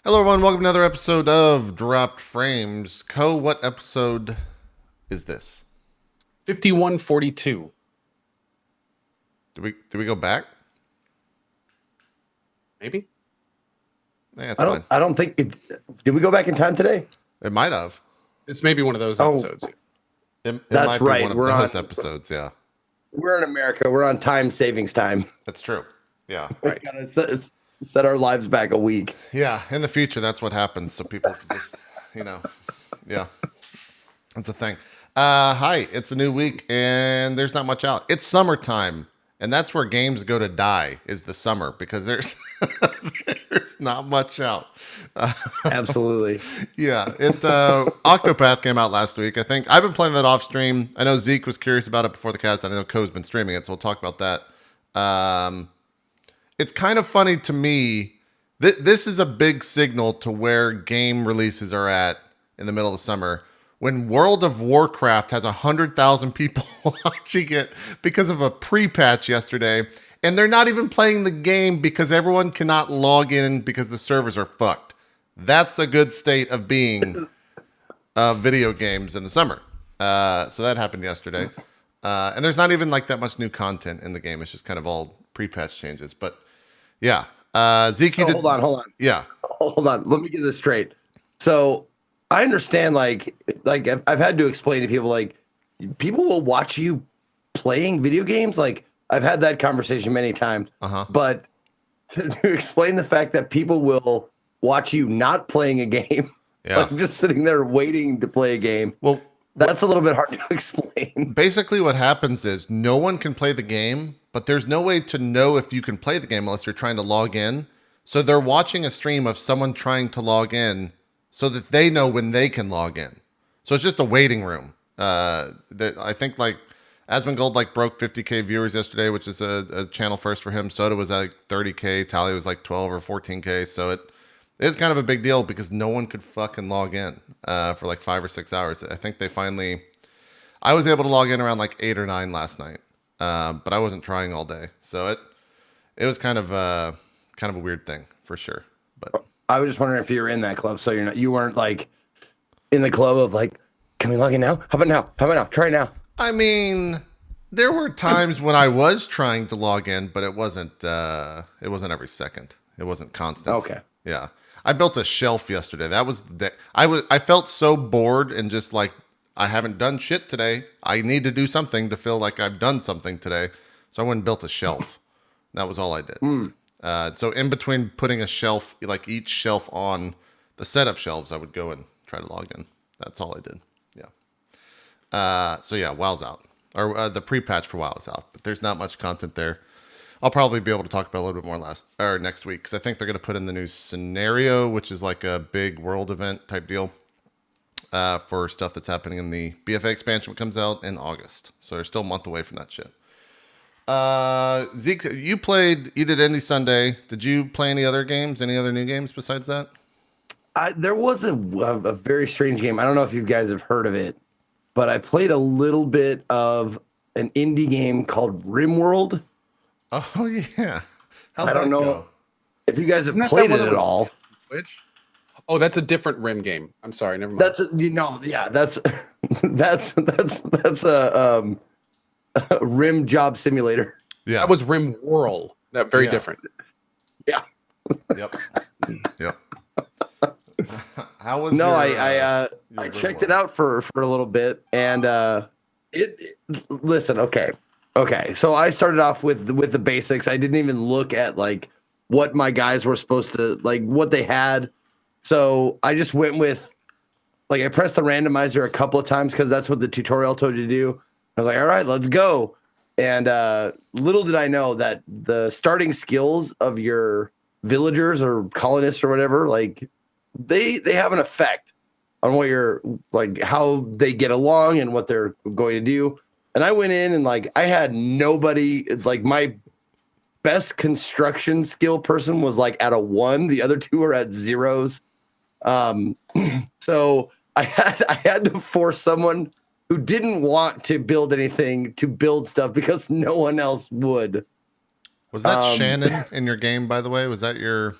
Hello, everyone. Welcome to another episode of Dropped Frames. What episode is this? 5142. Did we go back? Maybe. Yeah, it's fine. I don't think did we go back in time today? It might have. It's maybe one of those episodes. It That's might be right. one of We're those on- episodes. Yeah, We're in America. We're on time savings time. that's true. Yeah, Right. We gotta set our lives back a week. yeah. In the future, that's what happens. So people can just, yeah, that's a thing. Hi, it's a new week, and there's not much out. It's summertime, and that's where games go to die. Is the summer because there's there's not much out. Absolutely. Yeah, Octopath came out last week. I think I've been playing that off stream. I know Zeke was curious about it before the cast. I know Ko's been streaming it, so we'll talk about that. It's kind of funny to me. This is a big signal to where game releases are at in the middle of the summer. When World of Warcraft has 100,000 people watching it because of a pre-patch yesterday, and they're not even playing the game because everyone cannot log in because the servers are fucked. That's a good state of being video games in the summer. So that happened yesterday. And there's not even like that much new content in the game. It's just kind of all pre-patch changes. But yeah. Zeke, So, hold on. Yeah. Hold on. Let me get this straight. So I understand like I've had to explain to people like people will watch you playing video games. Like I've had that conversation many times. Uh-huh. But to explain the fact that people will watch you not playing a game, Yeah. like just sitting there waiting to play a game. Well, That's a little bit hard to explain. basically what happens is no one can play the game, but there's no way to know if you can play the game unless you're trying to log in. So they're watching a stream of someone trying to log in so that they know when they can log in. So it's just a waiting room. I think like Asmongold like broke 50K viewers yesterday, which is a channel first for him. Soda was at like 30K. Tally was like 12 or 14K. So it is kind of a big deal because no one could fucking log in for like 5 or 6 hours. I think I was able to log in around like 8 or 9 last night, but I wasn't trying all day. So it was kind of a weird thing for sure. But I was just wondering if you were in that club, so you weren't like in the club of like, can we log in now? How about now? How about now? Try now. I mean, there were times when I was trying to log in, but it wasn't every second. It wasn't constant. Okay. Yeah. I built a shelf yesterday. That was I felt so bored and just like I haven't done shit today. I need to do something to feel like I've done something today. So I went and built a shelf. That was all I did. So in between putting a shelf, like each shelf on the set of shelves, I would go and try to log in. That's all I did. Yeah. So yeah, WoW's out. Or the pre-patch for WoW is out. But there's not much content there. I'll probably be able to talk about it a little bit more next week because I think they're going to put in the new scenario, which is like a big world event type deal for stuff that's happening in the BFA expansion, which comes out in August. So they're still a month away from that shit. Zeke, you did Indie Sunday. Did you play any other games? Any other new games besides that? There was a very strange game. I don't know if you guys have heard of it, but I played a little bit of an indie game called RimWorld. Oh yeah. I don't know if you guys have Isn't that played that it one at that was all. Twitch? Oh, that's a different Rim game. I'm sorry, never mind. That's a rim job simulator. Yeah. That was Rim Whirl. That very Yeah. different. Yeah. Yep. Yep. How was No, your I checked it out for a little bit, and listen, okay. So I started off with the basics. I didn't even look at like what my guys were supposed to like what they had. So I just went with like I pressed the randomizer a couple of times because that's what the tutorial told you to do. I was like, all right, let's go. And little did I know that the starting skills of your villagers or colonists or whatever, like they have an effect on what you're like, how they get along and what they're going to do. And I went in and like I had nobody, like my best construction skill person was like at a 1. The other two are at 0s. So I had to force someone who didn't want to build anything to build stuff because no one else would. Was that Shannon in your game, by the way? Was that your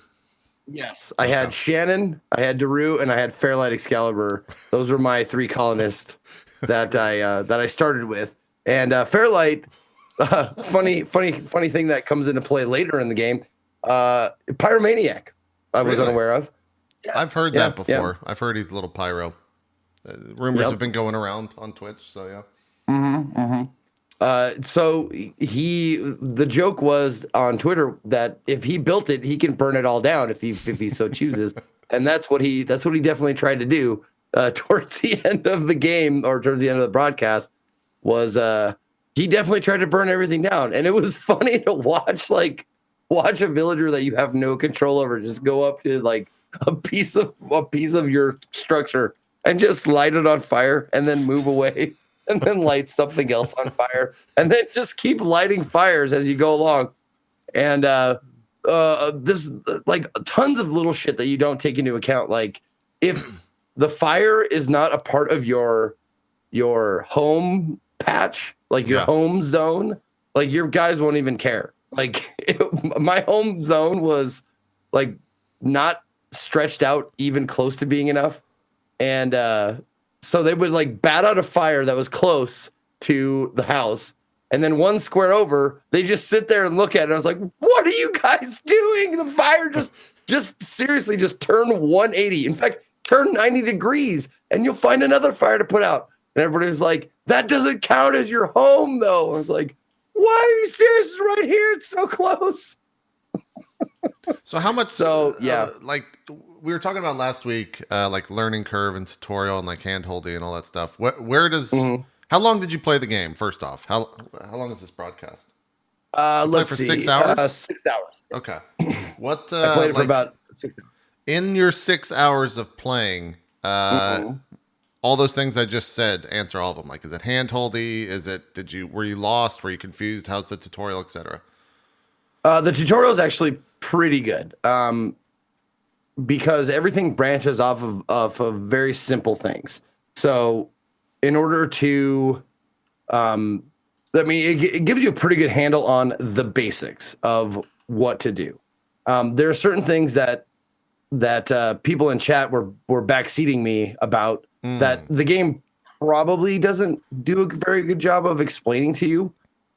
Yes, I had Shannon, I had Daru, and I had Fairlight Excalibur. Those were my 3 colonists that I started with. And Fairlight, funny thing that comes into play later in the game. Pyromaniac, I was Really? unaware of. I've heard that before. I've heard he's a little pyro. Rumors have been going around on Twitch, so yeah. So the joke was on Twitter that if he built it, he can burn it all down if he so chooses, and that's what he definitely tried to do towards the end of the game or towards the end of the broadcast. Was he definitely tried to burn everything down, and it was funny to watch a villager that you have no control over just go up to like a piece of your structure and just light it on fire and then move away. And then light something else on fire, and then just keep lighting fires as you go along. And this like tons of little shit that you don't take into account. Like if the fire is not a part of your home patch, like your home zone, like your guys won't even care. Like my home zone was like not stretched out even close to being enough, and so they would like bat out a fire that was close to the house. And then one square over, they just sit there and look at it. I was like, what are you guys doing? The fire just seriously just turn 180. In fact, turn 90 degrees and you'll find another fire to put out. And everybody was like, that doesn't count as your home though. I was like, why are you serious? It's right here. It's so close. So how much? So yeah, like we were talking about last week, like learning curve and tutorial and like hand holding and all that stuff. Where does? How long did you play the game? First off, how long is this broadcast? Let's for see. 6 hours. 6 hours. Okay. What? I played it for about 6 hours. In your 6 hours of playing, all those things I just said, answer all of them. Like, is it hand holdy? Is it? Were you lost? Were you confused? How's the tutorial, etc.? The tutorial is actually pretty good. Because everything branches off of very simple things. So in order to, it gives you a pretty good handle on the basics of what to do. There are certain things that people in chat were backseating me about that the game probably doesn't do a very good job of explaining to you,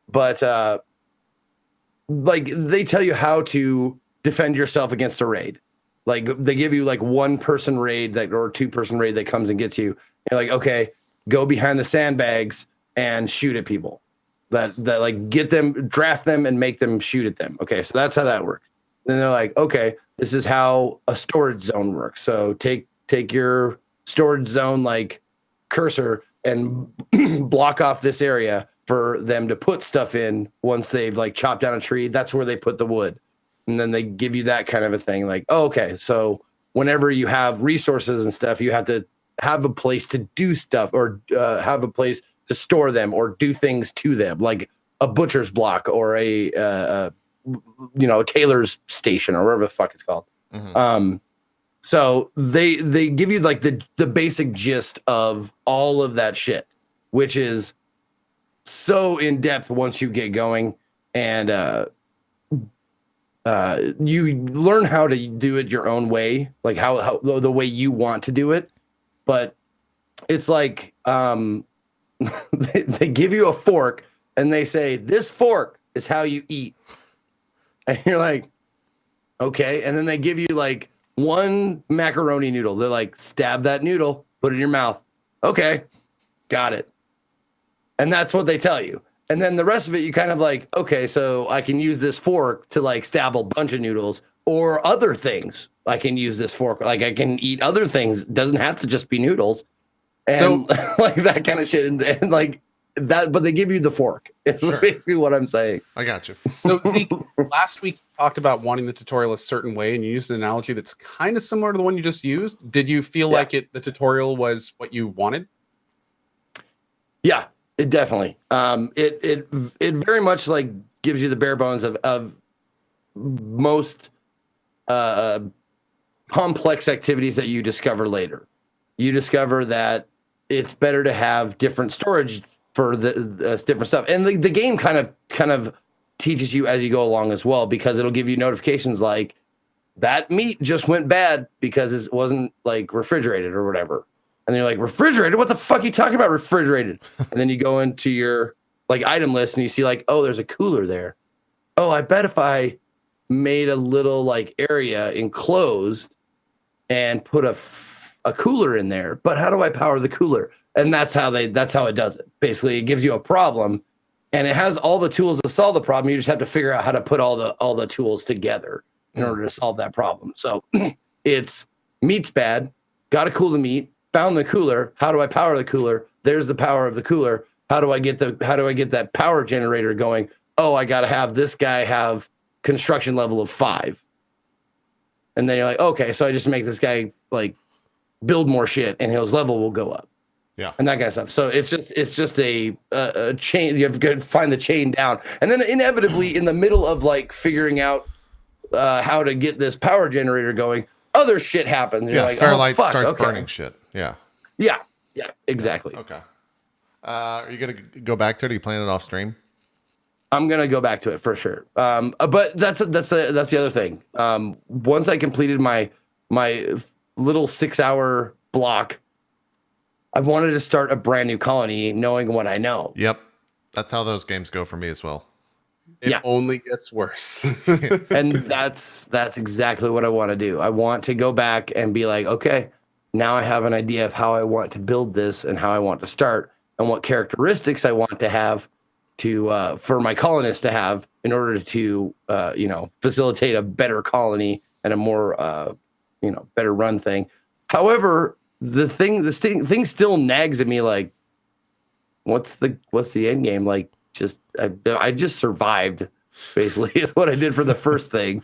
but like they tell you how to defend yourself against a raid. Like they give you like 1-person raid or 2-person raid that comes and gets you. You're like, okay, go behind the sandbags and shoot at people. That like get them, draft them, and make them shoot at them. Okay, so that's how that works. Then they're like, okay, this is how a storage zone works. So take your storage zone like cursor and block off this area for them to put stuff in. Once they've like chopped down a tree, that's where they put the wood. And then they give you that kind of a thing. Like, oh, okay, so whenever you have resources and stuff, you have to have a place to do stuff or have a place to store them or do things to them, like a butcher's block or a tailor's station or whatever the fuck it's called. So they give you like the basic gist of all of that shit, which is so in depth once you get going, and you learn how to do it your own way, like how the way you want to do it. But it's like they give you a fork and they say, this fork is how you eat. And you're like, okay. And then they give you like 1 macaroni noodle. They're like, stab that noodle, put it in your mouth. Okay, got it. And that's what they tell you. And then the rest of it, you kind of like, okay, so I can use this fork to like stab a bunch of noodles or other things. I can use this fork. Like I can eat other things. It doesn't have to just be noodles. And so, like that kind of shit. And like that, but they give you the fork. It's basically what I'm saying. I got you. So Zeke, last week you talked about wanting the tutorial a certain way, and you used an analogy that's kind of similar to the one you just used. Did you feel like the tutorial was what you wanted? Yeah, it definitely. It very much like gives you the bare bones of most complex activities that you discover later. You discover that it's better to have different storage for the different stuff, and the game kind of teaches you as you go along as well, because it'll give you notifications like that meat just went bad because it wasn't like refrigerated or whatever. And you're like, refrigerated? What the fuck are you talking about, refrigerated? And then you go into your like item list and you see like, oh, there's a cooler there. Oh, I bet if I made a little like area enclosed and put a cooler in there, but how do I power the cooler? And that's how it does it. Basically, it gives you a problem and it has all the tools to solve the problem. You just have to figure out how to put all the tools together in order to solve that problem. So it's meat's bad, got to cool the meat, found the cooler. How do I power the cooler? There's the power of the cooler. How do I get that power generator going? Oh, I got to have this guy have construction level of 5. And then you're like, okay, so I just make this guy like build more shit and his level will go up. Yeah. And that kind of stuff. So it's just a chain. You have to find the chain down. And then inevitably in the middle of like figuring out how to get this power generator going, other shit happens. You're like, Fairlight starts burning shit. Yeah. Yeah, exactly. Okay. Are you gonna go back to it? Are you playing it off stream? I'm gonna go back to it for sure. But that's the other thing. Once I completed my little 6-hour block, I wanted to start a brand new colony, knowing what I know. Yep, that's how those games go for me as well. It only gets worse. And that's exactly what I want to do. I want to go back and be like, okay, now I have an idea of how I want to build this and how I want to start and what characteristics I want to have to for my colonists to have in order to facilitate a better colony and a more better run thing. However, this thing still nags at me like, what's the end game? Like, I just survived, basically, is what I did for the first thing.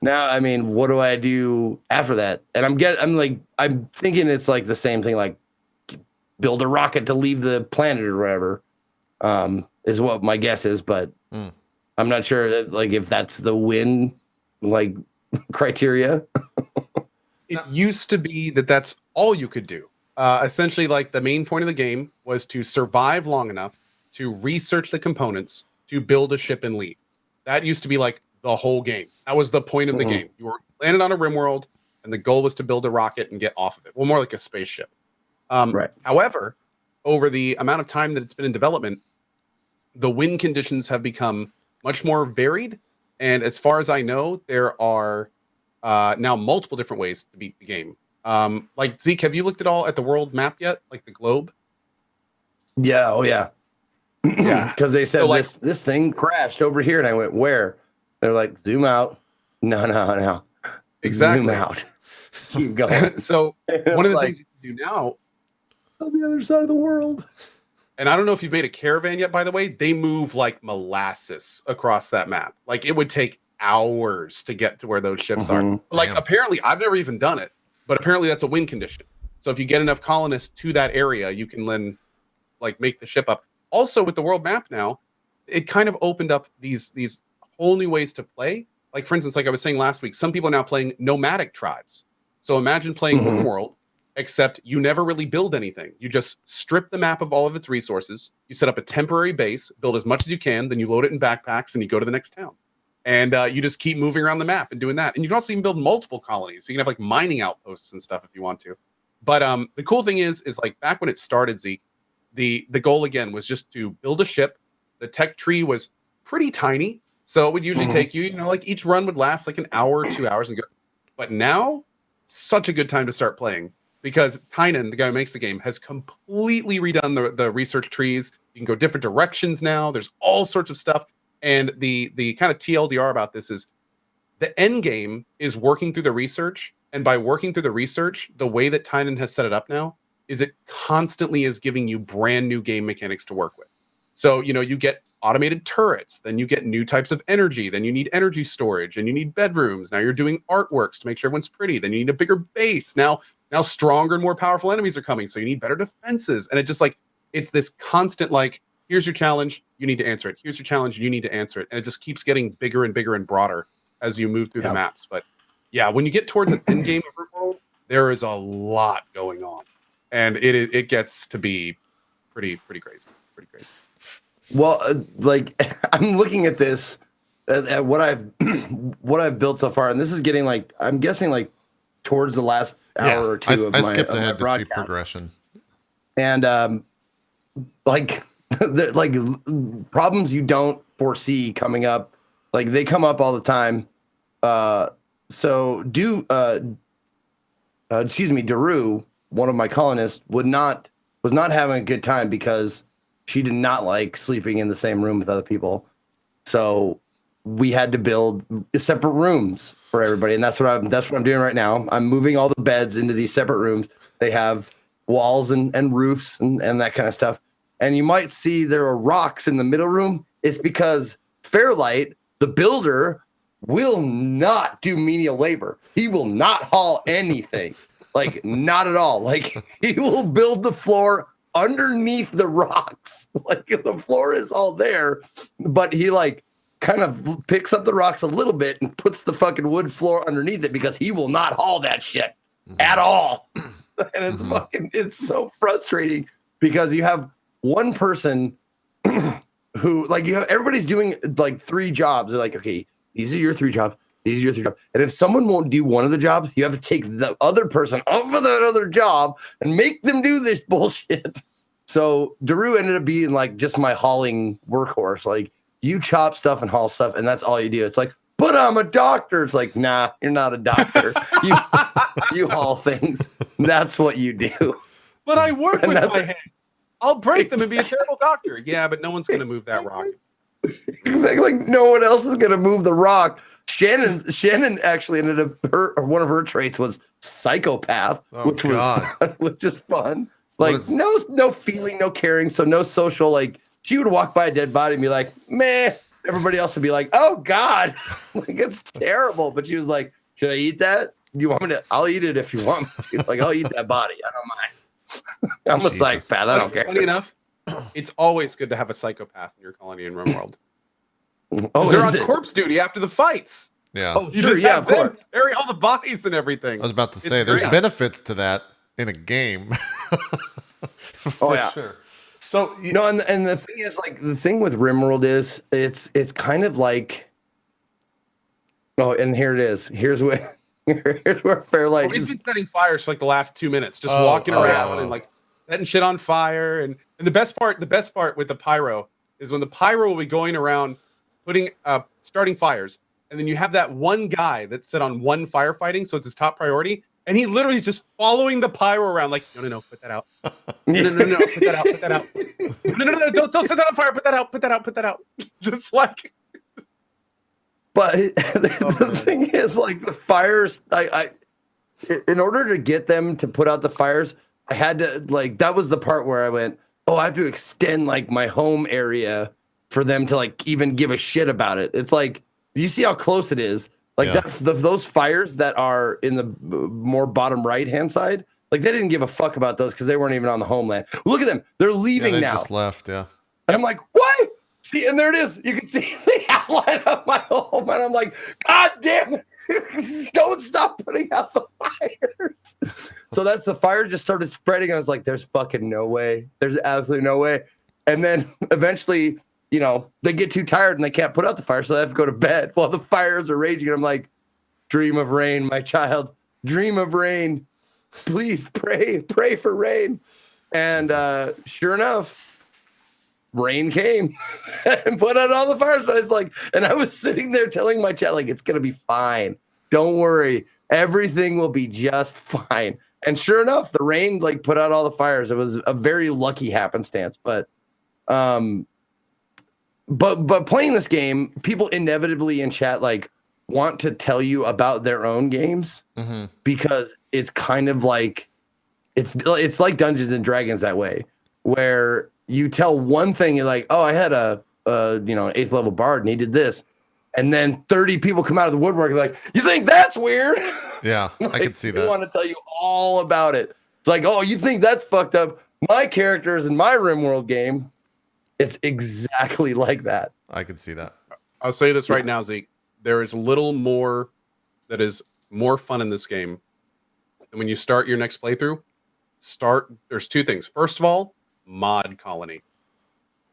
Now, I mean, what do I do after that? And I'm thinking it's like the same thing, like build a rocket to leave the planet or whatever, is what my guess is, but I'm not sure that, like, if that's the win like criteria. It used to be that's all you could do. Essentially, like the main point of the game was to survive long enough to research the components to build a ship and leave. That used to be like the whole game. That was the point of the game. You were landed on a rim world, and the goal was to build a rocket and get off of it. Well, more like a spaceship. Right. However, over the amount of time that it's been in development, the win conditions have become much more varied. And as far as I know, there are now multiple different ways to beat the game. Like, Zeke, have you looked at all at the world map yet? Like the globe? Yeah. Oh, yeah. Yeah. Because they said So, like, this thing crashed over here, and I went, where? They're like, zoom out. No. Exactly. Zoom out. Keep going. So one of the things you can do now on the other side of the world. And I don't know if you've made a caravan yet, by the way, they move like molasses across that map. Like, it would take hours to get to where those ships are. Like, apparently, I've never even done it, but apparently that's a win condition. So if you get enough colonists to that area, you can then like make the ship up. Also, with the world map now, it kind of opened up these whole new ways to play. Like, for instance, like I was saying last week, some people are now playing nomadic tribes. So imagine playing Home World, except you never really build anything. You just strip the map of all of its resources. You set up a temporary base, build as much as you can, then you load it in backpacks and you go to the next town. And you just keep moving around the map and doing that. And you can also even build multiple colonies. So you can have like mining outposts and stuff if you want to. But the cool thing is like back when it started, Zeke, the goal again was just to build a ship. The tech tree was pretty tiny. So it would usually take you, like each run would last like an hour or 2 hours and go. But now, such a good time to start playing because Tynan, the guy who makes the game, has completely redone the research trees. You can go different directions now. There's all sorts of stuff. And the kind of TLDR about this is the end game is working through the research. And by working through the research, the way that Tynan has set it up now is it constantly is giving you brand new game mechanics to work with. So, you get automated turrets, then you get new types of energy, then you need energy storage, and you need bedrooms. Now you're doing artworks to make sure everyone's pretty. Then you need a bigger base. Now stronger and more powerful enemies are coming, so you need better defenses. And it just like, it's this constant like, here's your challenge, you need to answer it. Here's your challenge, you need to answer it. And it just keeps getting bigger and bigger and broader as you move through the maps. But yeah, when you get towards an end game of RimWorld, there is a lot going on. And it gets to be pretty crazy. Pretty crazy. Well, like I'm looking at this at what I've what I've built so far, and this is getting like I'm guessing like towards the last hour or two I skipped ahead to see broadcast. progression. And like like problems you don't foresee coming up, like they come up all the time. So Daru, one of my colonists, was not having a good time because she did not like sleeping in the same room with other people. So we had to build separate rooms for everybody, and that's what I'm doing right now. I'm moving all the beds into these separate rooms. They have walls and roofs and that kind of stuff. And you might see there are rocks in the middle room. It's because Fairlight, the builder, will not do menial labor. He will not haul anything. Like, not at all. Like, he will build the floor underneath the rocks. Like, the floor is all there, but he like kind of picks up the rocks a little bit and puts the fucking wood floor underneath it because he will not haul that shit at all. And it's it's so frustrating because you have one person who like everybody's doing like 3 jobs. They're like, okay, these are your 3 jobs. These are your 3 jobs. And if someone won't do one of the jobs, you have to take the other person off of that other job and make them do this bullshit. So Daru ended up being like just my hauling workhorse. Like, you chop stuff and haul stuff, and that's all you do. It's like, but I'm a doctor. It's like, nah, you're not a doctor. You haul things. That's what you do. But I work with my hands. I'll break them and be a terrible doctor. Yeah, but no one's going to move that rock. Exactly. Like, no one else is going to move the rock. Shannon actually ended up one of her traits was psychopath, which was just fun. Like, no feeling, no caring, so no social. Like, she would walk by a dead body and be like, meh. Everybody else would be like, oh God, like, it's terrible. But she was like, should I eat that? Do you want me to? I'll eat it if you want me to. Like, I'll eat that body. I don't mind. I'm a psychopath. I don't care. Funny enough, it's always good to have a psychopath in your colony in RimWorld. Oh, they're on corpse duty after the fights. Yeah. Oh, sure. Yeah, of course. Bury all the bodies and everything. I was about to say, there's benefits to that in a game. Oh yeah. Sure. So no, and the thing is, like, the thing with RimWorld is it's kind of like, oh, and here it is. Here's where Fairlight. He's been setting fires for like the last 2 minutes, just walking around and like setting shit on fire. And the best part with the pyro is when the pyro will be going around putting starting fires, and then you have that one guy that's set on one firefighting, so it's his top priority. And he literally is just following the pyro around, like, no, put that out. No, put that out. No, don't set that on fire. Put that out. Just like. But the thing is, like, the fires, I in order to get them to put out the fires, I had to, like, that was the part where I went, oh, I have to extend, like, my home area for them to, like, even give a shit about it. It's like, do you see how close it is? Like, those fires that are in the more bottom right-hand side, like, they didn't give a fuck about those because they weren't even on the homeland. Look at them. They're leaving now. They just left, yeah. And I'm like, what? See, and there it is. You can see the outline of my home. And I'm like, God damn it. Don't stop putting out the fires. So that's the fire just started spreading. I was like, there's fucking no way. There's absolutely no way. And then eventually, you know, they get too tired and they can't put out the fire, so they have to go to bed while the fires are raging. And I'm like, dream of rain, my child. Dream of rain. Please pray for rain. And sure enough, rain came and put out all the fires. I was like, and I was sitting there telling my chat, like, it's going to be fine. Don't worry. Everything will be just fine. And sure enough, the rain, like, put out all the fires. It was a very lucky happenstance. But playing this game, people inevitably in chat, like, want to tell you about their own games because it's kind of like, it's like Dungeons and Dragons that way, where you tell one thing, you're like, oh, I had a 8th level bard and he did this. And then 30 people come out of the woodwork and like, you think that's weird? Yeah, like, I can see that. I want to tell you all about it. It's like, oh, you think that's fucked up? My characters in my RimWorld game, it's exactly like that. I can see that. I'll say this right now, Zeke. There is a little more that is more fun in this game. And when you start your next playthrough, there's 2 things. First of all, mod colony.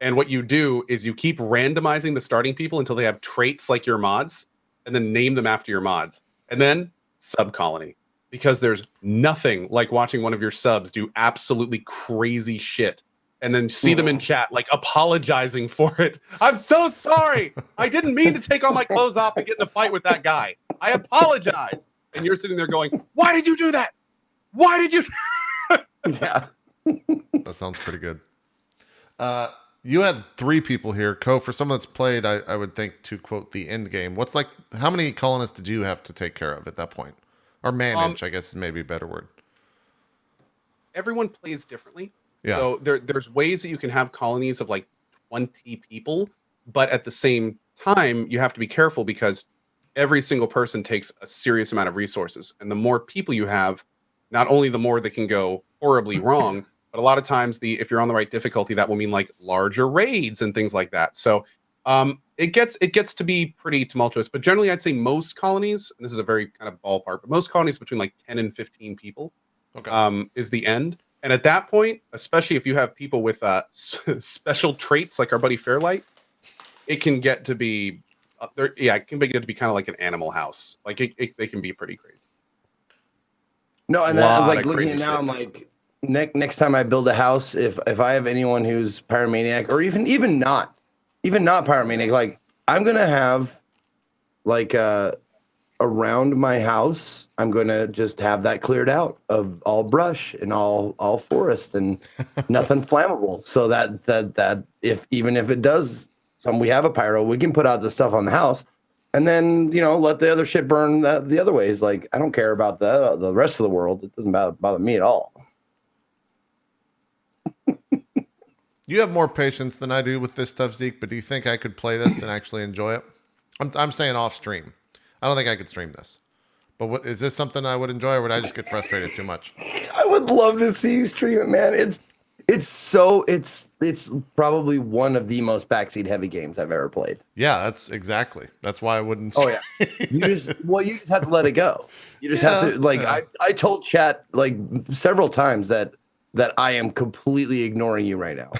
And what you do is you keep randomizing the starting people until they have traits like your mods, and then name them after your mods. And then sub-colony. Because there's nothing like watching one of your subs do absolutely crazy shit and then see them in chat like apologizing for it. I'm so sorry. I didn't mean to take all my clothes off and get in a fight with that guy. I apologize. And you're sitting there going, why did you do that? Why did you? Yeah. That sounds pretty good. You had 3 people here. For someone that's played, I would think, to quote, the end game. How many colonists did you have to take care of at that point? Or manage, I guess is maybe a better word. Everyone plays differently. Yeah. So there's ways that you can have colonies of like 20 people, but at the same time, you have to be careful because every single person takes a serious amount of resources. And the more people you have, not only the more that can go horribly wrong, but a lot of times if you're on the right difficulty, that will mean like larger raids and things like that. So it gets to be pretty tumultuous, but generally I'd say most colonies, and this is a very kind of ballpark, but most colonies between like 10 and 15 people is the end. And at that point, especially if you have people with special traits like our buddy Fairlight, it can get to be it can get to be kind of like an Animal House. Like they can be pretty crazy. No, and then like looking at now, I'm like, next time I build a house, if I have anyone who's pyromaniac or even not pyromaniac, like I'm gonna have like around my house, I'm gonna just have that cleared out of all brush and all forest and nothing flammable. So that if it does we have a pyro, we can put out the stuff on the house and then let the other shit burn the other ways. Like I don't care about the rest of the world. It doesn't bother me at all. You have more patience than I do with this stuff, Zeke, but do you think I could play this and actually enjoy it? I'm saying off stream. I don't think I could stream this. But is this something I would enjoy, or would I just get frustrated too much? I would love to see you stream it, man. It's probably one of the most backseat heavy games I've ever played. Yeah, that's why I wouldn't. Oh yeah, you just have to let it go. You just have to I told chat like several times that I am completely ignoring you right now.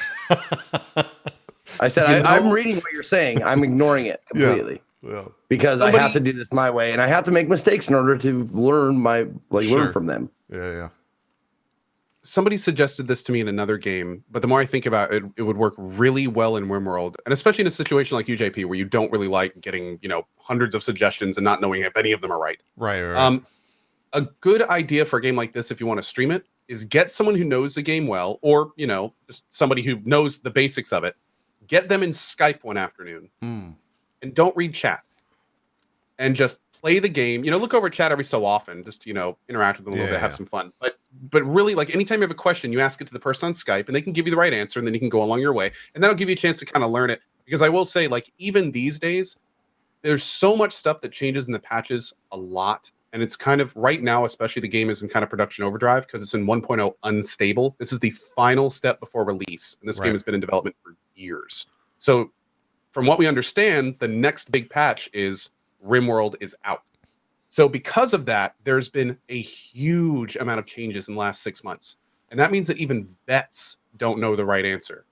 I said I'm reading what you're saying. I'm ignoring it completely. Yeah. Because I have to do this my way, and I have to make mistakes in order to learn learn from them. Yeah. Somebody suggested this to me in another game, but the more I think about it, it would work really well in RimWorld, and especially in a situation like UJP where you don't really like getting hundreds of suggestions and not knowing if any of them are right. Right. A good idea for a game like this, if you want to stream it, is get someone who knows the game well, or just somebody who knows the basics of it. Get them in Skype one afternoon, and don't read chat, and just play the game. Look over chat every so often, just interact with them a little bit, have some fun. But really, like anytime you have a question, you ask it to the person on Skype, and they can give you the right answer, and then you can go along your way, and that'll give you a chance to kind of learn it. Because I will say, like even these days, there's so much stuff that changes in the patches a lot. And it's kind of right now, especially the game is in kind of production overdrive because it's in 1.0 unstable. This is the final step before release. And this game has been in development for years. So from what we understand, the next big patch is RimWorld is out. So because of that, there's been a huge amount of changes in the last 6 months. And that means that even vets don't know the right answer.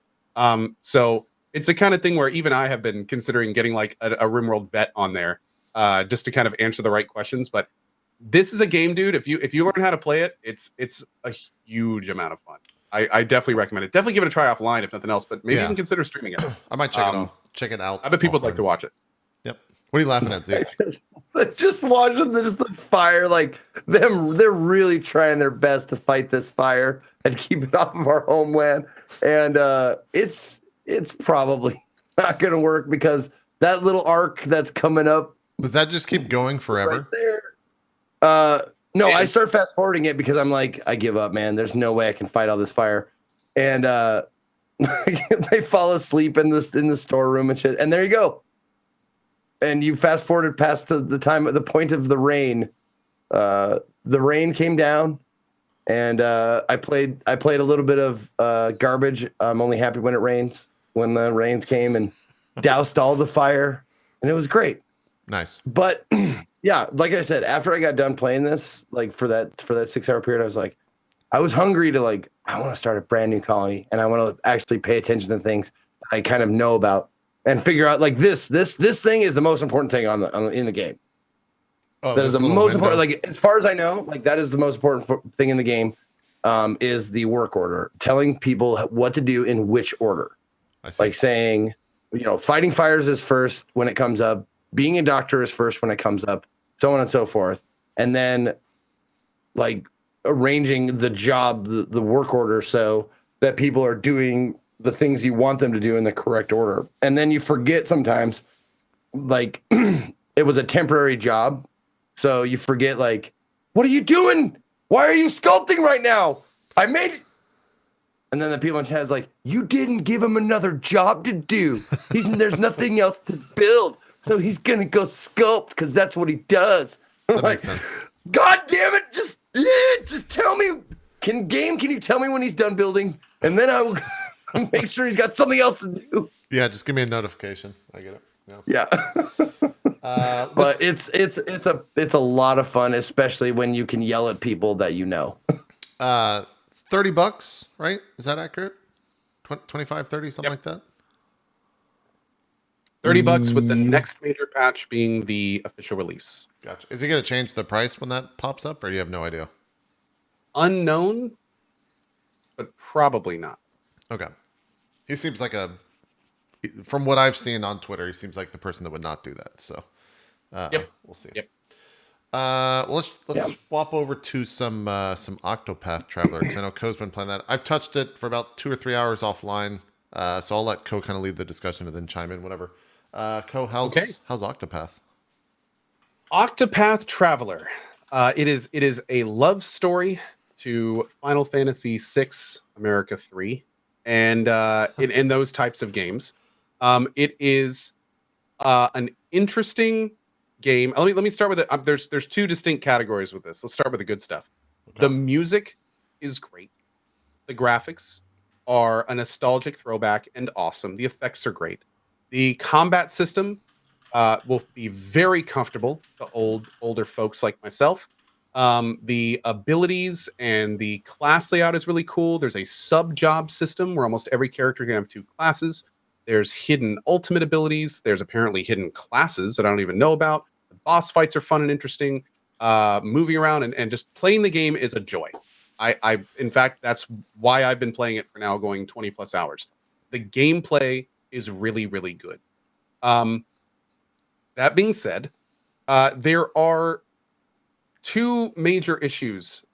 So it's the kind of thing where even I have been considering getting like a RimWorld vet on there just to kind of answer the right questions. But this is a game, dude. If you learn how to play it, it's a huge amount of fun. I definitely recommend it. Definitely give it a try offline if nothing else, but maybe you can consider streaming it. I might check it out. I bet people would like to watch it. Yep. What are you laughing at, Zeke? Just watching the fire, like they're really trying their best to fight this fire and keep it off of our homeland. And it's probably not gonna work because that little arc that's coming up. Does that just keep going forever? Right there. No, I start fast forwarding it because I'm like, I give up, man. There's no way I can fight all this fire. And they fall asleep in the storeroom and shit. And there you go. And you fast forwarded past the point of the rain. The rain came down, and I played a little bit of garbage. I'm only happy when it rains. When the rains came and doused all the fire, and it was great. Nice. But yeah, like I said, after I got done playing this, like for that 6-hour period, I was hungry to I want to start a brand new colony and I want to actually pay attention to things. I kind of know about and figure out like this thing is the most important thing in the game. Oh, that is this the little most window. important. Like as far as I know, like that is the most important thing in the game. Is the work order, telling people what to do in which order. I see. Like saying, fighting fires is first when it comes up, being a doctor is first when it comes up, so on and so forth. And then like arranging the job, the work order so that people are doing the things you want them to do in the correct order. And then you forget sometimes, like it was a temporary job. So you forget, like, what are you doing? Why are you sculpting right now? I made. And then the people in chat is like, you didn't give him another job to do. There's nothing else to build. So he's going to go sculpt because that's what he does. That makes sense. God damn it. Just tell me. Can you tell me when he's done building? And then I will make sure he's got something else to do. Yeah, just give me a notification. I get it. Yeah. But it's a lot of fun, especially when you can yell at people that you know. It's $30, right? Is that accurate? 25, 30, something like that? $30 with the next major patch being the official release. Gotcha. Is he going to change the price when that pops up, or do you have no idea? Unknown, but probably not. Okay. He seems like from what I've seen on Twitter, he seems like the person that would not do that. So we'll see. Yep. Well, let's swap over to some Octopath Traveler, because I know Ko's been playing that. I've touched it for about 2 or 3 hours offline, so I'll let Ko kind of lead the discussion and then chime in, whatever. Ko, how's Octopath? Octopath Traveler. It is a love story to Final Fantasy VI America 3, and in those types of games. It is an interesting game. Let me start with it. There's two distinct categories with this. Let's start with the good stuff. Okay. The music is great. The graphics are a nostalgic throwback and awesome. The effects are great. The combat system will be very comfortable to older folks like myself. The abilities and the class layout is really cool. There's a sub-job system where almost every character can have 2 classes. There's hidden ultimate abilities. There's apparently hidden classes that I don't even know about. The boss fights are fun and interesting. Moving around and just playing the game is a joy. In fact, that's why I've been playing it for now going 20 plus hours. The gameplay is really, really good. That being said, there are 2 major issues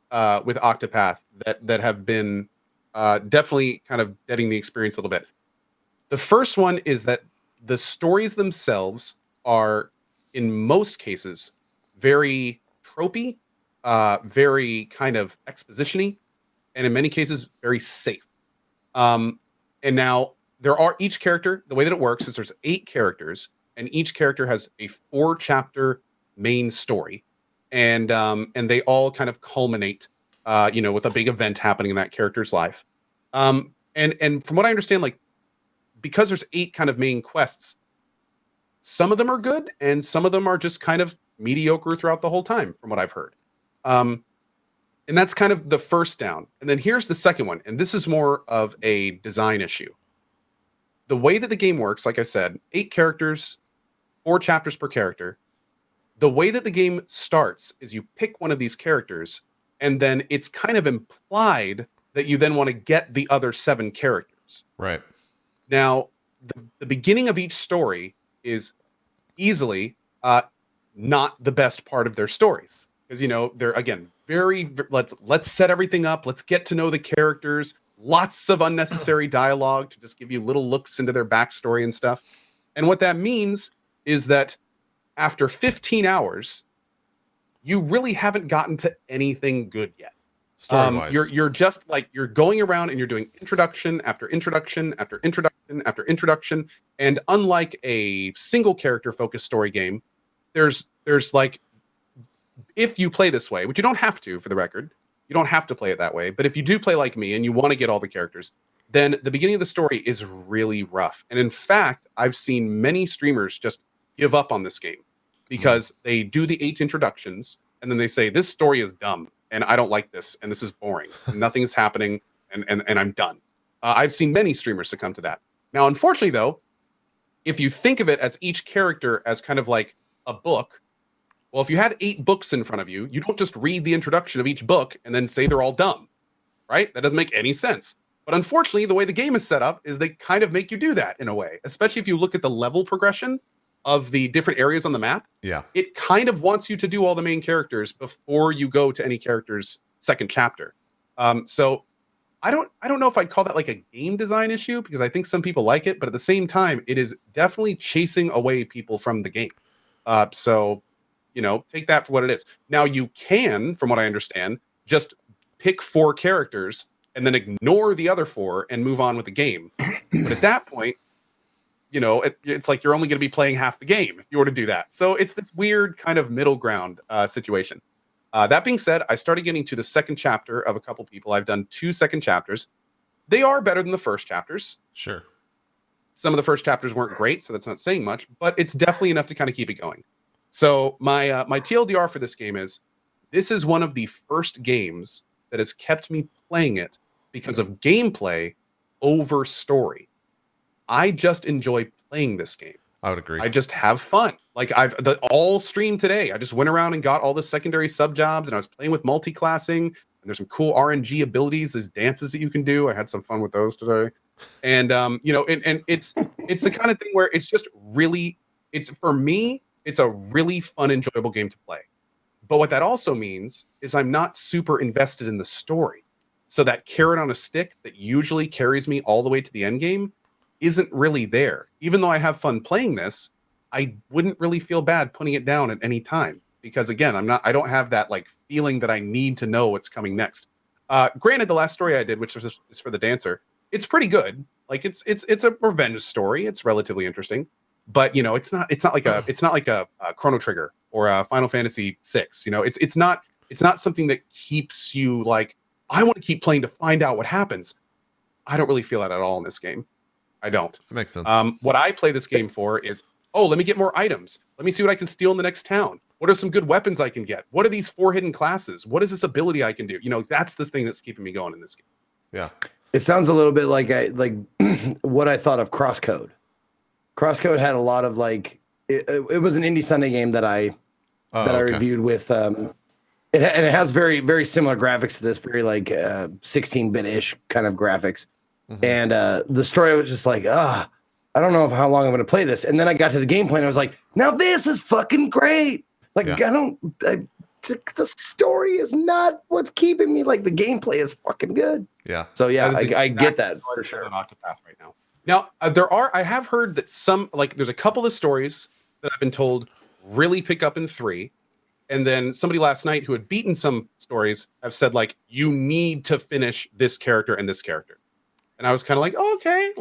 with Octopath that have been definitely kind of deadening the experience a little bit. The first one is that the stories themselves are, in most cases, very tropey, very kind of exposition-y, and in many cases, very safe. And now, each character, the way that it works is there's 8 characters, and each character has a 4-chapter main story. And they all kind of culminate, with a big event happening in that character's life. And from what I understand, like, because there's 8 kind of main quests, some of them are good and some of them are just kind of mediocre throughout the whole time, from what I've heard. And that's kind of the first down. And then here's the second one, and this is more of a design issue. The way that the game works, like I said, 8 characters, 4 chapters per character. The way that the game starts is you pick one of these characters, and then it's kind of implied that you then want to get the other 7 characters. Right. Now, the beginning of each story is easily not the best part of their stories, because they're, again, very let's set everything up, let's get to know the characters, lots of unnecessary dialogue to just give you little looks into their backstory and stuff. And what that means is that after 15 hours, you really haven't gotten to anything good yet. Story-wise. You're just like, you're going around and you're doing introduction after introduction after introduction after introduction. And unlike a single character focused story game, there's like, if you play this way, which you don't have to, for the record, you don't have to play it that way. But if you do play like me and you want to get all the characters, then the beginning of the story is really rough. And in fact, I've seen many streamers just give up on this game because they do the 8 introductions and then they say, this story is dumb and I don't like this and this is boring and nothing is happening and I'm done. I've seen many streamers succumb to that. Now, unfortunately, though, if you think of it as each character as kind of like a book, well, if you had 8 books in front of you, you don't just read the introduction of each book and then say they're all dumb, right? That doesn't make any sense. But unfortunately, the way the game is set up is they kind of make you do that in a way, especially if you look at the level progression of the different areas on the map. Yeah. It kind of wants you to do all the main characters before you go to any character's second chapter. So I don't know if I'd call that like a game design issue, because I think some people like it, but at the same time, it is definitely chasing away people from the game. So, take that for what it is. Now you can, from what I understand, just pick 4 characters and then ignore the other 4 and move on with the game. But at that point, it's like you're only going to be playing half the game if you were to do that. So it's this weird kind of middle ground situation. That being said, I started getting to the second chapter of a couple people. I've done 2 second chapters. They are better than the first chapters. Sure. Some of the first chapters weren't great, so that's not saying much, but it's definitely enough to kind of keep it going. So my TLDR for this game is, this is one of the first games that has kept me playing it because of gameplay over story. I just enjoy playing this game. I would agree. I just have fun. Like all stream today, I just went around and got all the secondary sub jobs, and I was playing with multi-classing, and there's some cool RNG abilities, there's dances that you can do. I had some fun with those today. And and it's the kind of thing where it's just really, for me, it's a really fun, enjoyable game to play. But what that also means is I'm not super invested in the story. So that carrot on a stick that usually carries me all the way to the end game isn't really there. Even though I have fun playing this, I wouldn't really feel bad putting it down at any time, because again, I don't have that like feeling that I need to know what's coming next. Granted, the last story I did, which is for the dancer, it's pretty good. Like it's a revenge story. It's relatively interesting, but it's not like a Chrono Trigger or a Final Fantasy VI. It's not something that keeps you like, I want to keep playing to find out what happens. I don't really feel that at all in this game. I don't. That makes sense. What I play this game for is, let me get more items. Let me see what I can steal in the next town. What are some good weapons I can get? What are these 4 hidden classes? What is this ability I can do? That's the thing that's keeping me going in this game. Yeah. It sounds a little bit like what I thought of Crosscode. Crosscode had a lot of it was an Indie Sunday game that I reviewed with it has very, very similar graphics to this, very 16-bit-ish kind of graphics. Mm-hmm. And the story was just like, I don't know how long I'm going to play this. And then I got to the gameplay and I was like, now this is fucking great. The story is not what's keeping me. Like, the gameplay is fucking good. Yeah. So yeah, I get that for sure. On Octopath right now. Now I have heard that there's a couple of stories that I've been told really pick up in 3. And then somebody last night who had beaten some stories have said, you need to finish this character and this character. And I was kind of like, okay,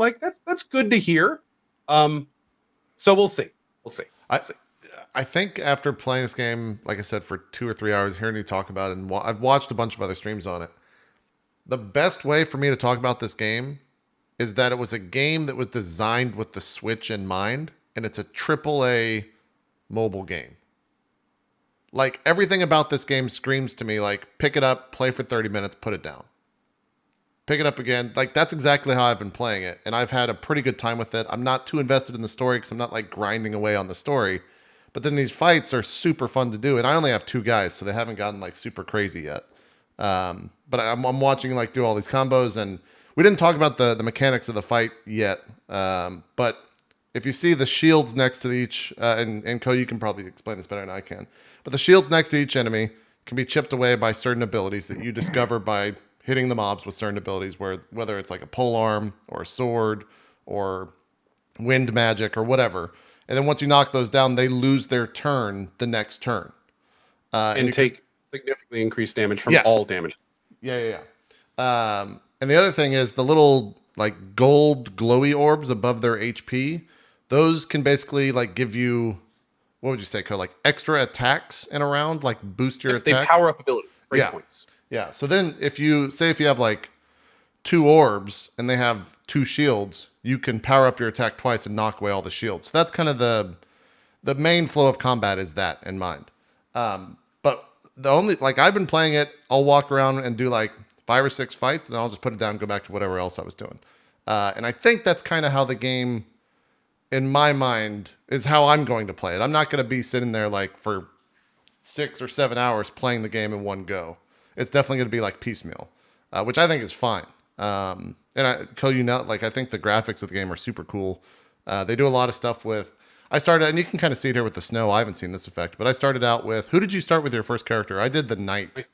that's good to hear. So we'll see. I think after playing this game, like I said, for 2 or 3 hours, hearing you talk about it, and I've watched a bunch of other streams on it, the best way for me to talk about this game is that it was a game that was designed with the Switch in mind, and it's a AAA mobile game. Everything about this game screams to me pick it up, play for 30 minutes, put it down. Pick it up again. That's exactly how I've been playing it, and I've had a pretty good time with it. I'm not too invested in the story because I'm not grinding away on the story. But then these fights are super fun to do, and I only have 2 guys, so they haven't gotten super crazy yet. But I'm watching do all these combos, and we didn't talk about the mechanics of the fight yet. But if you see the shields next to each, and Ko, you can probably explain this better than I can. But the shields next to each enemy can be chipped away by certain abilities that you discover by hitting the mobs with certain abilities, whether it's a pole arm or a sword or wind magic or whatever. And then once you knock those down, they lose their turn the next turn. And take significantly increased damage from all damage. Yeah. And the other thing is the little gold glowy orbs above their HP. Those can basically give you, what would you say, Ko? Extra attacks in a round, boost your attack. They power up ability, points. Yeah. So then if you have 2 orbs and they have 2 shields, you can power up your attack twice and knock away all the shields. So that's kind of the main flow of combat is that in mind. But the only, I've been playing it, I'll walk around and do 5 or 6 fights, and then I'll just put it down and go back to whatever else I was doing. And I think that's kind of how the game, in my mind, is how I'm going to play it. I'm not going to be sitting there like for 6 or 7 hours playing the game in one go. It's definitely going to be like piecemeal, which I think is fine. And I think the graphics of the game are super cool. They do a lot of stuff with. I started, and you can kind of see it here with the snow. I haven't seen this effect, but I started out with. Who did you start with your first character? I did the knight.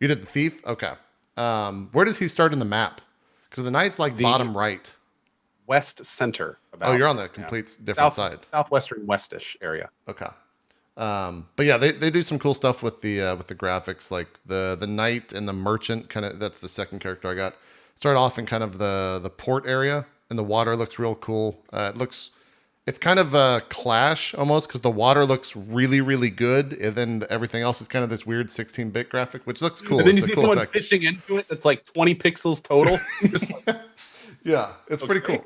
You did the thief. Okay. Where does he start in the map? Because the knight's like bottom right. West center. You're on the complete different side. Southwestern westish area. Okay. But yeah, they do some cool stuff with the graphics, like the knight and the merchant. Kind of that's the second character I got. Start off in kind of the port area, and the water looks real cool. It's kind of a clash almost because the water looks really, really good, and then everything else is kind of this weird 16-bit graphic, which looks cool. And then you it's see cool someone effect. fishing into it that's like 20 pixels total. Yeah, it's pretty cool.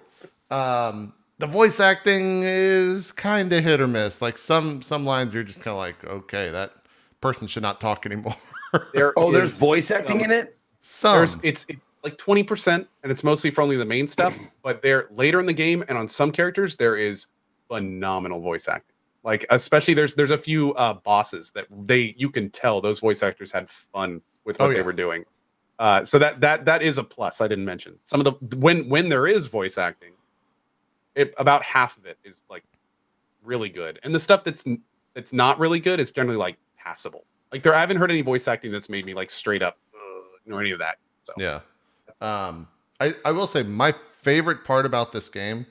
The voice acting is kind of hit or miss. Like some lines you're just kind of like, okay, that person should not talk anymore. There's voice acting in it? It's like 20%, and it's mostly for only the main stuff. But there later in the game, and on some characters, there is phenomenal voice acting. Like especially there's a few bosses that you can tell those voice actors had fun with what they were doing. So that is a plus. I didn't mention some of the when there is voice acting, about half of it is like really good, and the stuff that's not really good is generally like passable. Like I haven't heard any voice acting that's made me like straight up or any of that. So yeah. I will say my favorite part about this game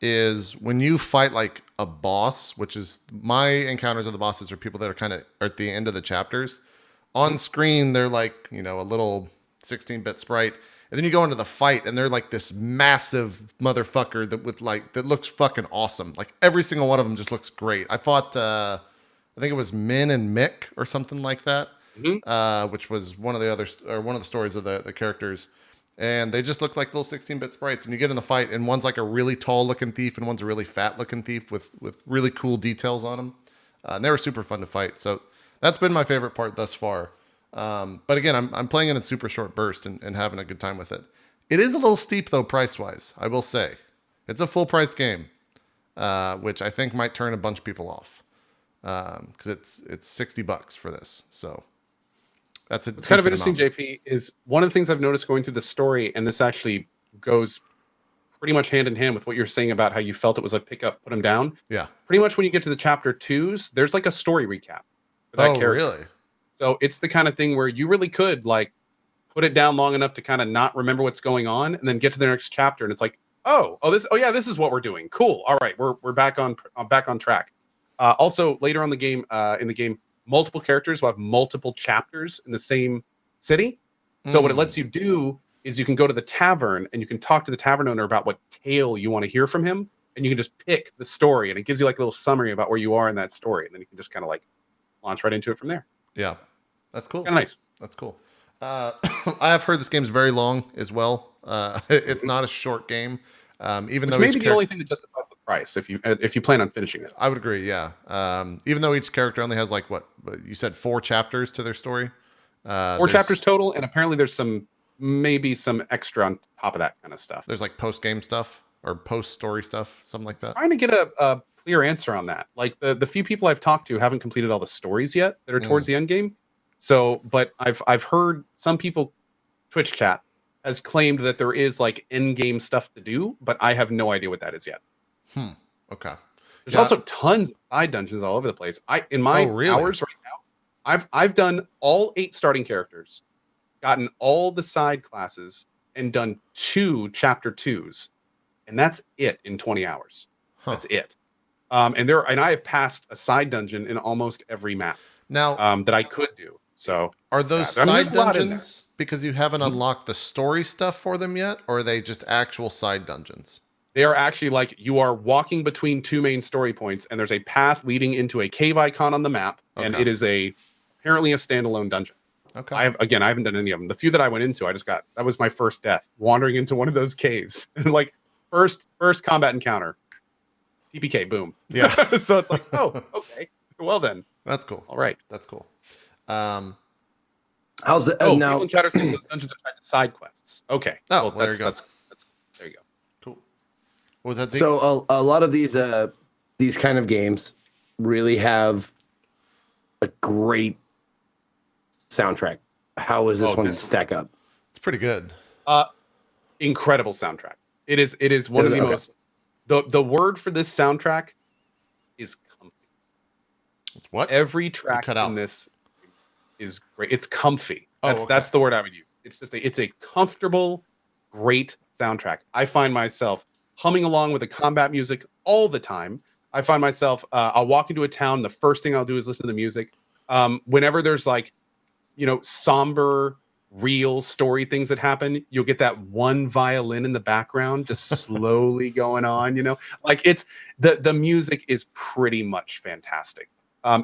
is when you fight like a boss, which is my encounters of the bosses are people that are kind of at the end of the chapters. On screen, they're like, a little 16-bit sprite. And then you go into the fight and they're like this massive motherfucker that looks fucking awesome. Like every single one of them just looks great. I fought, I think it was Min and Mick or something like that, which was one of the stories of the characters. And they just look like little 16-bit sprites. And you get in the fight, and one's like a really tall-looking thief, and one's a really fat-looking thief with really cool details on them. And they were super fun to fight. So that's been my favorite part thus far. But again, I'm playing it in super short burst and having a good time with it. It is a little steep, though, price-wise, I will say. It's a full-priced game, which I think might turn a bunch of people off. Because it's $60 for this. So that's What's kind of interesting, JP, is one of the things I've noticed going through the story, and this actually goes pretty much hand in hand with what you're saying about how you felt it was like pick up, put them down. Yeah. Pretty much when you get to the chapter 2s, there's like a story recap for that character. Really? So it's the kind of thing where you really could like put it down long enough to kind of not remember what's going on, and then get to the next chapter, and it's like, this is what we're doing. Cool. All right, we're back on track. Also, later on in the game, multiple characters will have multiple chapters in the same city. So what it lets you do is you can go to the tavern and you can talk to the tavern owner about what tale you want to hear from him, and you can just pick the story, and it gives you like a little summary about where you are in that story, and then you can just kind of like launch right into it from there. Yeah, that's cool. Kind of nice. That's cool. I have heard this game's very long as well. It's not a short game. Even though maybe the only thing that justifies the price if you plan on finishing it. I would agree, yeah. Even though each character only has like what you said, 4 chapters to their story. 4 chapters total, and apparently there's maybe some extra on top of that kind of stuff. There's like post-game stuff or post-story stuff, something like that. Trying to get a clear answer on that. Like the few people I've talked to haven't completed all the stories yet that are towards the end game. So, but I've heard some people, Twitch chat has claimed that there is like end game stuff to do, but I have no idea what that is yet. Okay. There's also tons of side dungeons all over the place. In my hours right now, I've done all 8 starting characters, gotten all the side classes, and done 2 chapter 2s, and that's it in 20 hours. That's it. And I have passed a side dungeon in almost every map now that I could do. So are those side dungeons because you haven't unlocked the story stuff for them yet, or are they just actual side dungeons? They are actually like you are walking between 2 main story points, and there's a path leading into a cave icon on the map, and it is apparently a standalone dungeon. Okay. I haven't done any of them. The few that I went into, that was my first death, wandering into one of those caves. Like first combat encounter. TPK, boom. Yeah. So it's like, oh, okay. Well then. That's cool. All right. That's cool. How's it now? now? People in chat are saying those dungeons are tied to side quests. Okay. Oh, well, there you go. That's There you go. Cool. What was that, Zeke? So a lot of these kind of games really have a great soundtrack. How does this one stack up? It's pretty good. Incredible soundtrack. It is one of the most. The word for this soundtrack is comfy. It's what? Every track in this is great. It's comfy. That's the word I would use. It's just it's a comfortable, great soundtrack. I find myself humming along with the combat music all the time. I find myself I'll walk into a town, the first thing I'll do is listen to the music. Whenever there's like, somber, real story things that happen, you'll get that one violin in the background just slowly going on, like it's the music is pretty much fantastic.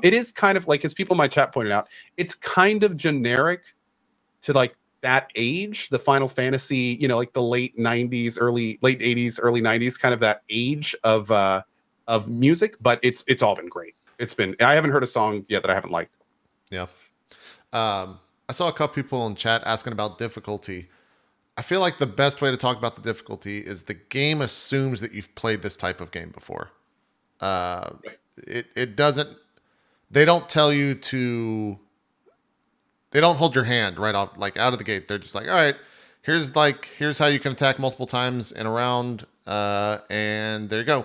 It is kind of like, as people in my chat pointed out, it's kind of generic to like that age, the Final Fantasy, like the late 80s, early 90s, kind of that age of music, but it's all been great. I haven't heard a song yet that I haven't liked. Yeah. I saw a couple people in chat asking about difficulty. I feel like the best way to talk about the difficulty is the game assumes that you've played this type of game before. Right. It doesn't. They don't tell you to. They don't hold your hand right off, like out of the gate. They're just like, all right, here's how you can attack multiple times in a round, and there you go.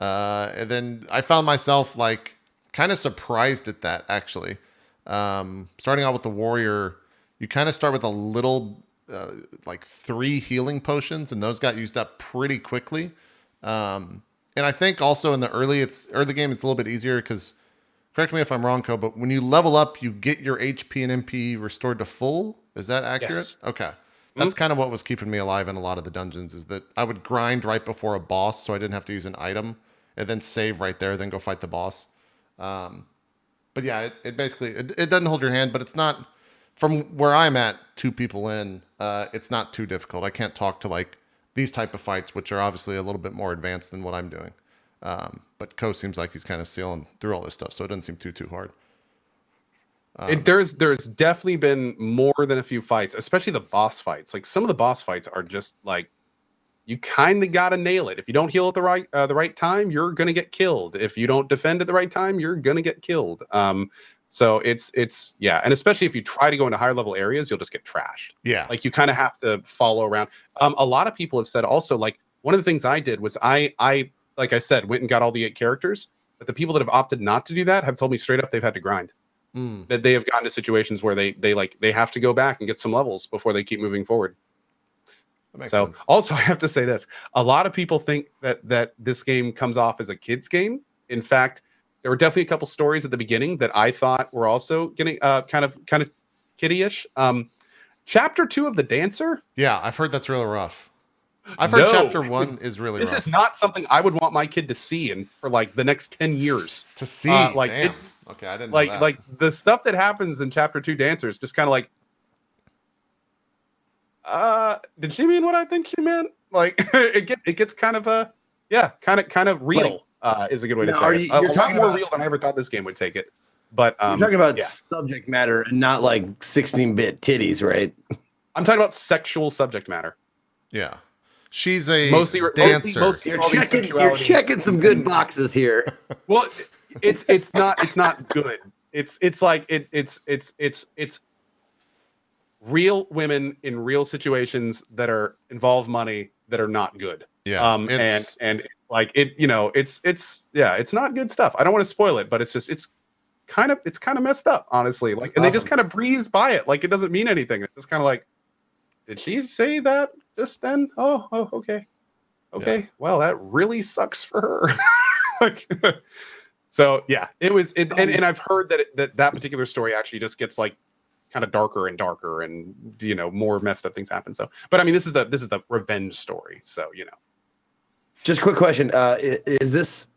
And then I found myself like kind of surprised at that, actually. Starting out with the warrior, you kind of start with a little, like 3 healing potions, and those got used up pretty quickly. And I think also in the early game, it's a little bit easier because, correct me if I'm wrong, Co, but when you level up, you get your HP and MP restored to full. Is that accurate? Yes. Okay. That's kind of what was keeping me alive in a lot of the dungeons, is that I would grind right before a boss so I didn't have to use an item, and then save right there, then go fight the boss. But yeah, it basically, it doesn't hold your hand, but it's not, from where I'm at, 2 people in, it's not too difficult. I can't talk to like these type of fights, which are obviously a little bit more advanced than what I'm doing. But Ko seems like he's kind of sealing through all this stuff, so it doesn't seem too hard. There's definitely been more than a few fights, especially the boss fights. Like some of the boss fights are just like, you kind of got to nail it. If you don't heal at the right time, you're going to get killed. If you don't defend at the right time, you're going to get killed. So it's yeah. And especially if you try to go into higher level areas, you'll just get trashed. Yeah. Like you kind of have to follow around. A lot of people have said also, like, one of the things I did was I like I said, went and got all the 8 characters, but the people that have opted not to do that have told me straight up they've had to grind. That they have gotten to situations where they have to go back and get some levels before they keep moving forward. So sense. Also, I have to say this: a lot of people think that this game comes off as a kid's game. In fact, there were definitely a couple stories at the beginning that I thought were also getting kind of kiddie-ish. Chapter 2 of The Dancer. Yeah, I've heard that's really rough. I've heard chapter 1 is really rough. This is not something I would want my kid to see for like the next 10 years. To see, damn. Okay, I didn't know that. Like the stuff that happens in chapter 2 Dancer is just kind of like, did she mean what I think she meant? Like it gets kind of kind of real. Is a good way to say it. You're a lot more real than I ever thought this game would take it. But you're talking about subject matter and not like 16-bit titties, right? I'm talking about sexual subject matter. Yeah, she's a dancer. Mostly you're checking some good boxes here. Well, it's not good. It's like it's real women in real situations that involve money that are not good. Yeah. And like it, it's not good stuff. I don't want to spoil it, but it's kind of messed up, honestly. Like, and they just kind of breeze by it, like it doesn't mean anything. It's just kind of like, did she say that just then? Oh, okay. Yeah. Well, that really sucks for her. Like, so yeah, it was. And I've heard that particular story actually just gets like kind of darker and darker, and more messed up things happen. So, but I mean, this is the revenge story. So Just a quick question: is this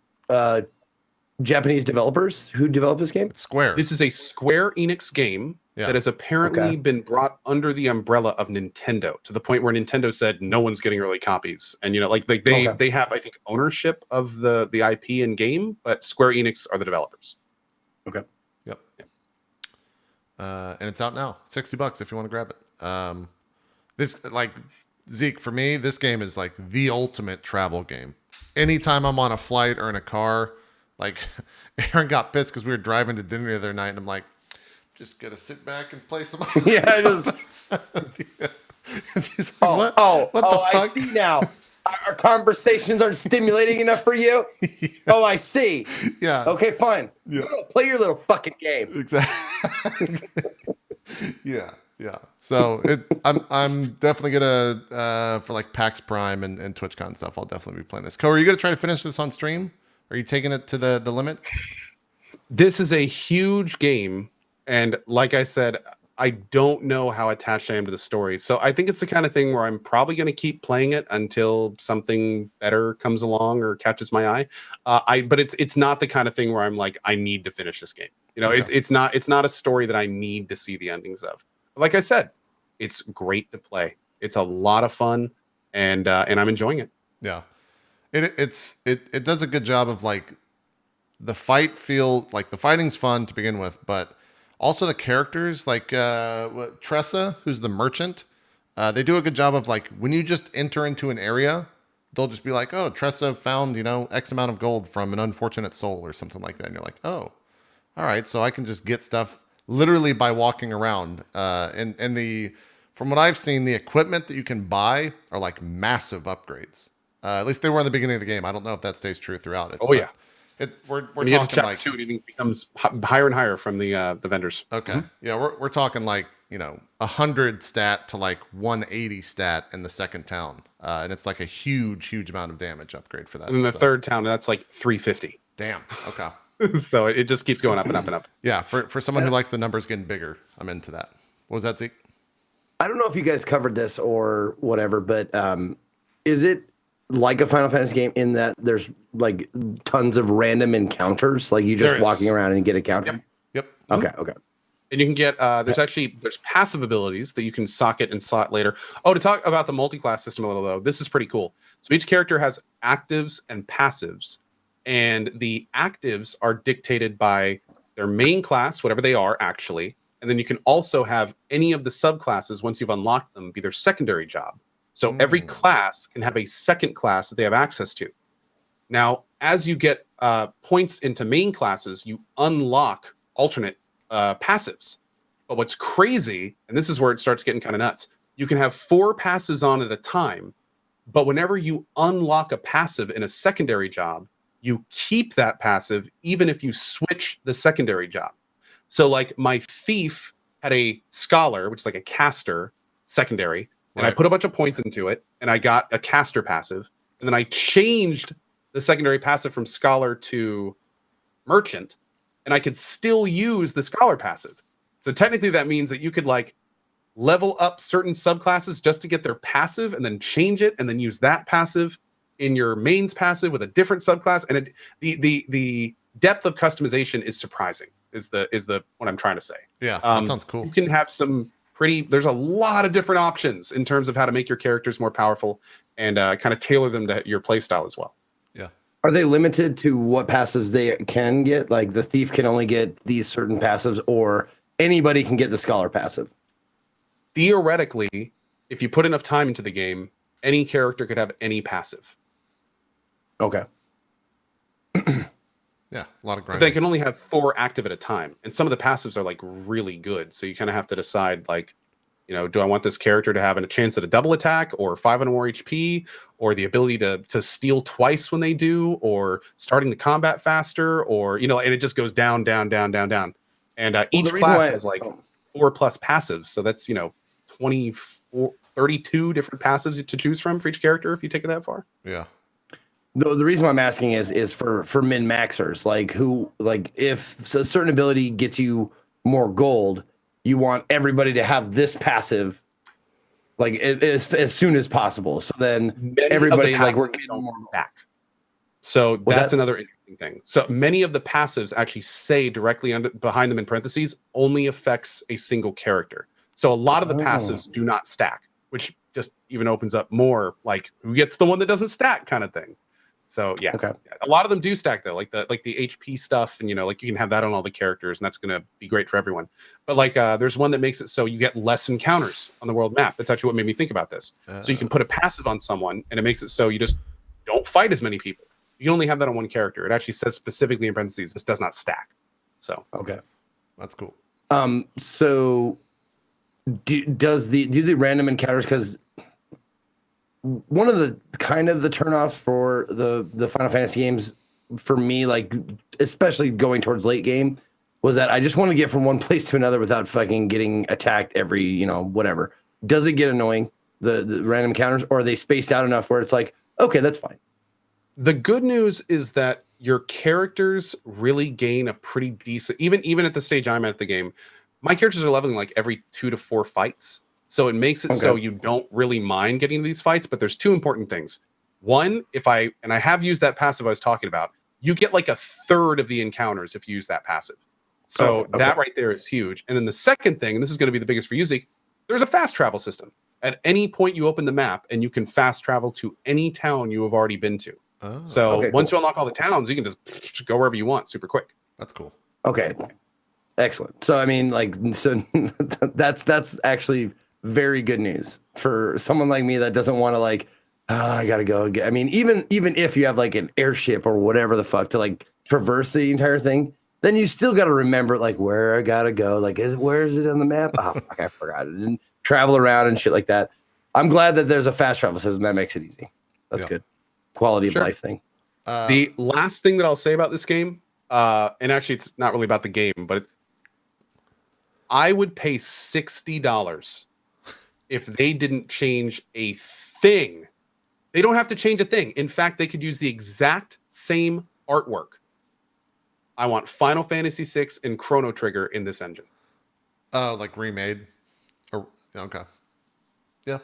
Japanese developers who developed this game? It's Square. This is a Square Enix game that has apparently been brought under the umbrella of Nintendo, to the point where Nintendo said no one's getting early copies, and they have, I think, ownership of the IP and game, but Square Enix are the developers. Okay. Yep. And it's out now. $60 if you want to grab it. This, like, Zeke, for me, this game is like the ultimate travel game. Anytime I'm on a flight or in a car, like Aaron got pissed because we were driving to dinner the other night, and I'm like, just gotta sit back and play some. Yeah, I just. And she's like, what the fuck? I see now. Our conversations aren't stimulating enough for you. Yeah. Oh, I see. Yeah. Okay, fine. Yeah. Play your little fucking game. Exactly. Yeah. Yeah. So I'm definitely gonna for like PAX Prime and TwitchCon stuff, I'll definitely be playing this. Co, are you gonna try to finish this on stream? Are you taking it to the limit? This is a huge game, and like I said, I don't know how attached I am to the story. So I think it's the kind of thing where I'm probably going to keep playing it until something better comes along or catches my eye. But it's not the kind of thing where I'm like, I need to finish this game. You know, Okay. it's not a story that I need to see the endings of. But like I said, it's great to play. It's a lot of fun, and I'm enjoying it. Yeah. It does a good job of like the fighting's fun to begin with, but also the characters like Tressa, who's the merchant, they do a good job of like when you just enter into an area, they'll just be like, oh, Tressa found, X amount of gold from an unfortunate soul or something like that. And you're like, oh, all right, so I can just get stuff literally by walking around. And from what I've seen, the equipment that you can buy are like massive upgrades. At least they were in the beginning of the game. I don't know if that stays true throughout it. Oh yeah. We're When you get to talking chapter like 2, it even becomes higher and higher from the vendors. okay, Mm-hmm. yeah, we're talking like 100 stat to like 180 stat in the second town, and it's like a huge amount of damage upgrade for that. And then the third town, that's like 350. Damn. Okay. So it just keeps going up and up and up. Yeah, for someone who likes the numbers getting bigger, I'm into that. What was that, Zeke? I don't know if you guys covered this or whatever, but is it like a Final Fantasy game in that there's like tons of random encounters, like you just walking around and get a counter? Yep. Okay. And you can get there's passive abilities that you can socket and slot later. Oh, to talk about the multi-class system a little though, this is pretty cool. So each character has actives and passives, and the actives are dictated by their main class, whatever they are actually, and then you can also have any of the subclasses once you've unlocked them be their secondary job. So every class can have a second class that they have access to. Now, as you get points into main classes, you unlock alternate passives. But what's crazy, and this is where it starts getting kind of nuts, you can have 4 passives on at a time, but whenever you unlock a passive in a secondary job, you keep that passive even if you switch the secondary job. So like my thief had a scholar, which is like a caster secondary, and I put a bunch of points into it, and I got a caster passive, and then I changed the secondary passive from scholar to merchant, and I could still use the scholar passive. So technically that means that you could like level up certain subclasses just to get their passive and then change it and then use that passive in your mains passive with a different subclass. And the depth of customization is surprising is the what I'm trying to say. Yeah, that sounds cool. You can have there's a lot of different options in terms of how to make your characters more powerful and kind of tailor them to your play style as well. Yeah. Are they limited to what passives they can get? Like the thief can only get these certain passives, or anybody can get the scholar passive? Theoretically, if you put enough time into the game, any character could have any passive. Okay. Yeah, a lot of But grinding. they can only have 4 active at a time, and some of the passives are like really good. So you kind of have to decide, like, do I want this character to have a chance at a double attack, or 5 and more HP, or the ability to steal twice when they do, or starting the combat faster, or and it just goes down, down, down, down, down. And each class has like 4 plus passives, so that's 32 different passives to choose from for each character if you take it that far. Yeah. The reason why I'm asking is for min maxers, if a certain ability gets you more gold, you want everybody to have this passive as soon as possible. So then everybody we're getting more back. So that's another interesting thing. So many of the passives actually say directly behind them in parentheses only affects a single character. So a lot of the passives do not stack, which just even opens up more like who gets the one that doesn't stack kind of thing. So yeah, Okay. a lot of them do stack though, like the HP stuff, and like you can have that on all the characters, and that's gonna be great for everyone. But like there's one that makes it so you get less encounters on the world map. That's actually what made me think about this. So you can put a passive on someone, and it makes it so you just don't fight as many people. You can only have that on one character. It actually says specifically in parentheses, this does not stack. So Okay. That's cool. So do the random encounters, because one of the kind of the turnoffs for the Final Fantasy games for me, like especially going towards late game, was that I just want to get from one place to another without fucking getting attacked every, whatever. Does it get annoying, the random encounters, or are they spaced out enough where it's like, okay, that's fine? The good news is that your characters really gain a pretty decent, even at the stage I'm at the game, my characters are leveling like every 2 to 4 fights. So it makes it so you don't really mind getting to these fights, but there's 2 important things. One, I have used that passive I was talking about, you get like a third of the encounters if you use that passive. So that right there is huge. And then the second thing, and this is going to be the biggest for you, Zeke, there's a fast travel system. At any point you open the map and you can fast travel to any town you have already been to. So once you unlock all the towns, you can just go wherever you want super quick. That's cool. Okay. Excellent. So, I mean, that's actually very good news for someone like me that doesn't want to I gotta go. I mean, even if you have like an airship or whatever the fuck to like traverse the entire thing, then you still got to remember like where I gotta go. Like, where is it on the map? Oh, fuck, I forgot it. And travel around and shit like that. I'm glad that there's a fast travel system that makes it easy. That's good. Quality of life thing. The last thing that I'll say about this game, and actually it's not really about the game, but I would pay $60 if they didn't change a thing. They don't have to change a thing. In fact, they could use the exact same artwork. I want Final Fantasy VI and Chrono Trigger in this engine. Like remade? Okay. Yeah.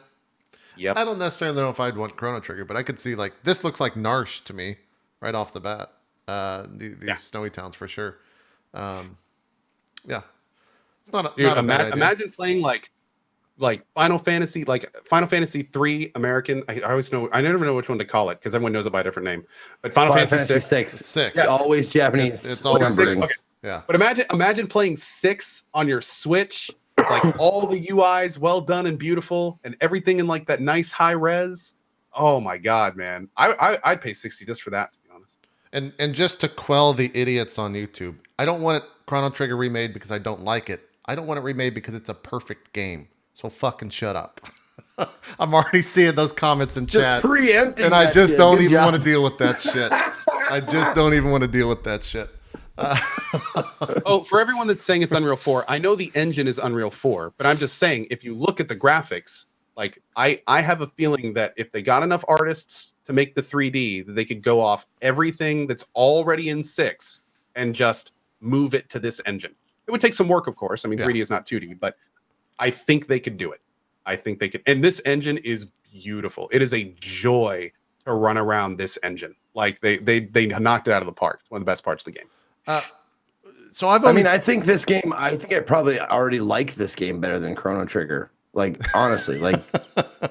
Yep. I don't necessarily know if I'd want Chrono Trigger, but I could see like this looks like Narsh to me right off the bat. These snowy towns for sure. Yeah. It's not a bad idea. Imagine playing like Final Fantasy 3 American. I always know, I never know which one to call it because everyone knows it by a different name. But Final Fantasy 6. 6. Yeah, always Japanese. It's always 6. Okay. Yeah. But imagine playing 6 on your Switch, like all the UIs well done and beautiful, and everything in like that nice high res. Oh my god, man! I'd pay $60 just for that, to be honest. And just to quell the idiots on YouTube, I don't want it Chrono Trigger remade because I don't like it. I don't want it remade because it's a perfect game. So fucking shut up. I'm already seeing those comments in chat. Just preempting. And I just don't even want to deal with that shit. I just don't even want to deal with that shit. Oh, for everyone that's saying it's Unreal 4, I know the engine is Unreal 4, but I'm just saying if you look at the graphics, like I have a feeling that if they got enough artists to make the 3D, that they could go off everything that's already in 6 and just move it to this engine. It would take some work, of course. I mean, 3D is not 2D, but I think they could do it. I think they could. And this engine is beautiful. It is a joy to run around this engine. Like they knocked it out of the park. It's one of the best parts of the game. So I think this game, I think I probably already like this game better than Chrono Trigger. Like, honestly, like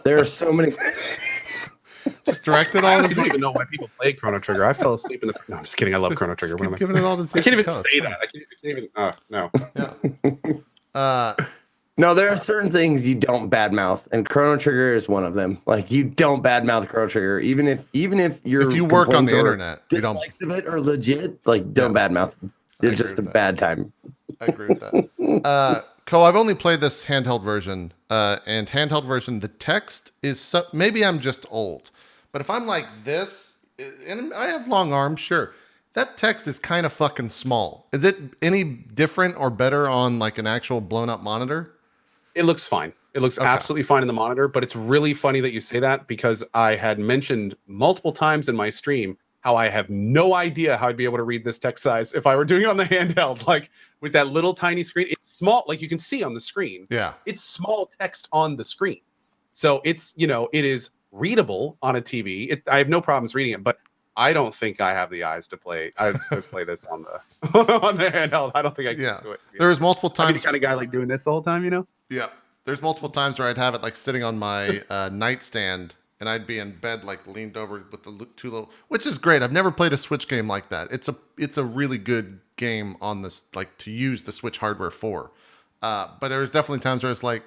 there are so many. Just direct it all. I don't even know why people play Chrono Trigger. I fell asleep in the. No, I'm just kidding. I love Chrono Trigger. Keep giving it all to I can't even say that. I can't even. No. Yeah. No, there are certain things you don't badmouth, and Chrono Trigger is one of them. Like, you don't badmouth Chrono Trigger, even if you work on the internet, you don't dislikes of it are legit. Like, don't badmouth. It's just a bad time. I agree with that. Cole, I've only played this handheld version, and handheld version, the text is maybe I'm just old, but if I'm like this, and I have long arms, sure, that text is kind of fucking small. Is it any different or better on like an actual blown up monitor? It looks fine. It looks absolutely fine in the monitor, but it's really funny that you say that because I had mentioned multiple times in my stream how I have no idea how I'd be able to read this text size if I were doing it on the handheld, like with that little tiny screen. It's small, like you can see on the screen. Yeah. It's small text on the screen. So it's, it is readable on a TV. I have no problems reading it, but I don't think I have the eyes to play. I could play this on the on the handheld. I don't think I can do it. There's multiple times. I'm the kind of guy like doing this the whole time, Yeah. There's multiple times where I'd have it like sitting on my nightstand and I'd be in bed like leaned over with the two little, which is great. I've never played a Switch game like that. It's a really good game on this, like to use the Switch hardware for. But there's definitely times where it's like,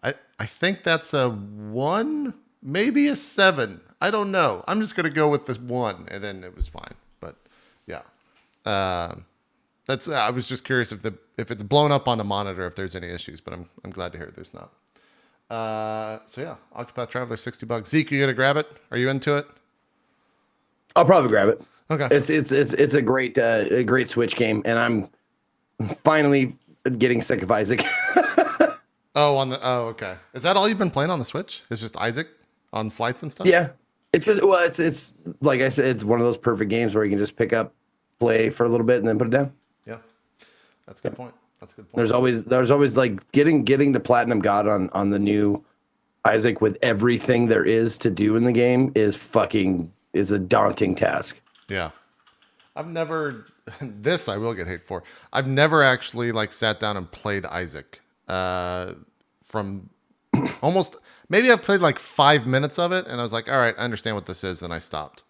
I think that's a 1, maybe a 7. I don't know. I'm just gonna go with this 1, and then it was fine. But yeah, that's. I was just curious if it's blown up on the monitor, if there's any issues. But I'm glad to hear there's not. So yeah, Octopath Traveler, $60. Zeke, you gonna grab it? Are you into it? I'll probably grab it. Okay. It's a great Switch game, and I'm finally getting sick of Isaac. Okay. Is that all you've been playing on the Switch? It's just Isaac on flights and stuff? Yeah. It's like I said, it's one of those perfect games where you can just pick up, play for a little bit, and then put it down. Yeah. That's a good point. There's always like getting to Platinum God on the new Isaac with everything there is to do in the game is a daunting task. Yeah. I've never this I will get hate for. I've never actually like sat down and played Isaac. From almost maybe I've played like 5 minutes of it and I was like, all right, I understand what this is, and I stopped.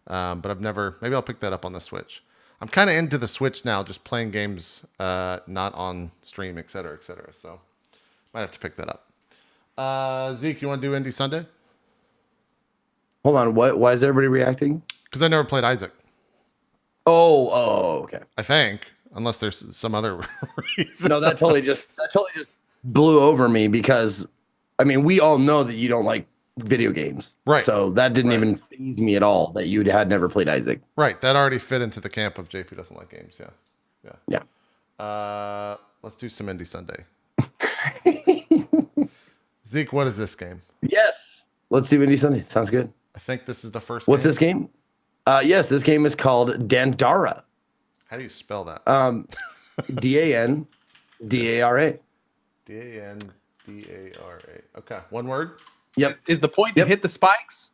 But I've never, maybe I'll pick that up on the Switch. I'm kind of into the Switch now, just playing games not on stream, et cetera, so might have to pick that up. Zeke, you want to do Indie Sunday? Hold on, why is everybody reacting? Because I never played Isaac. Oh, okay. I think, unless there's some other reason. No, that totally just blew over me because, I mean, we all know that you don't like video games, right? So that didn't even faze me at all that you had never played Isaac. Right, that already fit into the camp of JP doesn't like games. Yeah. Let's do some Indie Sunday. Zeke, what is this game? Yes, let's do Indie Sunday. Sounds good. I think this is the first. What's this game? Yes, this game is called Dandara. How do you spell that? Dandara. Dandara. Okay, one word. Yep. Is the point to hit the spikes?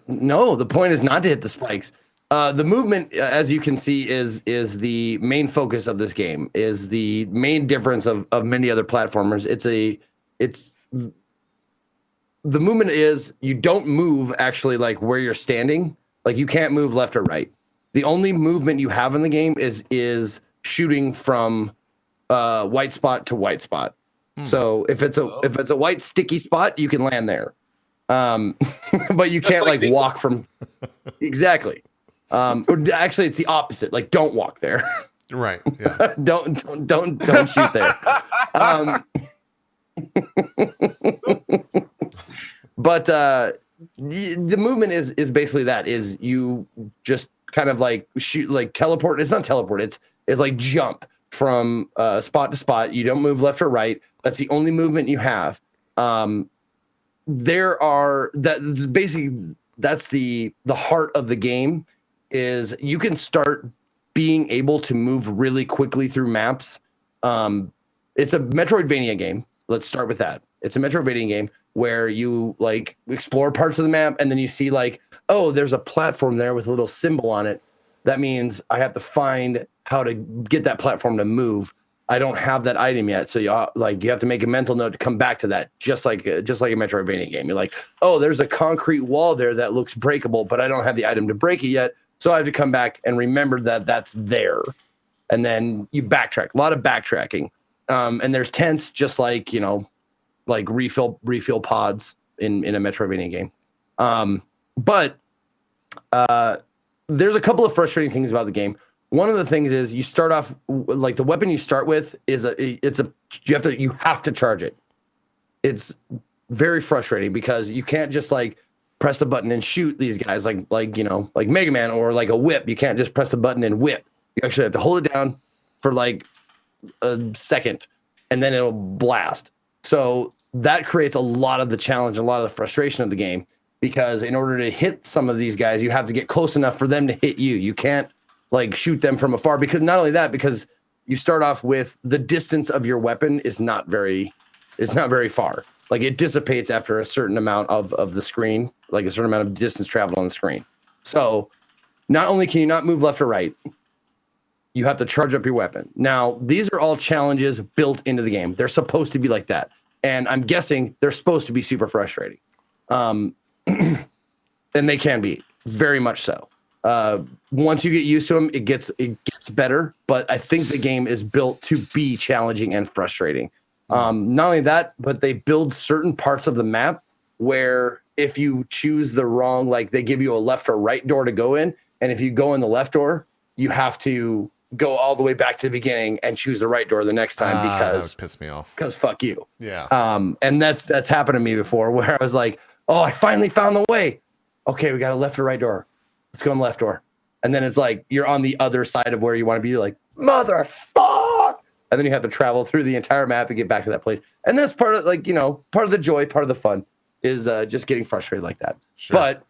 No, the point is not to hit the spikes. The movement, as you can see, is the main focus of this game. Is the main difference of many other platformers. The movement is you don't move actually like where you're standing. Like you can't move left or right. The only movement you have in the game is shooting from white spot to white spot. So if it's a white sticky spot, you can land there. But you can't like walk from exactly. Or actually it's the opposite. Like don't walk there. Right. Yeah. don't shoot there. But the movement is basically that is you just kind of like shoot, like teleport. It's not teleport. It's like jump from spot to spot. You don't move left or right. That's the only movement you have. That's the heart of the game is you can start being able to move really quickly through maps. It's a Metroidvania game. Let's start with that. It's a Metroidvania game where you like explore parts of the map and then you see like, oh, there's a platform there with a little symbol on it. That means I have to find how to get that platform to move. I don't have that item yet. So you have to make a mental note to come back to that, just like a Metroidvania game. You're like, oh, there's a concrete wall there that looks breakable, but I don't have the item to break it yet. So I have to come back and remember that that's there. And then you backtrack, a lot of backtracking. And there's tents just like, like refill pods in a Metroidvania game. But there's a couple of frustrating things about the game. One of the things is you start off like the weapon you start with is you have to charge it. It's very frustrating because you can't just like press the button and shoot these guys like Mega Man or like a whip. You can't just press the button and whip. You actually have to hold it down for like a second and then it'll blast. So that creates a lot of the challenge, a lot of the frustration of the game, because in order to hit some of these guys, you have to get close enough for them to hit you. You can't like shoot them from afar, because not only that, because you start off with the distance of your weapon is not very far. Like it dissipates after a certain amount of the screen, like a certain amount of distance traveled on the screen. So not only can you not move left or right, you have to charge up your weapon. Now, these are all challenges built into the game. They're supposed to be like that. And I'm guessing they're supposed to be super frustrating. and they can be very much so. Once you get used to them, it gets better. But I think the game is built to be challenging and frustrating. Not only that, but they build certain parts of the map where if you choose the wrong, like they give you a left or right door to go in, and if you go in the left door, you have to go all the way back to the beginning and choose the right door the next time that would piss me off. Because fuck you. Yeah. And that's happened to me before where I was like, oh, I finally found the way. Okay, we got a left or right door. Let's go in the left door. And then it's like you're on the other side of where you want to be. You're like, motherfuck. And then you have to travel through the entire map and get back to that place. And that's part of part of the joy, part of the fun is just getting frustrated like that. Sure. But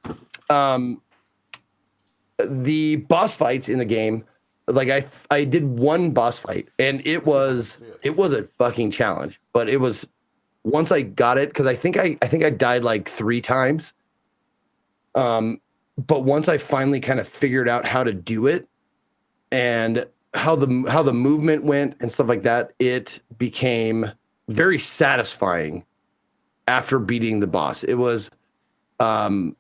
the boss fights in the game, like I did one boss fight and it was a fucking challenge. But it was once I got it, because I think I died like 3 times. But once I finally kind of figured out how to do it and how the movement went and stuff like that, it became very satisfying after beating the boss. It was, I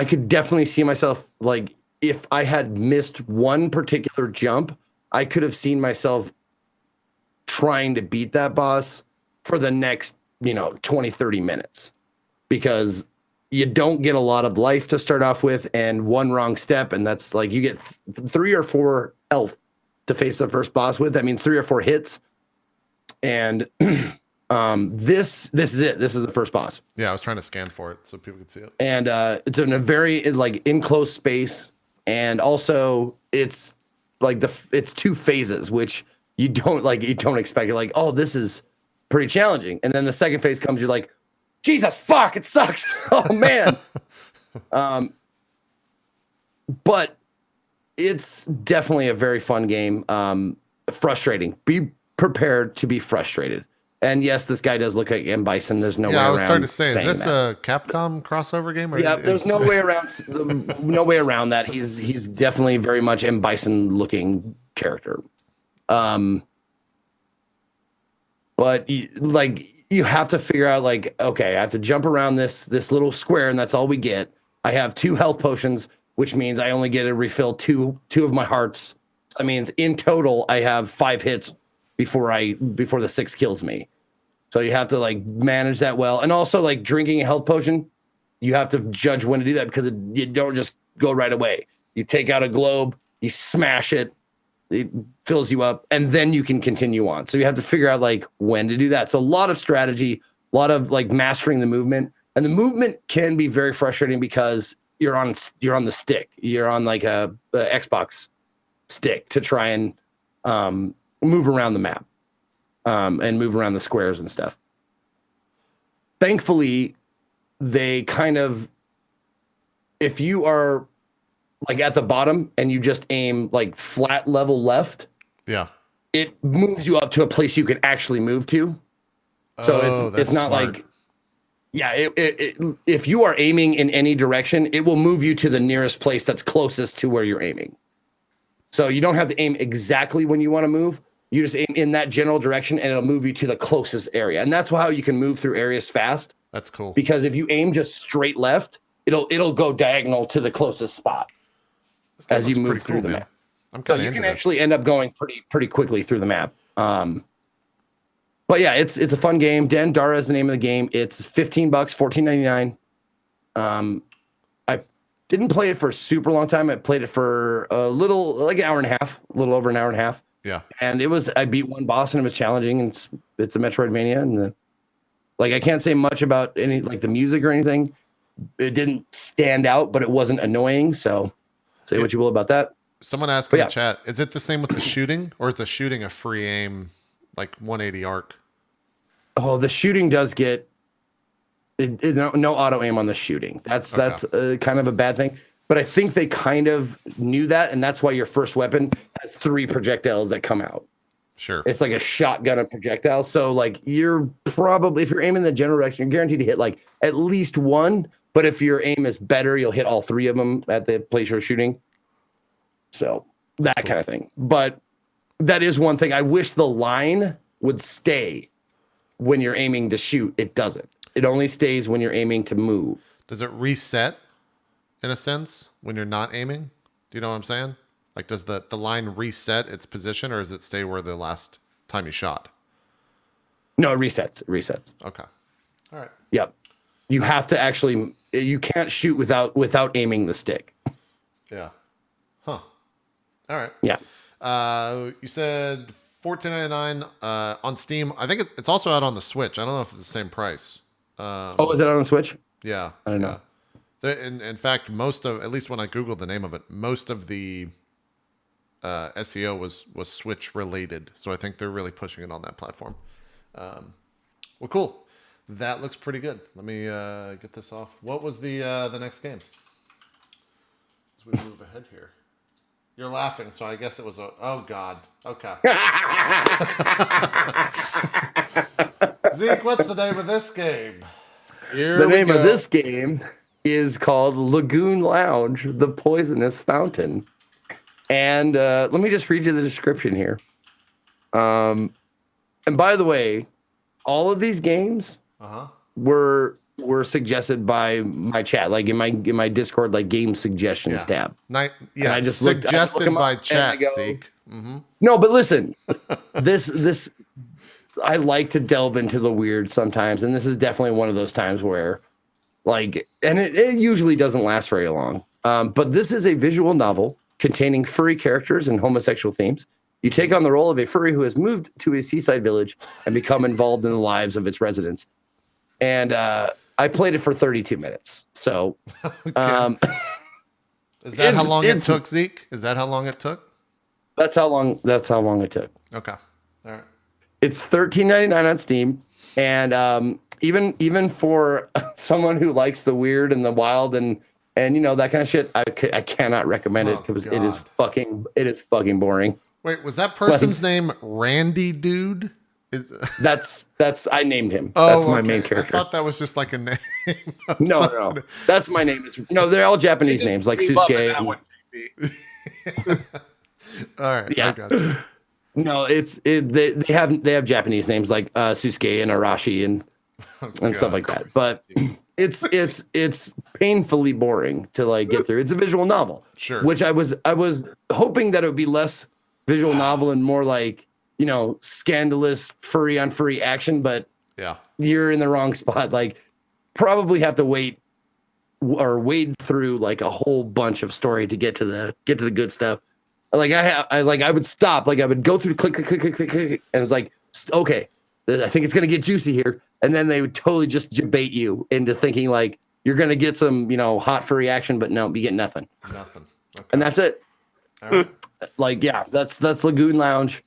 could definitely see myself, like, if I had missed one particular jump, I could have seen myself trying to beat that boss for the next, 20, 30 minutes, because you don't get a lot of life to start off with, and one wrong step, and that's like you get 3 or 4 health to face the first boss with. That means 3 or 4 hits. And this is it. This is the first boss. Yeah, I was trying to scan for it so people could see it. And it's in a very in close space, and also it's like it's 2 phases, which you don't expect. You're like, oh, this is pretty challenging, and then the second phase comes. You're like, Jesus fuck, it sucks. Oh man. But it's definitely a very fun game. Frustrating. Be prepared to be frustrated. And yes, this guy does look like M. Bison. There's no way around. Yeah, I was starting to say, is this that. a Capcom crossover game? Or yeah, there's no way around that. He's definitely very much M. Bison looking character. But you have to figure out, like, okay, I have to jump around this little square, and that's all we get. I have 2 health potions, which means I only get to refill two of my hearts. That means in total I have 5 hits before the 6 kills me. So you have to like manage that well. And also, like, drinking a health potion, you have to judge when to do that, because you don't just go right away. You take out a globe, you smash it, it fills you up, and then you can continue on. So you have to figure out like when to do that. So a lot of strategy, a lot of like mastering the movement, and the movement can be very frustrating because you're on the stick. You're on like a Xbox stick to try and move around the map and move around the squares and stuff. Thankfully, they kind of, if you are like at the bottom and you just aim like flat level left, yeah, it moves you up to a place you can actually move to. So it's not smart. like, yeah, if you are aiming in any direction, it will move you to the nearest place that's closest to where you're aiming. So you don't have to aim exactly when you want to move. You just aim in that general direction, and it'll move you to the closest area. And that's how you can move through areas fast. That's cool. Because if you aim just straight left, it'll go diagonal to the closest spot as you move through the map. I'm So kind of you can actually end up going pretty quickly through the map. But yeah, it's a fun game. Dan Dara is the name of the game. It's $15, $14.99. I didn't play it for a super long time. I played it for a little, like an hour and a half, a little over an hour and a half. Yeah. And I beat one boss, and it was challenging. And it's a Metroidvania, and I can't say much about any like the music or anything. It didn't stand out, but it wasn't annoying. So say what you will about that. Someone asked in the chat, is it the same with the shooting, or is the shooting a free aim, like 180 arc? Oh, the shooting does get no auto aim on the shooting. That's kind of a bad thing. But I think they kind of knew that, and that's why your first weapon has 3 projectiles that come out. Sure. It's like a shotgun of projectiles. So like you're probably, if you're aiming in the general direction, you're guaranteed to hit like at least 1. But if your aim is better, you'll hit all 3 of them at the place you're shooting. So that kind of thing. But that is one thing. I wish the line would stay when you're aiming to shoot. It doesn't. It only stays when you're aiming to move. Does it reset in a sense when you're not aiming? Do you know what I'm saying? Like, does the line reset its position, or does it stay where the last time you shot? No, it resets. It resets. Okay. All right. Yep. You have to actually. You can't shoot without aiming the stick. Yeah. Huh. All right. Yeah. You said $14.99 on Steam. I think it's also out on the Switch. I don't know if it's the same price. Oh, is it on the Switch? Yeah. I don't know. In fact, most of, at least when I Googled the name of it, most of the SEO was Switch related. So I think they're really pushing it on that platform. Well, cool. That looks pretty good. Let me get this off. What was the next game? As we move ahead here. You're laughing, so I guess it was a... Oh, God. Okay. Zeke, what's the name of this game? The name of this game is called Lagoon Lounge, The Poisonous Fountain. And let me just read you the description here. And by the way, all of these games were suggested by my chat, like in my Discord, like game suggestions tab. Yeah, I just suggested by chat, go, Zeke. Mm-hmm. No, but listen, this I like to delve into the weird sometimes, and this is definitely one of those times where, like, and it usually doesn't last very long. But this is a visual novel containing furry characters and homosexual themes. You take on the role of a furry who has moved to a seaside village and become involved in the lives of its residents. And I played it for 32 minutes. So, okay. Is that how long it took, Zeke? Is that how long it took? That's how long it took. Okay. All right. It's $13.99 on Steam, and even for someone who likes the weird and the wild and you know that kind of shit, I cannot recommend it because it is fucking boring. Wait, was that person's name Randy Dude? That's I named him. Oh, that's my main character. I thought that was just like a name. No. That's my name. No, they're all Japanese names like Susuke. All right. Yeah. I got you. No, they have Japanese names like Susuke and Arashi and stuff like that. But it's painfully boring to like get through. It's a visual novel. Sure. Which I was hoping that it would be less visual novel and more like, you know, scandalous furry on furry action, but yeah, you're in the wrong spot. Like probably have to wade through like a whole bunch of story to get to the good stuff. Like I would stop, like I would go through click, and it was like, okay, I think it's gonna get juicy here, and then they would totally just debate you into thinking like you're gonna get some, you know, hot furry action, but no, you get nothing. Nothing. Okay. And that's it. All right. Like yeah, that's Lagoon Lounge.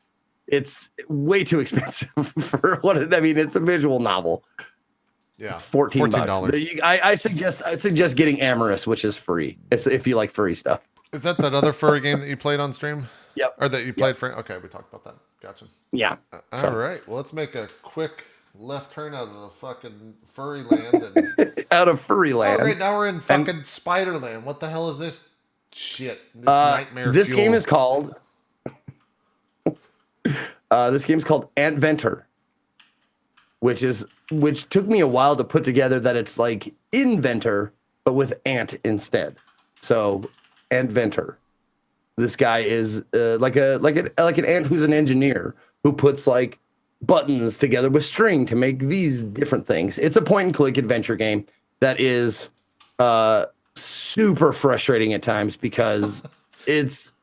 It's way too expensive for what I mean. It's a visual novel. Yeah, $14. I suggest getting Amorous, which is free. It's if you like furry stuff. Is that other furry game that you played on stream? Yep. Or that you played for? Okay, we talked about that. Gotcha. Yeah. All right. Well, let's make a quick left turn out of the fucking furry land. And... out of furry land. Oh, great. Now we're in fucking spider land. What the hell is this shit? This nightmare This fuel. game is called... this game's called Inventor, which took me a while to put together that it's like Inventor, but with ant instead. So... Inventor. This guy is like an ant who's an engineer who puts like buttons together with string to make these different things. It's a point and click adventure game that is super frustrating at times because it's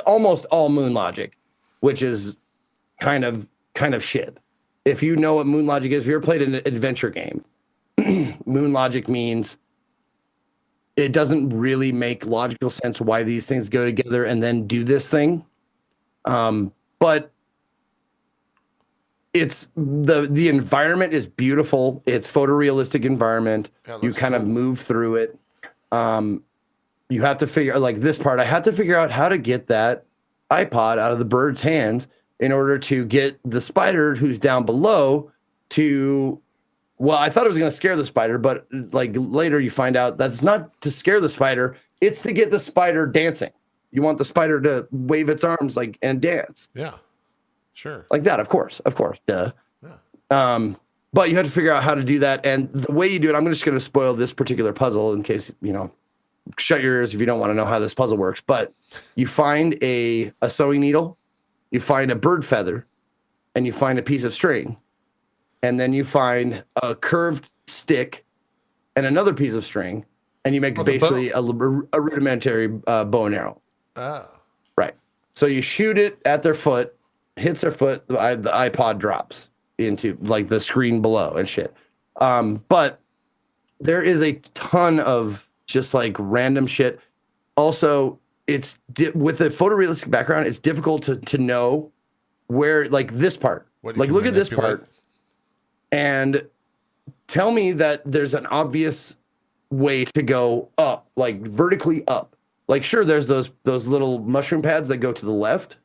almost all Moon Logic, which is kind of shit. If you know what Moon Logic is, if you ever played an adventure game, Moon Logic means it doesn't really make logical sense why these things go together and then do this thing. But it's the environment is beautiful. It's photorealistic environment. You kind of move through it. You have to figure like this part. I had to figure out how to get that iPod out of the bird's hands in order to get the spider who's down below to... Well, I thought it was going to scare the spider, but like later you find out that's not to scare the spider. It's to get the spider dancing. You want the spider to wave its arms like and dance. Yeah, sure. Like that, of course, duh. Yeah. But you have to figure out how to do that. And the way you do it, I'm just going to spoil this particular puzzle in case, shut your ears if you don't want to know how this puzzle works. But you find a sewing needle, you find a bird feather, and you find a piece of string. And then you find a curved stick and another piece of string. And you make basically a rudimentary bow and arrow. Oh. Right. So you shoot it at their foot, hits their foot, the iPod drops into like the screen below and shit. But there is a ton of just like random shit. Also, it's with a photorealistic background, it's difficult to know where, like this part, like look at this part and tell me that there's an obvious way to go up, like vertically up. Like, sure, there's those little mushroom pads that go to the left,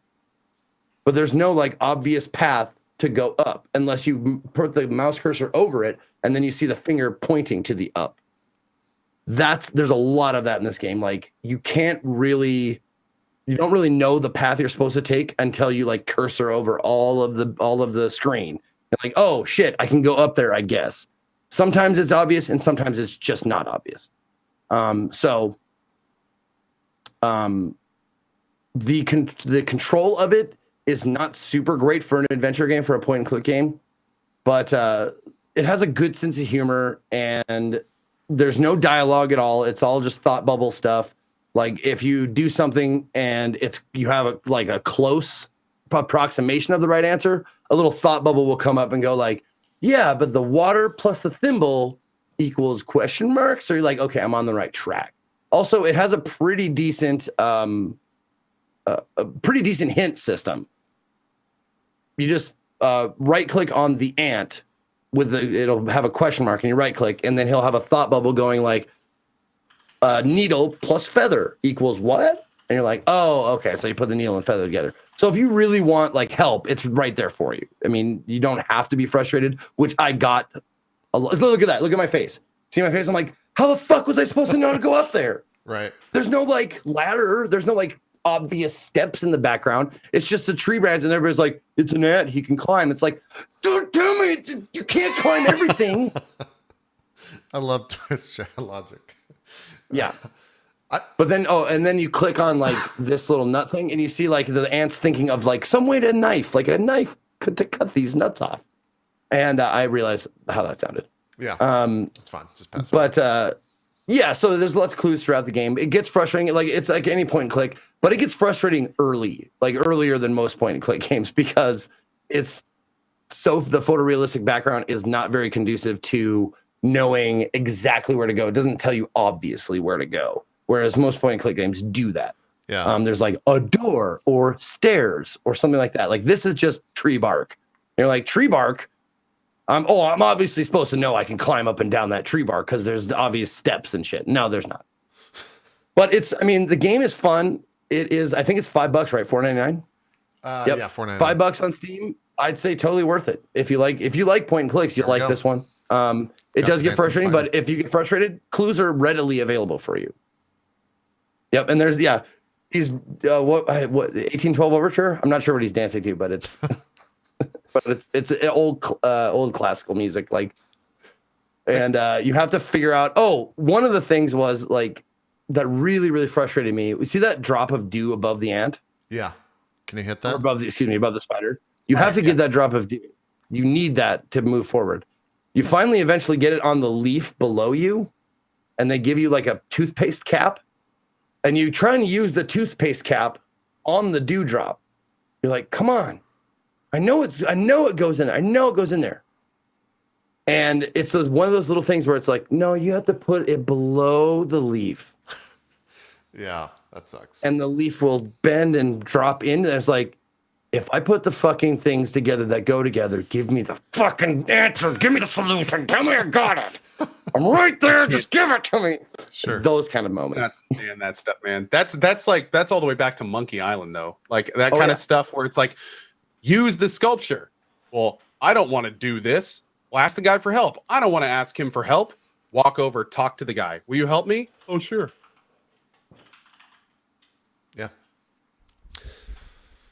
but there's no like obvious path to go up unless you put the mouse cursor over it and then you see the finger pointing to the up. There's a lot of that in this game. Like you don't really know the path you're supposed to take until you like cursor over all of the screen. And like, oh shit, I can go up there, I guess. Sometimes it's obvious and sometimes it's just not obvious. The control of it is not super great for an adventure game, for a point and click game, but it has a good sense of humor and there's no dialogue at all. It's all just thought bubble stuff. Like if you do something and you have a close approximation of the right answer, a little thought bubble will come up and go like, yeah, but the water plus the thimble equals question marks. So you're like, okay, I'm on the right track. Also, it has a pretty decent hint system. You just right click on the ant it'll have a question mark and you right click and then he'll have a thought bubble going like needle plus feather equals what? And you're like, oh, okay. So you put the needle and feather together. So if you really want like help, it's right there for you. I mean, you don't have to be frustrated, which I got. Look at that. Look at my face. See my face? I'm like, how the fuck was I supposed to know to go up there? Right. There's no like ladder. There's no like obvious steps in the background. It's just a tree branch and everybody's like, it's an ant. He can climb. It's like, dude, tell me you can't climb everything. I love twist logic. Yeah. But then, and then you click on like this little nut thing and you see like the ant's thinking of like some way to knife, like a knife to cut these nuts off. And I realized how that sounded. Yeah. It's fine. Just pass. But yeah, so there's lots of clues throughout the game. It gets frustrating. Like it's like any point and click, but it gets frustrating early, like earlier than most point and click games because the photorealistic background is not very conducive to knowing exactly where to go. It doesn't tell you obviously where to go. Whereas most point and click games do that. Yeah. There's like a door or stairs or something like that. Like this is just tree bark. You're like tree bark. I'm obviously supposed to know I can climb up and down that tree bark because there's obvious steps and shit. No, there's not. But the game is fun. It is. I think it's $5, right? $4.99. Yep. Yeah, $4.99. $5 on Steam. I'd say totally worth it. If you like point and clicks, you'll like this one. It does get frustrating, but if you get frustrated, clues are readily available for you. Yep, and he's what 1812 Overture. I'm not sure what he's dancing to, but it's it's old classical music, like, and you have to figure out. Oh, one of the things was like that really really frustrated me. We see that drop of dew above the ant. Yeah, can you hit that? Or above the spider. You have to get that drop of dew. You need that to move forward. You finally eventually get it on the leaf below you, and they give you like a toothpaste cap. And you try and use the toothpaste cap on the dewdrop. You're like, come on. I know it goes in there. I know it goes in there. And it's one of those little things where it's like, no, you have to put it below the leaf. Yeah, that sucks. And the leaf will bend and drop in. And it's like, if I put the fucking things together that go together, give me the fucking answer. Give me the solution. Tell me I got it. I'm right there. Just give it to me. Sure. Those kind of moments. That stuff, man. That's all the way back to Monkey Island, though. Like that kind of stuff where it's like, use the sculpture. Well, I don't want to do this. Well, ask the guy for help. I don't want to ask him for help. Walk over, talk to the guy. Will you help me? Oh, sure. Yeah.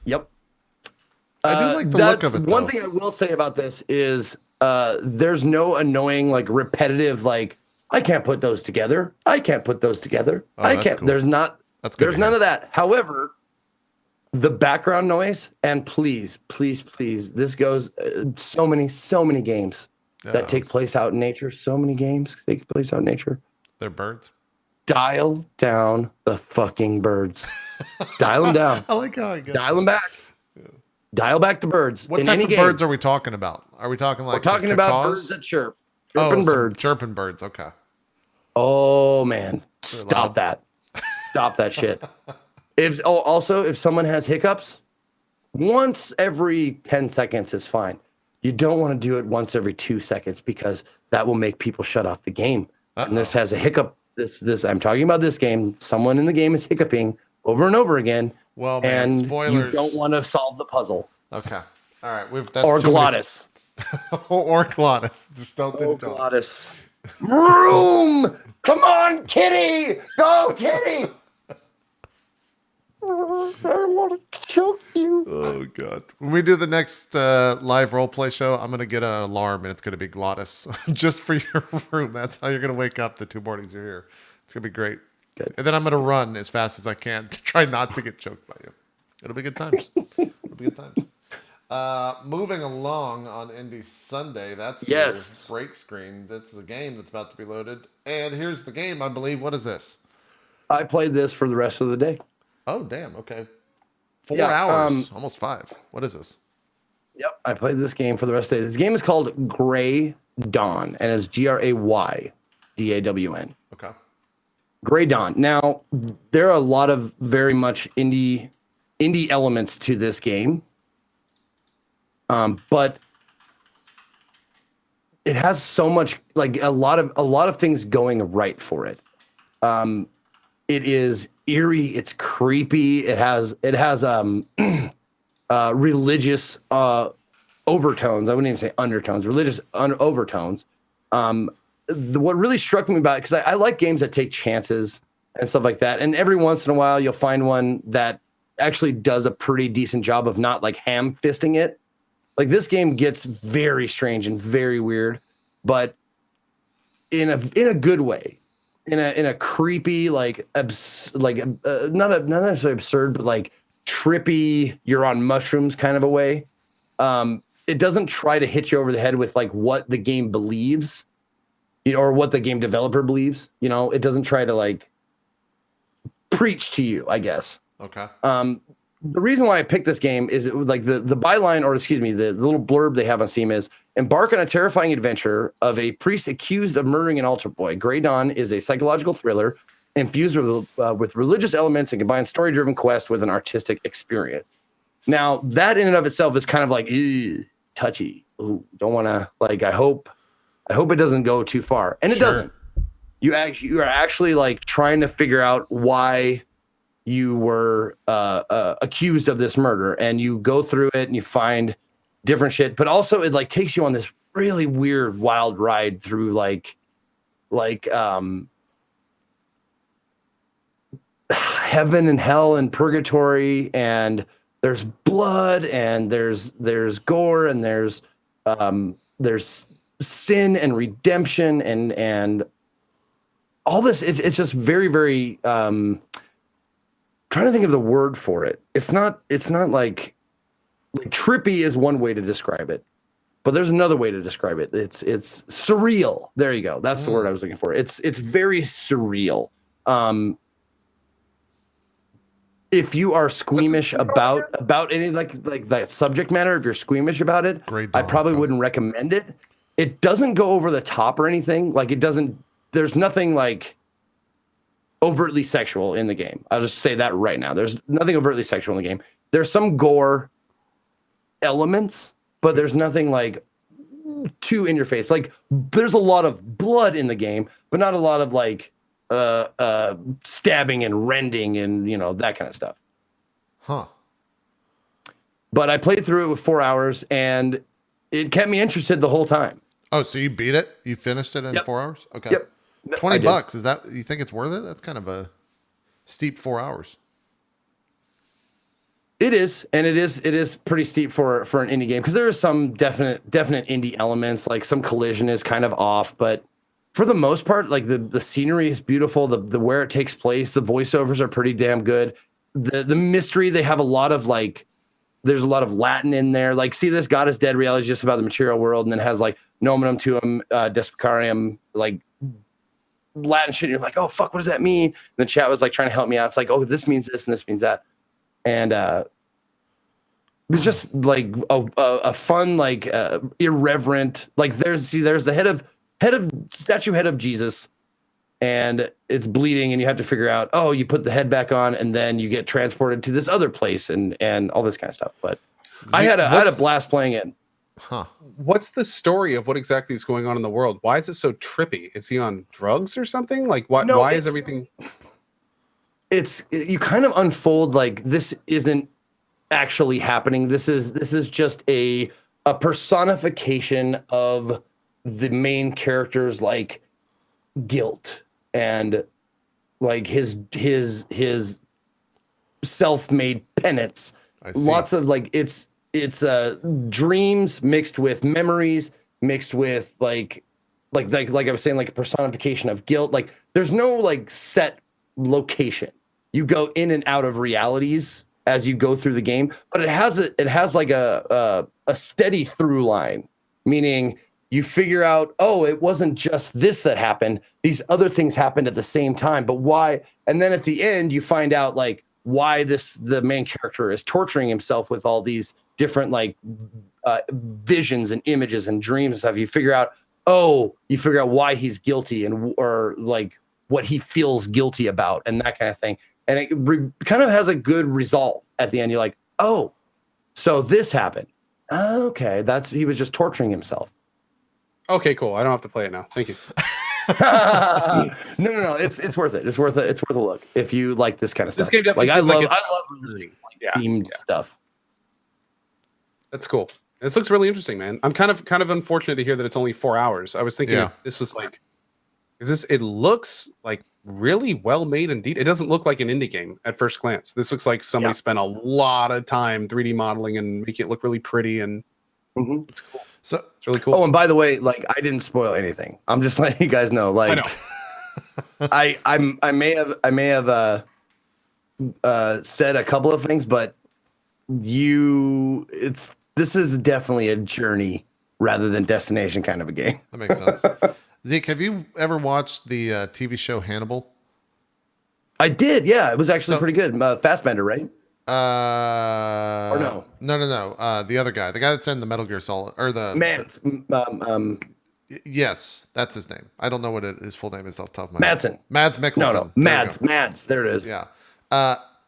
Yep. I do like the look of it, though. One thing I will say about this is there's no annoying, like repetitive, like I can't put those together. I can't put those together. I can't. Cool. There's not. There's none of that. However, the background noise, and please, this goes so many games that take place out in nature. So many games take place out in nature. They're birds. Dial down the fucking birds. Dial them down. I like how I get dial them back. Yeah. Dial back the birds. What type of birds are we talking about? Are we talking like? We're talking about birds that chirp. Chirping birds. Chirping birds. Okay. Oh man, stop that! Stop that shit. If someone has hiccups, once every 10 seconds is fine. You don't want to do it once every 2 seconds because that will make people shut off the game. And this has a hiccup. This I'm talking about this game. Someone in the game is hiccuping over and over again. Well, man, and spoilers. You don't want to solve the puzzle. Okay. All right. Or glottis. Or glottis. Just don't do glottis. Room! Come on, Kitty! Go, Kitty! I want to choke you. Oh God! When we do the next live role play show, I'm gonna get an alarm, and it's gonna be glottis just for your room. That's how you're gonna wake up the 2 mornings you're here. It's gonna be great. Good. And then I'm gonna run as fast as I can to try not to get choked by you. It'll be good times. It'll be good times. Moving along on Indie Sunday, that's your break screen. That's the game that's about to be loaded. And here's the game, I believe. What is this? I played this for the rest of the day. Oh, damn. Okay. 4 hours. Almost 5. What is this? Yep. I played this game for the rest of the day. This game is called Gray Dawn, and it's GrayDawn. Okay. Gray Dawn. Now, there are a lot of very much indie elements to this game. But it has so much, like a lot of things going right for it. It is eerie. It's creepy. It has religious overtones. I wouldn't even say undertones. Religious overtones. What really struck me about it, because I like games that take chances and stuff like that. And every once in a while, you'll find one that actually does a pretty decent job of not like ham-fisting it. Like this game gets very strange and very weird, but in a good way. In a creepy, like not necessarily absurd, but like trippy, you're on mushrooms kind of a way. It doesn't try to hit you over the head with like what the game believes, or what the game developer believes. It doesn't try to like preach to you, I guess. Okay. The reason why I picked this game is like the byline, or excuse me, the little blurb they have on Steam is: embark on a terrifying adventure of a priest accused of murdering an altar boy. Gray Dawn is a psychological thriller infused with religious elements and combines story-driven quest with an artistic experience. Now, that in and of itself is kind of like touchy. Ooh, don't want to like. I hope it doesn't go too far, and it doesn't. You are actually like trying to figure out why you were accused of this murder, and you go through it and you find different shit, but also it like takes you on this really weird wild ride through like heaven and hell and purgatory, and there's blood and there's gore and there's sin and redemption and all this. It's just very, very trying to think of the word for it. It's not like trippy is one way to describe it, but there's another way to describe it. It's surreal. There you go. That's the word I was looking for. It's very surreal. If you are squeamish about any like that subject matter, if you're squeamish about it, I probably wouldn't recommend it. It doesn't go over the top or anything. Like it doesn't. There's nothing like overtly sexual in the game. I'll just say that right now. There's nothing overtly sexual in the game. There's some gore elements, but there's nothing like too in your face. Like there's a lot of blood in the game, but not a lot of like stabbing and rending and that kind of stuff. Huh. But I played through it with 4 hours and it kept me interested the whole time. Oh, so you beat it? You finished it in 4 hours? Okay. Yep. $20. Is that, you think it's worth it? That's kind of a steep 4 hours. It is, and it is pretty steep for an indie game because there are some definite indie elements, like some collision is kind of off, but for the most part, like the scenery is beautiful, the where it takes place, the voiceovers are pretty damn good. The mystery, they have a lot of like, there's a lot of Latin in there. Like, see, this God is Dead reality is just about the material world, and then has like nominum tuum despicarium, like Latin shit. And you're like, oh fuck, what does that mean? And the chat was like trying to help me out. It's like, oh, this means this and this means that. And it's just like a fun, like irreverent, like there's the head of statue head of Jesus, and it's bleeding, and you have to figure out, oh, you put the head back on, and then you get transported to this other place, and all this kind of stuff. But I had a blast playing it. Huh. What's the story of what exactly is going on in the world? Why is it so trippy? Is he on drugs or something? Like, why is everything? You kind of unfold like this isn't actually happening. This is just a personification of the main character's like guilt and like his self-made penance. Lots of like it's dreams mixed with memories mixed with like I was saying, like a personification of guilt. Like there's no like set location. You go in and out of realities as you go through the game, but it has like a steady through line, meaning you figure out, oh, it wasn't just this that happened. These other things happened at the same time, but why? And then at the end, you find out like why the main character is torturing himself with all these different like visions and images and dreams and stuff. You figure out why he's guilty or like what he feels guilty about and that kind of thing. And it kind of has a good resolve at the end. You're like, oh, so this happened. Okay, he was just torturing himself. Okay, cool. I don't have to play it now. Thank you. No. It's worth it. It's worth a look if you like this kind of stuff. This game definitely I love themed stuff. That's cool. This looks really interesting, man. I'm kind of unfortunate to hear that it's only 4 hours. I was thinking this was like, it looks like really well made indeed. It doesn't look like an indie game at first glance. This looks like somebody spent a lot of time 3D modeling and making it look really pretty, and it's cool. So it's really cool. Oh, and by the way, like I didn't spoil anything. I'm just letting you guys know. Like I may have said a couple of things, but this is definitely a journey rather than destination kind of a game. That makes sense. Zeke, have you ever watched the TV show Hannibal? I did. Yeah, it was actually pretty good. Fassbender, right? Or no? No. The other guy, the guy that's in the Metal Gear Solid, or the yes, that's his name. I don't know what his full name is off the top of my head. Mads Mikkelsen. No, Mads. There it is. Yeah.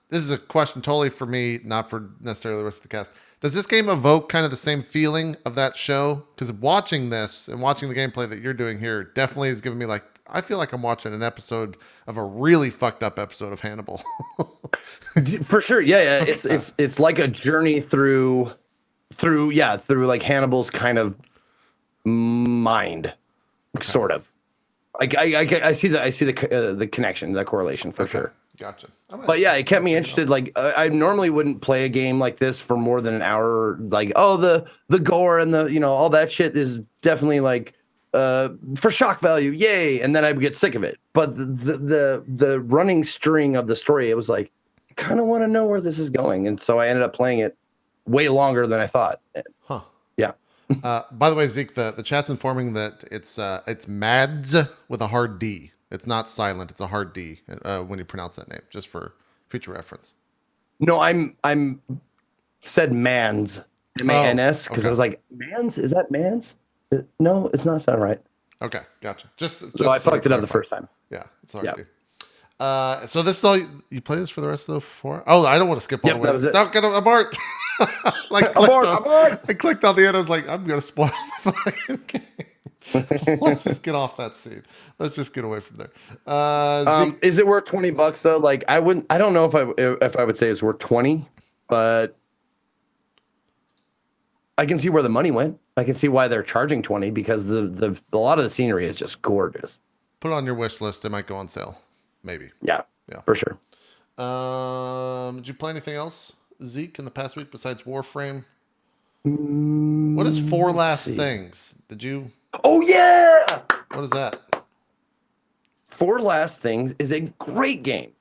This is a question totally for me, not for necessarily the rest of the cast. Does this game evoke kind of the same feeling of that show? Because watching this and watching the gameplay that you're doing here definitely is giving me like, I feel like I'm watching an episode of a really fucked up episode of Hannibal. For sure. Yeah. It's like a journey through like Hannibal's kind of mind, sort of. Like I see the connection, the correlation for sure. Gotcha. But yeah, it kept me interested. Like I normally wouldn't play a game like this for more than an hour. Like, oh, the gore and the all that shit is definitely like for shock value, yay, and then I would get sick of it. But the running string of the story, it was like I kind of want to know where this is going, and so I ended up playing it way longer than I thought. Huh. Yeah. By the way, Zeke, the chat's informing that it's Mads with a hard D. It's not silent. It's a hard D when you pronounce that name, just for future reference. No, I'm said Mans, M-A-N-S, because I was like, Mans? Is that Mans? No, it's not sound right. Okay, gotcha. Just so I fucked it up the first time. Yeah, it's hard D. So this is all you play this for the rest of the 4? Oh, I don't want to skip all the way. That was it. Don't get abort. I clicked on the end. I was like, I'm gonna spoil the fucking game. Let's just get off that scene. Let's just get away from there. Is it worth $20 though? Like I don't know if I would say it's worth 20, but I can see where the money went. I can see why they're charging 20 because a lot of the scenery is just gorgeous. Put it on your wish list. It might go on sale. Maybe. Yeah, for sure. Did you play anything else, Zeke, in the past week besides Warframe? What is Four Last Things? Did you? Oh yeah. What is that? Four Last Things is a great game.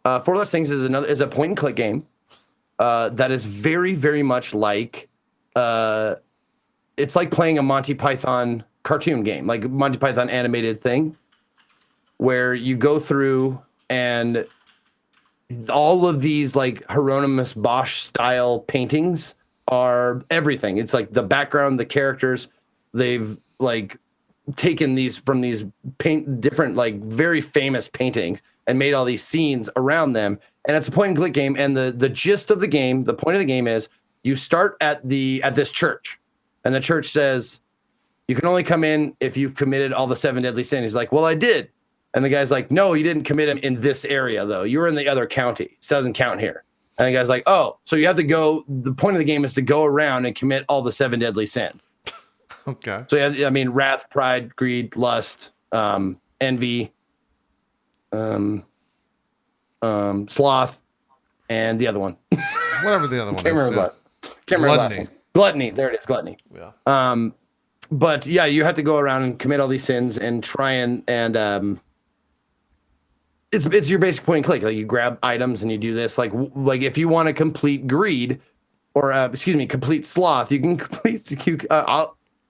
Four Last Things is a point and click game that is very, very much like it's like playing a Monty Python cartoon game, like a Monty Python animated thing, where you go through and all of these like Hieronymus Bosch style paintings are everything. It's like the background, the characters. They've like taken these from these different like very famous paintings and made all these scenes around them. And it's a point and click game. And the gist of the game, the point of the game is you start at this church, and the church says you can only come in if you've committed all the 7 deadly sins. He's like, well, I did. And the guy's like, no, you didn't commit them in this area though. You were in the other county. It doesn't count here. And the guy's like, oh, so you have to go. The point of the game is to go around and commit all the 7 deadly sins. Okay. So yeah, I mean, wrath, pride, greed, lust, envy, sloth, and the other one. Whatever the other one Can't is. remember what. Can't remember the last one. Gluttony. There it is. Gluttony. Yeah. But yeah, you have to go around and commit all these sins and try and it's your basic point and click. Like you grab items and you do this. Like if you want to complete greed, or complete sloth, you can complete.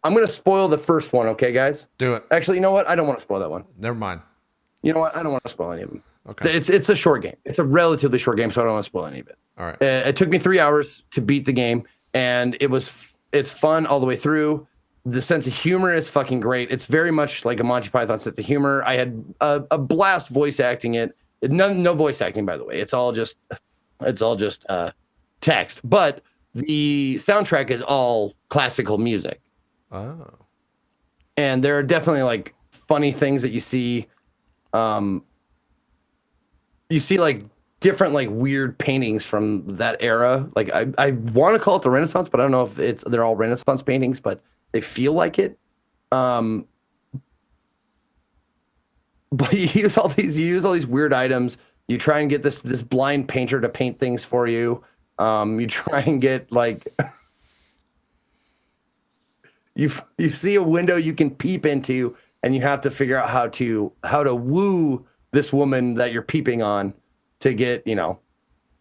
I'm gonna spoil the first one, okay, guys? Do it. Actually, you know what? I don't want to spoil that one. Never mind. You know what? I don't want to spoil any of them. Okay. It's a short game. It's a relatively short game, so I don't want to spoil any of it. All right. It took me 3 hours to beat the game, and it's fun all the way through. The sense of humor is fucking great. It's very much like a Monty Python sense of humor. I had a blast voice acting it. No voice acting, by the way. It's all just text. But the soundtrack is all classical music. Oh. And there are definitely like funny things that you see. You see like different like weird paintings from that era. Like I want to call it the Renaissance, but I don't know if they're all Renaissance paintings, but they feel like it. But you use all these weird items. You try and get this blind painter to paint things for you. You try and get like you see a window you can peep into, and you have to figure out how to woo this woman that you're peeping on to get,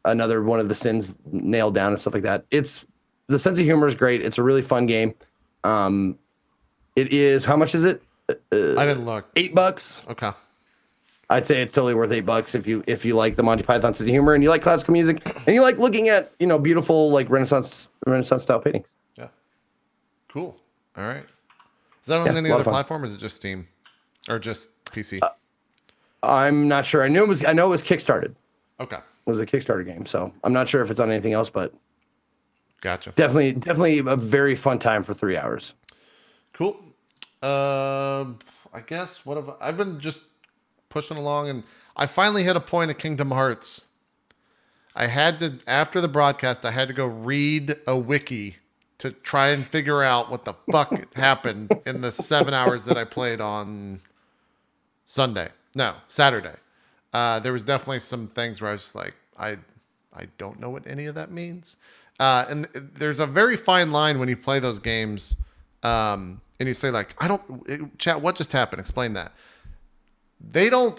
another one of the sins nailed down and stuff like that. The sense of humor is great. It's a really fun game. It is, how much is it? I didn't look. $8. Okay. I'd say it's totally worth $8 if you like the Monty Python sense of humor and you like classical music and you like looking at, beautiful like Renaissance style paintings. Yeah. Cool. All right. Is that on any other platform, or is it just Steam or just PC? I'm not sure. I know it was kickstarted. Okay. It was a Kickstarter game, so I'm not sure if it's on anything else, but gotcha. Definitely a very fun time for 3 hours. Cool. I guess I've been just pushing along, and I finally hit a point of Kingdom Hearts. After the broadcast, I had to go read a wiki to try and figure out what the fuck happened in the 7 hours that I played on Saturday. There was definitely some things where I was just like, I don't know what any of that means. And there's a very fine line when you play those games, and you say like, chat, what just happened? Explain that. They don't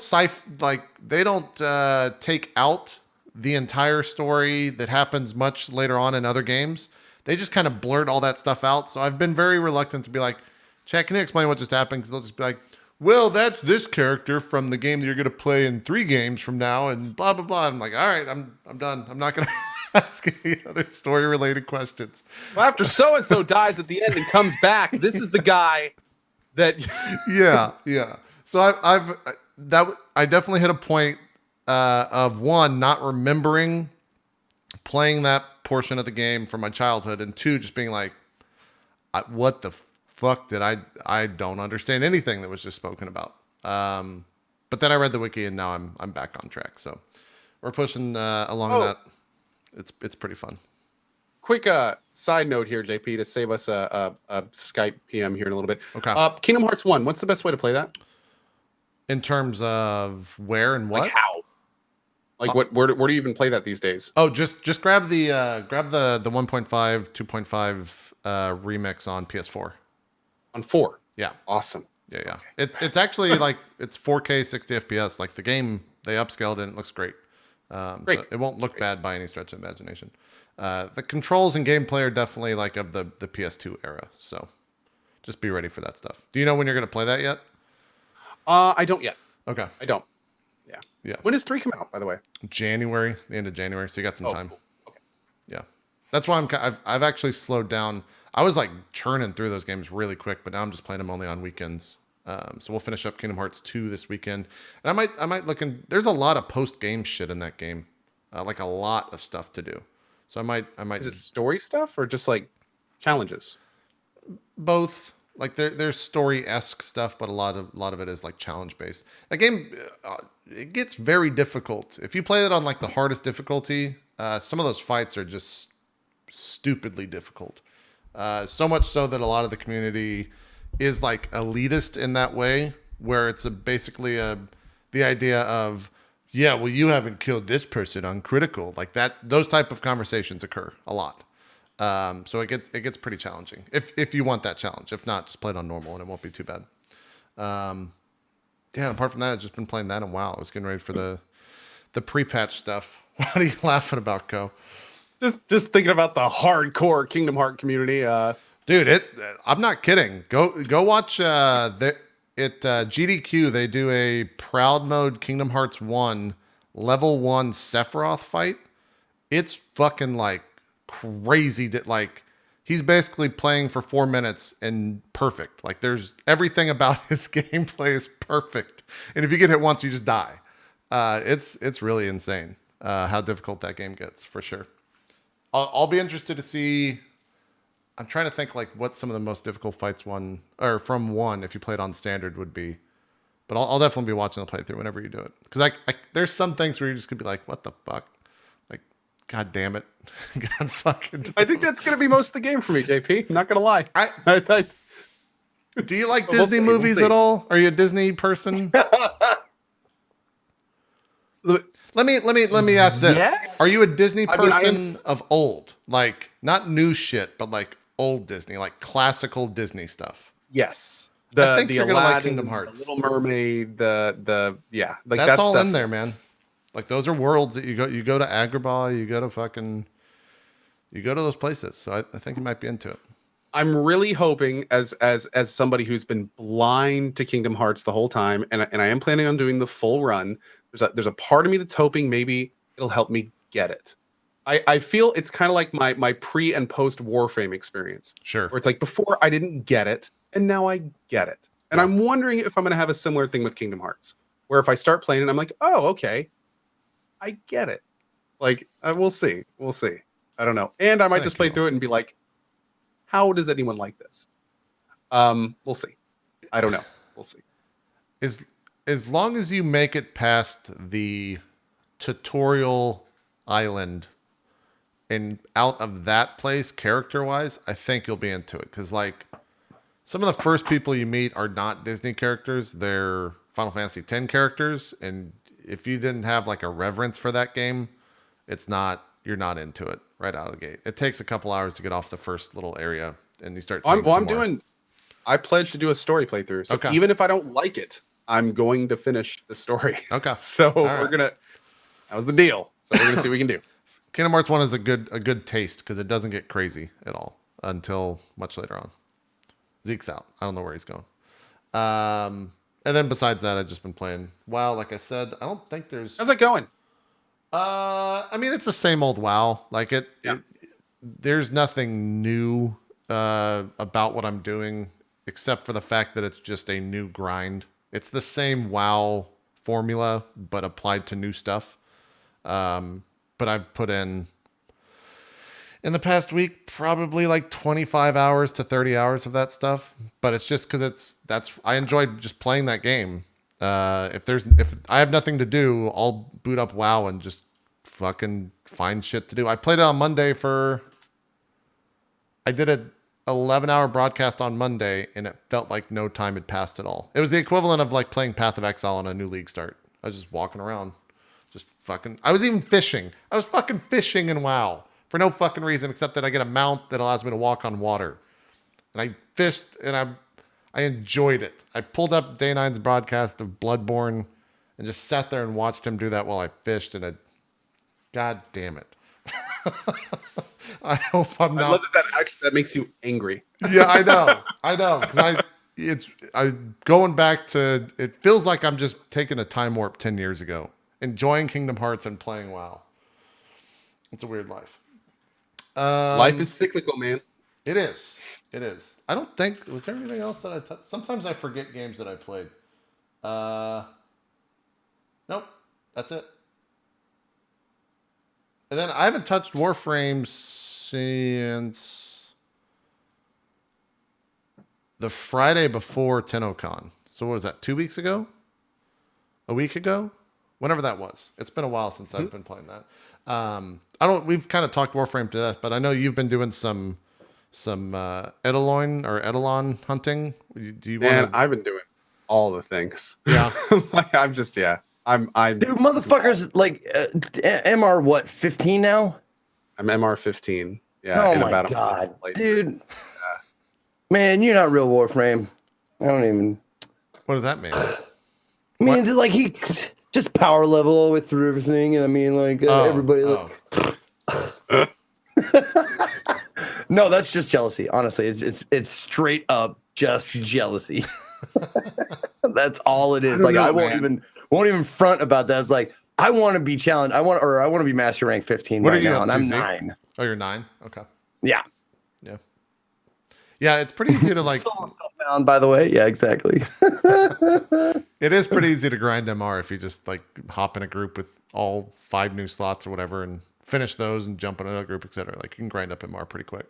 take out the entire story that happens much later on in other games. They just kind of blurt all that stuff out. So I've been very reluctant to be like, chat, can you explain what just happened? Because they'll just be like, well, that's this character from the game that you're going to play in 3 games from now, and blah, blah, blah. I'm like, all right, I'm done. I'm not going to ask any other story-related questions. Well, after so-and-so dies at the end and comes back, this is the guy that... Yeah. So I definitely hit a point of, one, not remembering playing that portion of the game from my childhood, and 2, just being like, what the fuck did I don't understand anything that was just spoken about. But then I read the wiki, and now I'm back on track. So we're pushing along that. It's pretty fun. Quick side note here, JP, to save us a Skype PM here in a little bit. Okay. Kingdom Hearts 1, what's the best way to play that? In terms of where and what? Like how? Like where do you even play that these days? Oh, just grab the 1.5, 2.5 remix on PS4. On 4. Yeah. Awesome. Yeah, yeah. It's actually like it's 4K 60 FPS. Like the game they upscaled it and it looks great. Great. So it won't look bad by any stretch of imagination. The controls and gameplay are definitely like of the PS2 era. So just be ready for that stuff. Do you know when you're going to play that yet? I don't yet. Okay. I don't. Yeah. Yeah. When does 3 come out, by the way? January, the end of January. So you got some time. Cool. Okay. Yeah. That's why I've actually slowed down. I was like churning through those games really quick, but now I'm just playing them only on weekends. So we'll finish up Kingdom Hearts 2 this weekend. And I might look in, there's a lot of post game shit in that game. Like a lot of stuff to do. So I might Is it story stuff or just like challenges? both. Like there's story-esque stuff, but a lot of it is like challenge based. That game it gets very difficult. If you play it on like the hardest difficulty, some of those fights are just stupidly difficult. So much so that a lot of the community is like elitist in that way, where it's basically the idea of, yeah, well, you haven't killed this person on critical, like that. Those type of conversations occur a lot. So it gets pretty challenging if you want that challenge. If not, just play it on normal and it won't be too bad. Yeah. Apart from that, I've just been playing that and WoW. I was getting ready for the pre-patch stuff. What are you laughing about, Co? Just thinking about the hardcore Kingdom Heart community. Dude, I'm not kidding. Go watch GDQ. They do a Proud Mode Kingdom Hearts 1 level 1 Sephiroth fight. It's fucking like crazy. Like he's basically playing for 4 minutes and perfect. Like there's everything about his gameplay is perfect. And if you get hit once, you just die. It's really insane how difficult that game gets for sure. I'll be interested to see. I'm trying to think like what some of the most difficult fights from one if you played on standard would be, but I'll definitely be watching the playthrough whenever you do it because there's some things where you're just gonna be like, what the fuck, like, god damn it, god fucking. I think that's gonna be most of the game for me, JP. I'm not gonna lie. Do you like Disney movies at all? Are you a Disney person? Let me ask this: Yes. Are you a Disney person I am... of old, like not new shit, but like old Disney, like classical Disney stuff? Yes. I think the you're Aladdin, gonna like Kingdom Hearts. The Little Mermaid, like that's all stuff. in there, man. Like those are worlds that you go to Agrabah, you go to those places. So I think you might be into it. I'm really hoping as somebody who's been blind to Kingdom Hearts the whole time, and I am planning on doing the full run. There's a part of me that's hoping maybe it'll help me get it. I feel it's kind of like my pre and post Warframe experience. Sure. Where it's like before I didn't get it, and now I get it. And I'm wondering if I'm going to have a similar thing with Kingdom Hearts, where if I start playing it, I'm like, oh, okay, I get it. Like, we'll see. I don't know. And I might just play through it and be like, how does anyone like this? We'll see. I don't know. We'll see. As long as you make it past the tutorial island and out of that place character-wise, I think you'll be into it. Because, like, some of the first people you meet are not Disney characters. They're Final Fantasy X characters. And if you didn't have, like, a reverence for that game, you're not into it right out of the gate. It takes a couple hours to get off the first little area, and you start seeing I pledge to do a story playthrough. So even if I don't like it, I'm going to finish the story. Okay. So that was the deal. So we're gonna see what we can do. Kingdom Hearts 1 is a good taste because it doesn't get crazy at all until much later on. Zeke's out. I don't know where he's going. And then besides that, I've just been playing WoW. Like I said, I don't think there's... How's it going? I mean, it's the same old WoW. Like there's nothing new about what I'm doing except for the fact that it's just a new grind. It's the same WoW formula, but applied to new stuff. But I've put in the past week, probably like 25 hours to 30 hours of that stuff. But it's just because I enjoyed just playing that game. If I have nothing to do, I'll boot up WoW and just fucking find shit to do. I played it on Monday I did a 11-hour broadcast on Monday, and it felt like no time had passed at all. It was the equivalent of like playing Path of Exile on a new league start. I was just walking around, Just fucking. I was even fishing. I was fucking fishing in WoW for no fucking reason except that I get a mount that allows me to walk on water. And I fished and I enjoyed it. I pulled up Day 9's broadcast of Bloodborne and just sat there and watched him do that while I fished. And God damn it. I hope I'm not. I love that makes you angry. Yeah, I know. Because I going back to, it feels like I'm just taking a time warp 10 years ago, enjoying Kingdom Hearts and playing WoW. It's a weird life. Life is cyclical, man. It is. It is. I don't think, was there anything else that I touched? Sometimes I forget games that I played. Nope. That's it. And then I haven't touched Warframe since the Friday before TennoCon. So what was that, 2 weeks ago? A week ago? Whenever that was. It's been a while since I've been playing that. We've kind of talked Warframe to death, but I know you've been doing some Eidolon hunting. Do you want to? I've been doing all the things. Yeah. I'm just, yeah. I'm Dude, motherfuckers, like MR what 15 now? I'm MR 15. Yeah. Oh in my about a god, month dude. Man, you're not real Warframe. I don't even. What does that mean? I mean, like he just power level all the way through everything, and I mean, like everybody. Like, no, that's just jealousy. Honestly, it's straight up just jealousy. That's all it is. Like I won't even front about that. It's like I want to be challenged. I want to be master rank 15 What right are you now, up and to, I'm Zeke? 9. Oh, you're 9? Okay. Yeah. Yeah. Yeah, it's pretty easy to like. Solo self-bound, by the way. Yeah, exactly. It is pretty easy to grind MR if you just like hop in a group with all 5 new slots or whatever and finish those and jump in another group, etc. Like you can grind up MR pretty quick.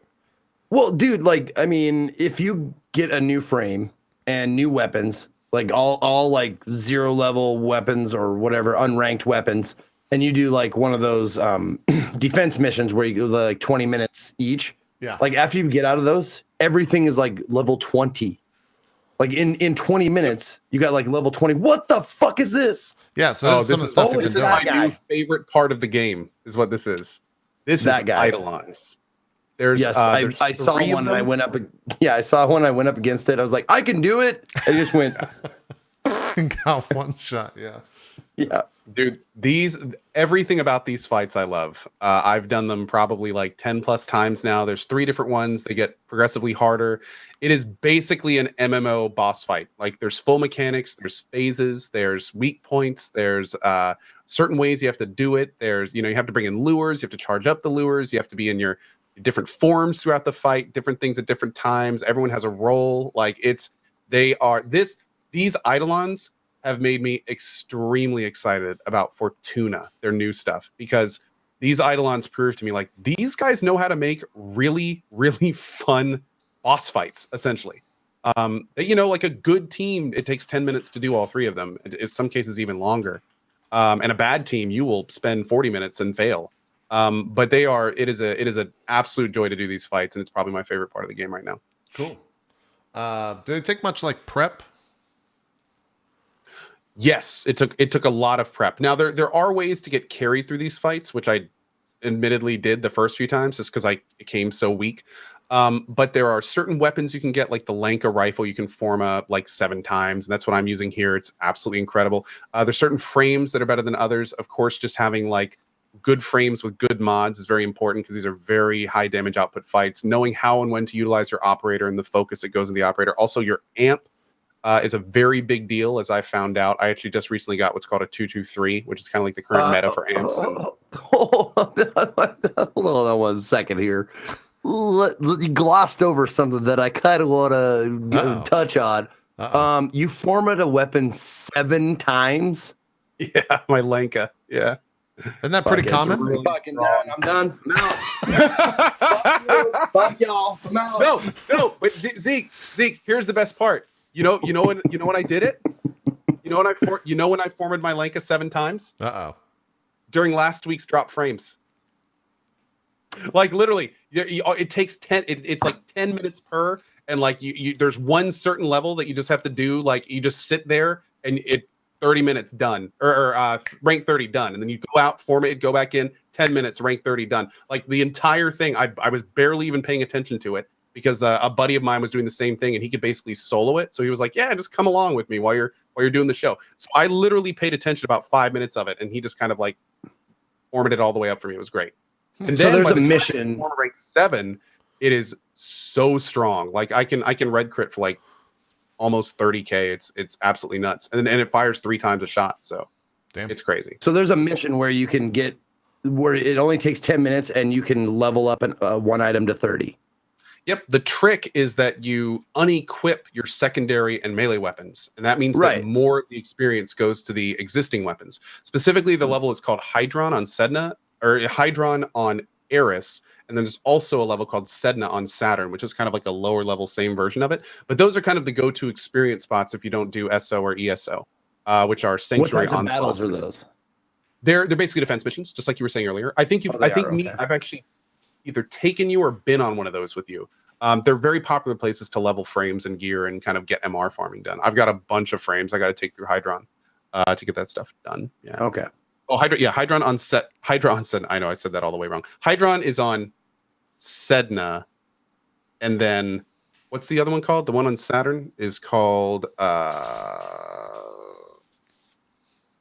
Well, dude, like I mean, if you get a new frame and new weapons, like all like 0 level weapons or whatever unranked weapons, and you do like one of those defense missions where you go like 20 minutes each. Yeah. Like after you get out of those, everything is like level 20. Like in 20 minutes, you got like level 20. What the fuck is this? Yeah, so this is some of the stuff you've this been is doing. my new favorite part of the game, is what this is. This That is guy. Eidolons. There's Yes, there's I saw 3 of one and I them. went up. Yeah, I saw one. I went up against it. I was like, I can do it. I just went, Got one shot, yeah. yeah. Dude, everything about these fights I love. I've done them probably like 10 plus times now. There's 3 different ones. They get progressively harder. It is basically an MMO boss fight. Like there's full mechanics, there's phases, there's weak points, there's certain ways you have to do it. There's, you have to bring in lures, you have to charge up the lures, you have to be in your different forms throughout the fight, different things at different times. Everyone has a role. Like these Eidolons have made me extremely excited about Fortuna, their new stuff, because these Eidolons prove to me like these guys know how to make really, really fun boss fights, essentially. Like a good team, it takes 10 minutes to do all 3 of them, in some cases even longer. And a bad team, you will spend 40 minutes and fail. But it is an absolute joy to do these fights, and it's probably my favorite part of the game right now. Cool. Did it take much like prep? Yes, it took a lot of prep. Now there are ways to get carried through these fights, which I admittedly did the first few times just because I came so weak. But there are certain weapons you can get, like the Lanka rifle, you can form up like 7 times, and that's what I'm using here. It's absolutely incredible. There's certain frames that are better than others. Of course, just having like good frames with good mods is very important because these are very high damage output fights. Knowing how and when to utilize your operator and the focus that goes in the operator. Also, your amp is a very big deal, as I found out. I actually just recently got what's called a 223, which is kind of like the current meta for amps. Hold on 1 second here. You glossed over something that I kind of want to touch on. You format a weapon 7 times. Yeah, my Lanka. Yeah. Isn't that pretty common? Really fucking done. I'm done. I'm out. Fuck y'all. I'm out. No. But Zeke, here's the best part. You know when I did it? When I formatted my Lanka 7 times? During last week's drop frames. Like literally, it takes 10. It's like 10 minutes per, and like you there's one certain level that you just have to do. Like you just sit there, and 30 minutes done, or rank 30 done, and then you go out, format, go back in, 10 minutes, rank 30 done. Like the entire thing, I was barely even paying attention to it because a buddy of mine was doing the same thing, and he could basically solo it. So he was like, "Yeah, just come along with me while you're doing the show." So I literally paid attention about 5 minutes of it, and he just kind of like formatted all the way up for me. It was great. And So then there's by a the time mission. you rank 7, it is so strong. Like I can red crit for like almost 30k. It's absolutely nuts, and it fires 3 times a shot. So Damn. it's crazy. So there's a mission where you can get where it only takes 10 minutes and you can level up one item to 30. Yep. The trick is that you unequip your secondary and melee weapons, and that means Right. that more of the experience goes to the existing weapons. Specifically, the level is called Hydron on Sedna, or Hydron on Eris, and then there's also a level called Sedna on Saturn, which is kind of like a lower level, same version of it. But those are kind of the go-to experience spots if you don't do SO or ESO, which are Sanctuary What types of battles are those? They're basically defense missions, just like you were saying earlier. I think I've actually either taken you or been on one of those with you. They're very popular places to level frames and gear and kind of get MR farming done. I've got a bunch of frames I got to take through Hydron to get that stuff done. Yeah. Okay. Oh, Hydron on Sedna. I know I said that all the way wrong. Hydron is on Sedna, and then what's the other one called? The one on Saturn is called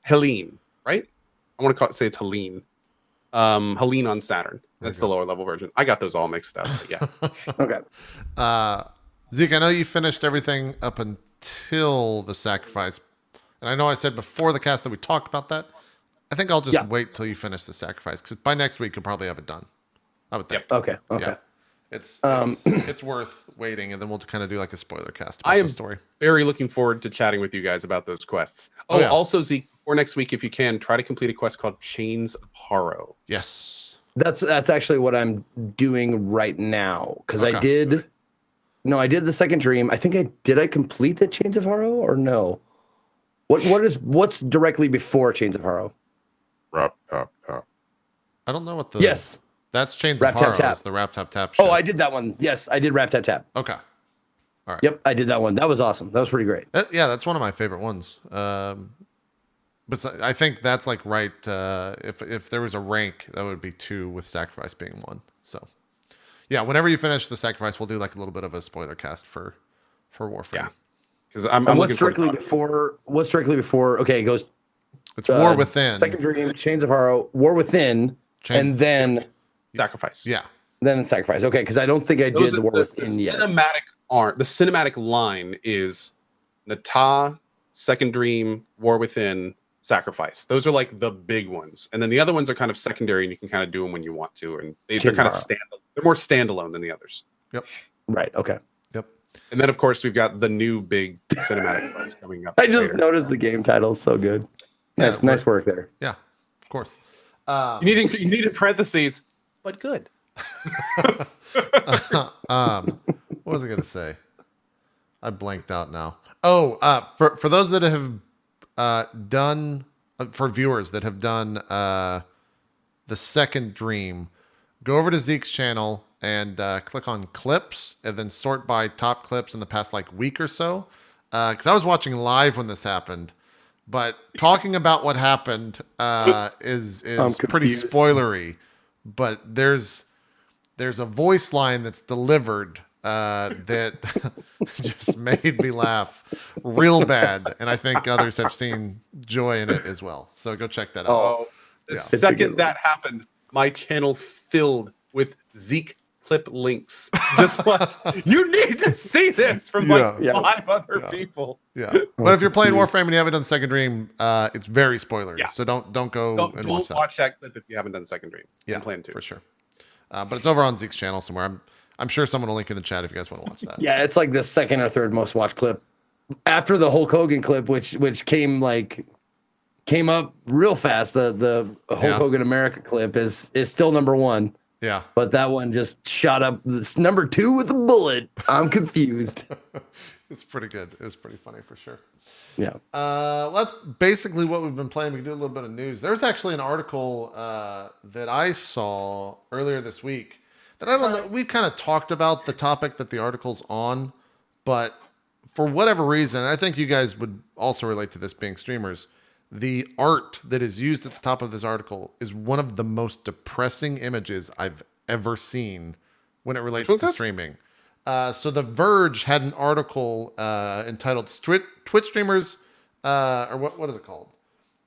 Helene, right? I want to say it's Helene. Helene on Saturn. That's the lower level version. I got those all mixed up. But yeah. Okay. Zeke, I know you finished everything up until the sacrifice, and I know I said before the cast that we talked about that. I think I'll just wait till you finish the sacrifice because by next week you'll probably have it done. I would think. Okay. Yeah. It's worth waiting, and then we'll kind of do like a spoiler cast about the story. Very looking forward to chatting with you guys about those quests. Also, Zeke, for next week, if you can, try to complete a quest called Chains of Horror. Yes. That's actually what I'm doing right now because I did the second dream. I think I complete the Chains of Horror or no? What's directly before Chains of Horror? I don't know what the that's Chains Rap, of Horror. tap, tap. It's the rap tap tap. Oh, shit. I did that one. Yes, I did rap tap tap. Okay. All right. Yep, I did that one. That was awesome. That was pretty great. Yeah, that's one of my favorite ones. But I think that's like right. If there was a rank, that would be 2 with sacrifice being 1. So, yeah, whenever you finish the sacrifice, we'll do like a little bit of a spoiler cast for Warframe. Yeah, because I'm what's strictly before? What's strictly before? Okay, it goes. It's War Within. Second Dream, Chains of Horror, War Within, and then sacrifice. Yeah. Then sacrifice. Okay, because I don't think I did the War Within yet. The cinematic line is Nata, Second Dream, War Within, Sacrifice. Those are like the big ones, and then the other ones are kind of secondary, and you can kind of do them when you want to, and they're kind of they're more standalone than the others. Yep. Right. Okay. Yep. And then of course we've got the new big cinematic quest coming up. I just noticed the game title. So good. Nice work there. Yeah. Of course. You need in parentheses, but good. What was I gonna say? I blanked out now. Oh, for those that have done for viewers that have done the second dream, go over to Zeke's channel and click on clips and then sort by top clips in the past like week or so. Because I was watching live when this happened, but talking about what happened is pretty spoilery. But there's a voice line that's delivered that just made me laugh real bad, and I think others have seen joy in it as well. So go check that out. The second that happened, my channel filled with Zeke clip links. Just like you need to see this from 5 other people. Yeah, but if you're playing Warframe and you haven't done Second Dream, it's very spoilery. Yeah. So don't go and watch that. Watch that clip if you haven't done Second Dream. Yeah, I'm playing 2 for sure. But it's over on Zeke's channel somewhere. I'm sure someone will link in the chat if you guys want to watch that. Yeah, it's like the second or third most watched clip after the Hulk Hogan clip, which came up real fast. The Hulk Hogan America clip is still number 1. Yeah, but that one just shot up. It's number 2 with a bullet. I'm confused. It's pretty good. It was pretty funny for sure. Yeah. That's basically what we've been playing. We can do a little bit of news. There's actually an article that I saw earlier this week that I don't know. We've kind of talked about the topic that the article's on, but for whatever reason, I think you guys would also relate to this being streamers. The art that is used at the top of this article is one of the most depressing images I've ever seen when it relates to streaming. So The Verge had an article entitled "Twitch Streamers," or what is it called?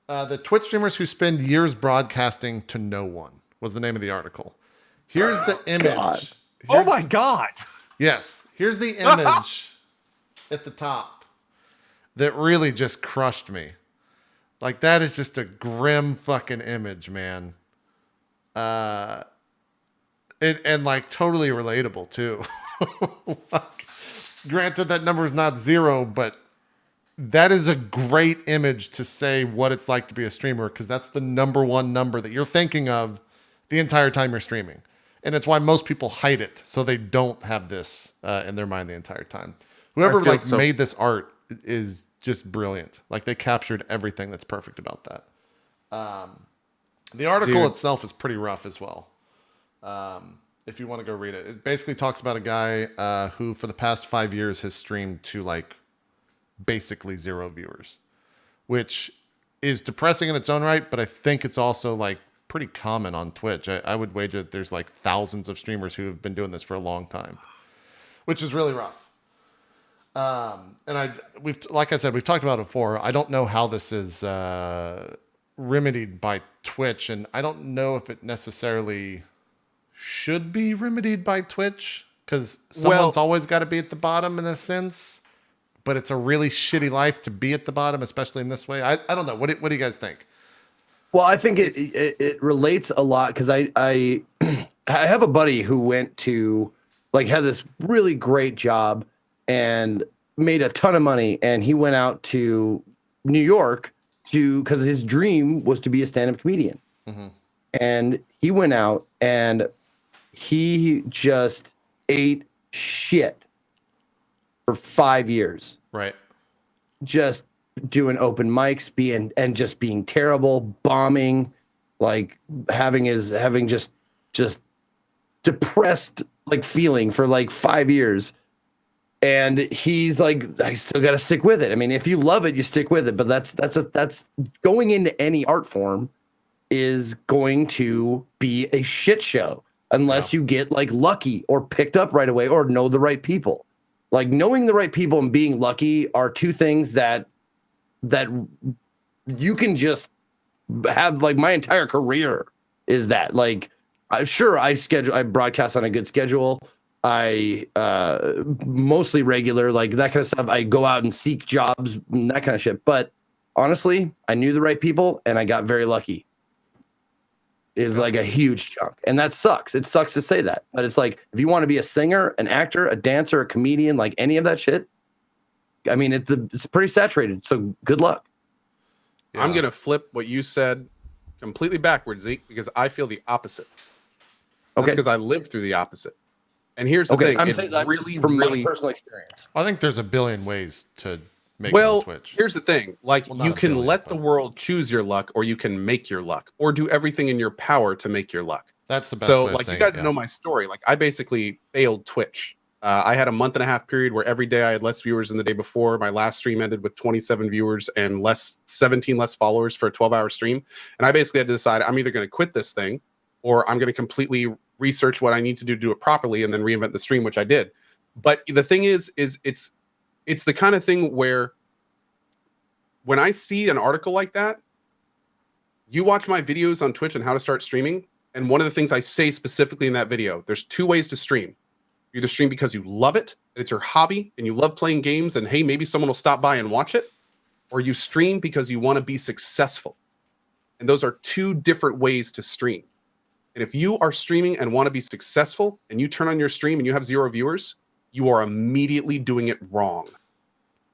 The Twitch streamers who spend years broadcasting to no one was the name of the article. Here's the image. Oh my God. Yes. Here's the image at the top that really just crushed me. Like, that is just a grim fucking image, man. And like totally relatable too. Like, granted, that number is not 0, but that is a great image to say what it's like to be a streamer, because that's the number one number that you're thinking of the entire time you're streaming. And it's why most people hide it, so they don't have this in their mind the entire time. Whoever made this art is just brilliant. Like, they captured everything that's perfect about that. The article itself is pretty rough as well. If you want to go read it, it basically talks about a guy who for the past 5 years has streamed to like basically 0 viewers, which is depressing in its own right. But I think it's also like pretty common on Twitch. I would wager that there's like thousands of streamers who have been doing this for a long time, which is really rough. And like I said, we've talked about it before. I don't know how this is remedied by Twitch, and I don't know if it necessarily should be remedied by Twitch, because someone's always got to be at the bottom in a sense. But it's a really shitty life to be at the bottom, especially in this way. I don't know. What do you guys think? Well, I think it relates a lot, because I have a buddy who went to had this really great job and made a ton of money, and he went out to New York because his dream was to be a stand-up comedian. Mm-hmm. And he went out and he just ate shit for 5 years. Right. Just doing open mics, being terrible, bombing, like having just depressed feeling for 5 years. And he's like, I still got to stick with it. I mean, if you love it, you stick with it. But that's going into any art form is going to be a shit show unless you get lucky or picked up right away or know the right people. Like, knowing the right people and being lucky are two things that you can just have. My entire career is that. I broadcast on a good schedule. I mostly regular, that kind of stuff. I go out and seek jobs and that kind of shit. But honestly, I knew the right people and I got very lucky. Is a huge chunk. And that sucks. It sucks to say that. But it's if you want to be a singer, an actor, a dancer, a comedian, any of that shit, I mean, it's pretty saturated. So good luck. Yeah. I'm going to flip what you said completely backwards, Zeke, because I feel the opposite. That's because I lived through the opposite. And here's the thing. I'm saying that from my personal experience. I think there's a billion ways to make it on Twitch. Here's the thing. You can let the world choose your luck, or you can make your luck, or do everything in your power to make your luck. That's the best way of saying you guys know my story. I basically failed Twitch. I had a 1.5-month period where every day I had less viewers than the day before. My last stream ended with 27 viewers and 17 less followers for a 12-hour stream. And I basically had to decide, I'm either going to quit this thing, or I'm going to completely research what I need to do it properly, and then reinvent the stream, which I did. But the thing is it's the kind of thing where when I see an article like that, you watch my videos on Twitch on how to start streaming, and one of the things I say specifically in that video, there's 2 ways to stream. You either stream because you love it, and it's your hobby, and you love playing games, and hey, maybe someone will stop by and watch it, or you stream because you want to be successful. And those are 2 different ways to stream. And if you are streaming and want to be successful, and you turn on your stream and you have 0 viewers, you are immediately doing it wrong.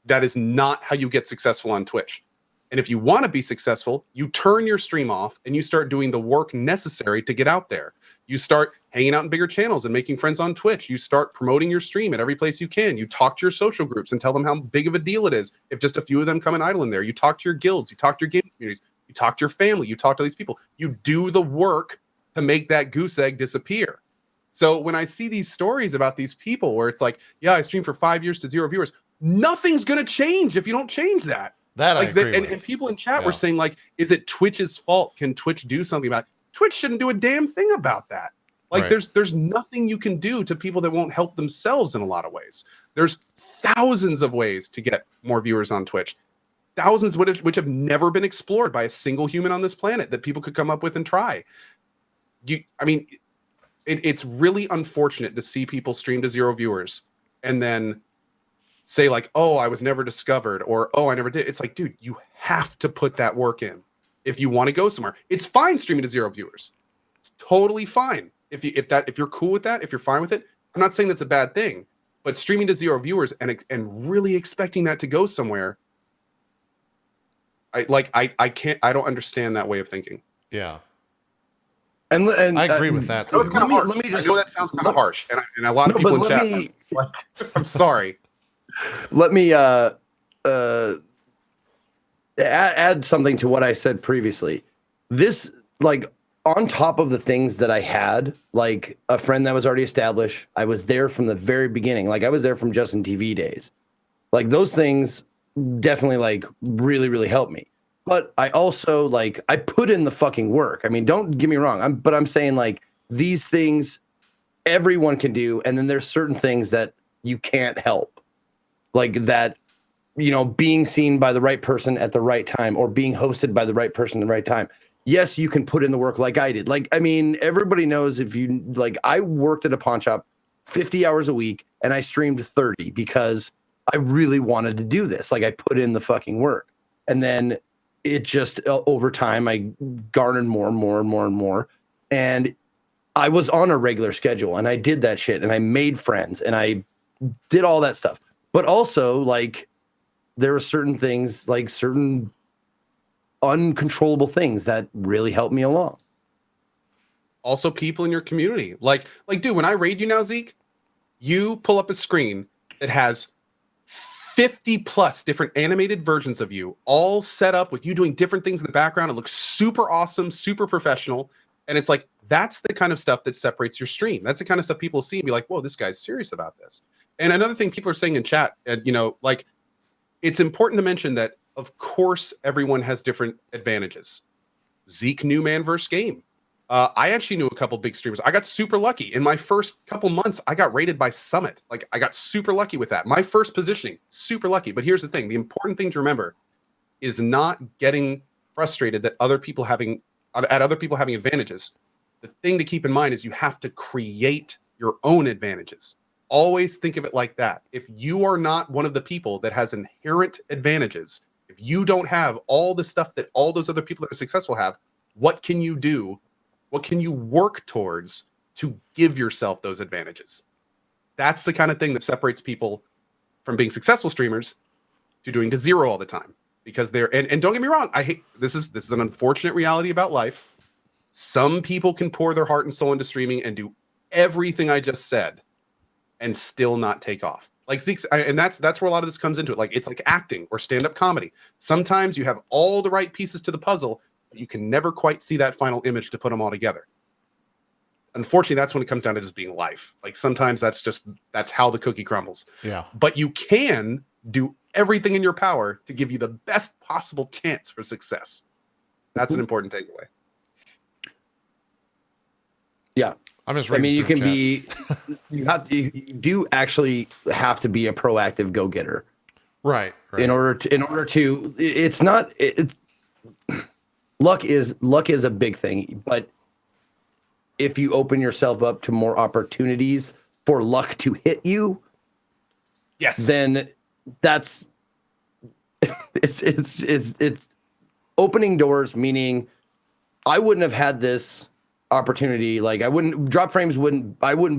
That is not how you get successful on Twitch. And if you want to be successful, you turn your stream off and you start doing the work necessary to get out there. You start hanging out in bigger channels and making friends on Twitch. You start promoting your stream at every place you can. You talk to your social groups and tell them how big of a deal it is if just a few of them come and idle in there. You talk to your guilds. You talk to your gaming communities. You talk to your family. You talk to these people. You do the work to make that goose egg disappear. So when I see these stories about these people where it's I streamed for 5 years to 0 viewers, nothing's going to change if you don't change that. That I agree and, with. and people in chat were saying, like, is it Twitch's fault? Can Twitch do something about it? Twitch shouldn't do a damn thing about that. Like, there's nothing you can do to people that won't help themselves in a lot of ways. There's thousands of ways to get more viewers on Twitch. Thousands which have never been explored by a single human on this planet that people could come up with and try. It's really unfortunate to see people stream to 0 viewers and then say like, oh, I was never discovered, or oh, I never did. It's like, dude, you have to put that work in if you want to go somewhere. It's fine streaming to 0 viewers. It's totally fine. If you're cool with that, if you're fine with it, I'm not saying that's a bad thing, but streaming to 0 viewers and really expecting that to go somewhere, I don't understand that way of thinking. Yeah. And I agree with that. I know it's kind of harsh. I know that sounds kind of harsh, and a lot of people in chat. I'm sorry. Let me add something to what I said previously. This, like, on top of the things that I had, like a friend that was already established, I was there from the very beginning. Like, I was there from Justin TV days. Like, those things definitely, like, really, really helped me. But I also, like, I put in the fucking work. I mean, don't get me wrong. I'm saying, like, these things everyone can do, and then there's certain things that you can't help. Like that, you know, being seen by the right person at the right time, or being hosted by the right person at the right time. Yes, you can put in the work like I did. Like, I mean, everybody knows if you, like, I worked at a pawn shop 50 hours a week and I streamed 30 because I really wanted to do this. Like, I put in the fucking work. And then it just, over time, I garnered more and more and more and more. And I was on a regular schedule and I did that shit and I made friends and I did all that stuff. But also, like, there are certain things, like certain uncontrollable things that really helped me along. Also, people in your community. Like, dude, when I raid you now, Zeke, you pull up a screen that has 50 plus different animated versions of you, all set up with you doing different things in the background. It looks super awesome, super professional. And it's like, that's the kind of stuff that separates your stream. That's the kind of stuff people see and be like, whoa, this guy's serious about this. And another thing people are saying in chat, you know, like, it's important to mention that, of course, everyone has different advantages. Zeke knew man versus game. I actually knew a couple big streamers. I got super lucky. In my first couple months, I got rated by Summit. Like, I got super lucky with that. My first positioning, super lucky. But here's the thing. The important thing to remember is not getting frustrated that other people having advantages. The thing to keep in mind is you have to create your own advantages. Always think of it like that. If you are not one of the people that has inherent advantages, if you don't have all the stuff that all those other people that are successful have, what can you do? What can you work towards to give yourself those advantages? That's the kind of thing that separates people from being successful streamers to doing to 0 all the time. Because they're, and don't get me wrong, I hate, this is an unfortunate reality about life. Some people can pour their heart and soul into streaming and do everything I just said and still not take off. Like Zeke's, and that's where a lot of this comes into it. Like, it's like acting or stand-up comedy. Sometimes you have all the right pieces to the puzzle, but you can never quite see that final image to put them all together. Unfortunately, that's when it comes down to just being life. Like, sometimes that's how the cookie crumbles. Yeah. But you can do everything in your power to give you the best possible chance for success. That's an important takeaway. Yeah. I'm just I mean, you through can chat. you do actually have to be a proactive go-getter. Right. In order to, it's not, luck is a big thing, but if you open yourself up to more opportunities for luck to hit you, yes, then that's it's opening doors, meaning I wouldn't have had this opportunity. Like, I wouldn't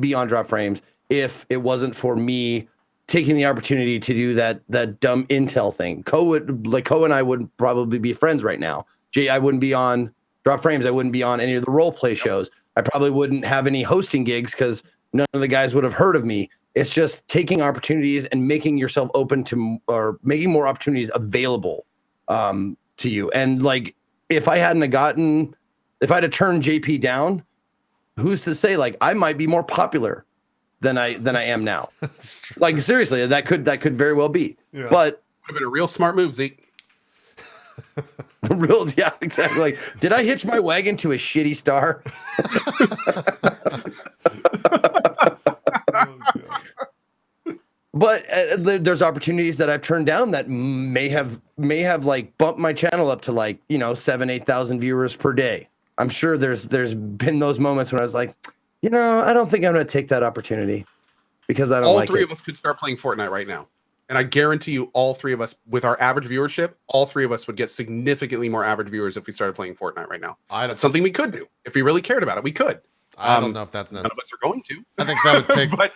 be on Drop Frames if it wasn't for me taking the opportunity to do that dumb intel thing. Ko and I wouldn't probably be friends right now. I wouldn't be on Drop Frames. I wouldn't be on any of the role play shows. I probably wouldn't have any hosting gigs because none of the guys would have heard of me. It's just taking opportunities and making yourself open to, or making more opportunities available to you. And like, if I had turned JP down, who's to say, like, I might be more popular than I am now. Like seriously, that could very well be. Yeah. But Would have been a real smart move, Zeke. yeah, exactly. Like, did I hitch my wagon to a shitty star? But there's opportunities that I've turned down that may have like bumped my channel up to like 7,000-8,000 viewers per day. I'm sure there's been those moments when I was like, I don't think I'm going to take that opportunity because I don't like it. All three of us could start playing Fortnite right now. And I guarantee you, all three of us, with our average viewership, all three of us would get significantly more average viewers if we started playing Fortnite right now. That's something we could do. If we really cared about it, we could. I don't know if that's none of us are going to. I think that would take. But,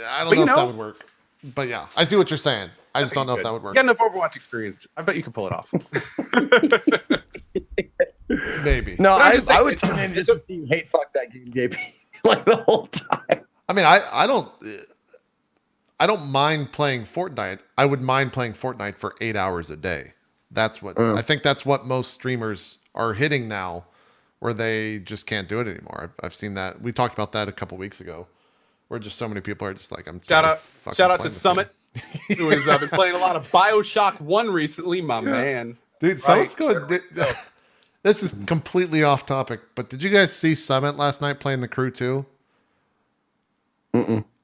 I don't know if that would work. But yeah, I see what you're saying. I just don't know if that would work. You got enough Overwatch experience. I bet you could pull it off. Maybe. No, I would tune in just to see you hate fuck that game, JP, like the whole time. I mean, I don't mind playing Fortnite. I would mind playing Fortnite for 8 hours a day. That's what I think. That's what most streamers are hitting now, where they just can't do it anymore. I've seen that. We talked about that a couple weeks ago, where just so many people are just like, I'm shout out to Summit, who has been playing a lot of BioShock 1 recently, my man. Dude, Summit's good. This is completely off topic, but did you guys see Summit last night playing the Crew 2?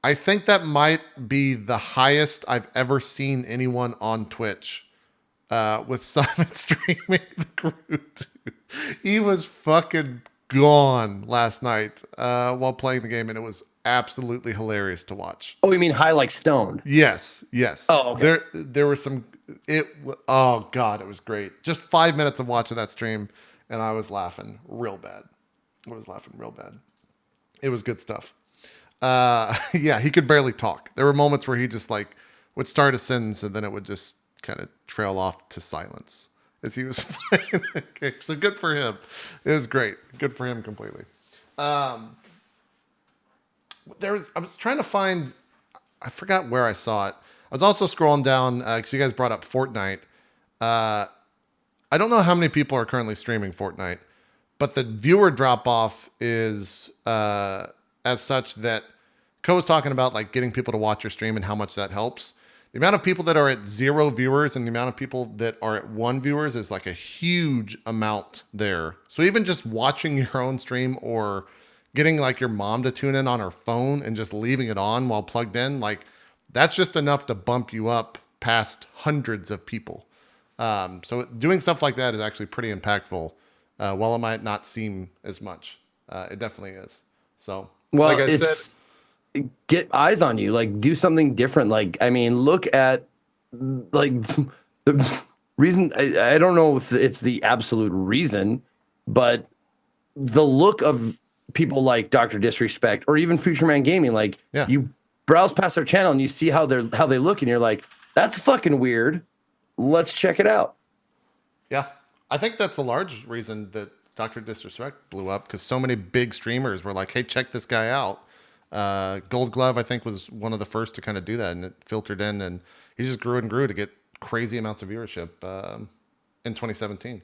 I think that might be the highest I've ever seen anyone on Twitch with Summit streaming the Crew 2. He was fucking gone last night while playing the game, and it was absolutely hilarious to watch. Oh, you mean high like stoned? Yes. Oh, okay. There were some. Oh god, it was great. Just 5 minutes of watching that stream, and I was laughing real bad. It was good stuff. Yeah, he could barely talk. There were moments where he just like would start a sentence and then it would just kind of trail off to silence as he was playing the game. So good for him. It was great. Good for him completely. I was trying to find, I forgot where I saw it. I was also scrolling down because you guys brought up Fortnite. I don't know how many people are currently streaming Fortnite, but the viewer drop off is as such that Co was talking about like getting people to watch your stream and how much that helps. The amount of people that are at 0 viewers and the amount of people that are at 1 viewers is like a huge amount there. So even just watching your own stream or getting like your mom to tune in on her phone and just leaving it on while plugged in, like that's just enough to bump you up past hundreds of people. So doing stuff like that is actually pretty impactful. While it might not seem as much, it definitely is. So, well, like get eyes on you, like do something different. Like, I mean, look at like the reason. I don't know if it's the absolute reason, but the look of people like Dr. Disrespect or even Future Man Gaming, like you browse past their channel and you see how they look, and you're like, that's fucking weird. Let's check it out. Yeah, I think that's a large reason that Dr. Disrespect blew up, because so many big streamers were like, hey, check this guy out. Gold Glove, I think, was one of the first to kind of do that, and it filtered in, and he just grew and grew to get crazy amounts of viewership in 2017.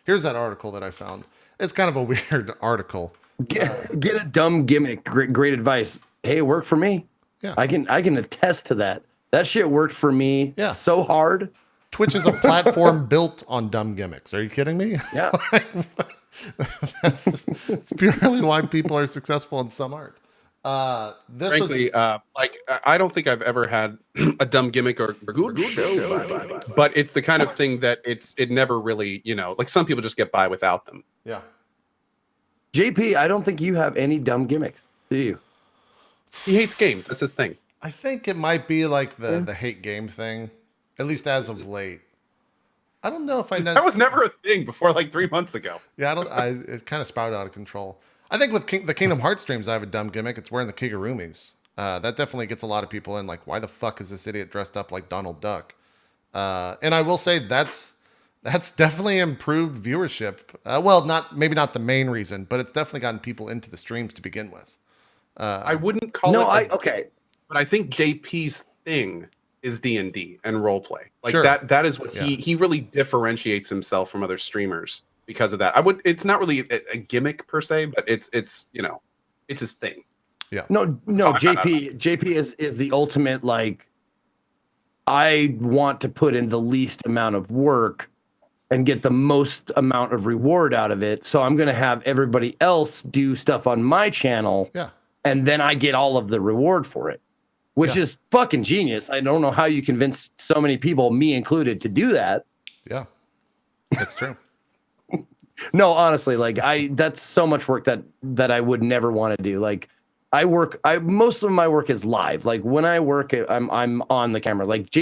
Here's that article that I found. It's kind of a weird article. Get a dumb gimmick. Great advice. Hey, it worked for me. Yeah, I can attest to that. That shit worked for me so hard. Twitch is a platform built on dumb gimmicks. Are you kidding me? Yeah. That's purely why people are successful in some art. Frankly, like I don't think I've ever had a dumb gimmick or good show, but it's the kind of thing that it never really, like some people just get by without them. Yeah. JP, I don't think you have any dumb gimmicks, do you? He hates games. That's his thing. I think it might be like the hate game thing, at least as of late. I don't know if I know. That was never a thing before like 3 months ago. Yeah, it kind of sprouted out of control. I think with the Kingdom Hearts streams, I have a dumb gimmick. It's wearing the Kigurumis. That definitely gets a lot of people in. Like, why the fuck is this idiot dressed up like Donald Duck? And I will say that's definitely improved viewership. Well, maybe not the main reason, but it's definitely gotten people into the streams to begin with. I wouldn't call it. Okay, but I think JP's thing is D&D and roleplay. Like that is what he really differentiates himself from other streamers. Because of that, it's not really a gimmick per se, but it's his thing. Yeah. No, JP is the ultimate, like, I want to put in the least amount of work and get the most amount of reward out of it. So I'm going to have everybody else do stuff on my channel. Yeah. And then I get all of the reward for it, which is fucking genius. I don't know how you convince so many people, me included, to do that. Yeah. That's true. No, honestly, like that's so much work that I would never want to do. Like most of my work is live. Like when I work, I'm on the camera. Like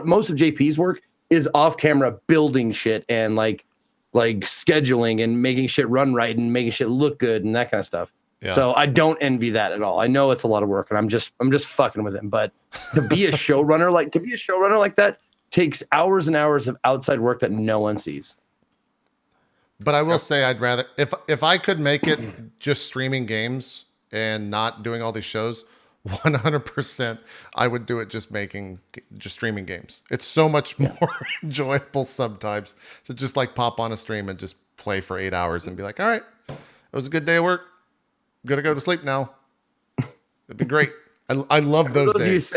most of JP's work is off camera, building shit and like scheduling and making shit run right and making shit look good and that kind of stuff. Yeah. So I don't envy that at all. I know it's a lot of work and I'm just fucking with him. But to be a showrunner like that takes hours and hours of outside work that no one sees. But I will say I'd rather if I could make it just streaming games and not doing all these shows, 100% I would do it just streaming games. It's so much more enjoyable sometimes to just like pop on a stream and just play for 8 hours and be like, all right, it was a good day of work. I'm gonna go to sleep now. It'd be great. I love those days.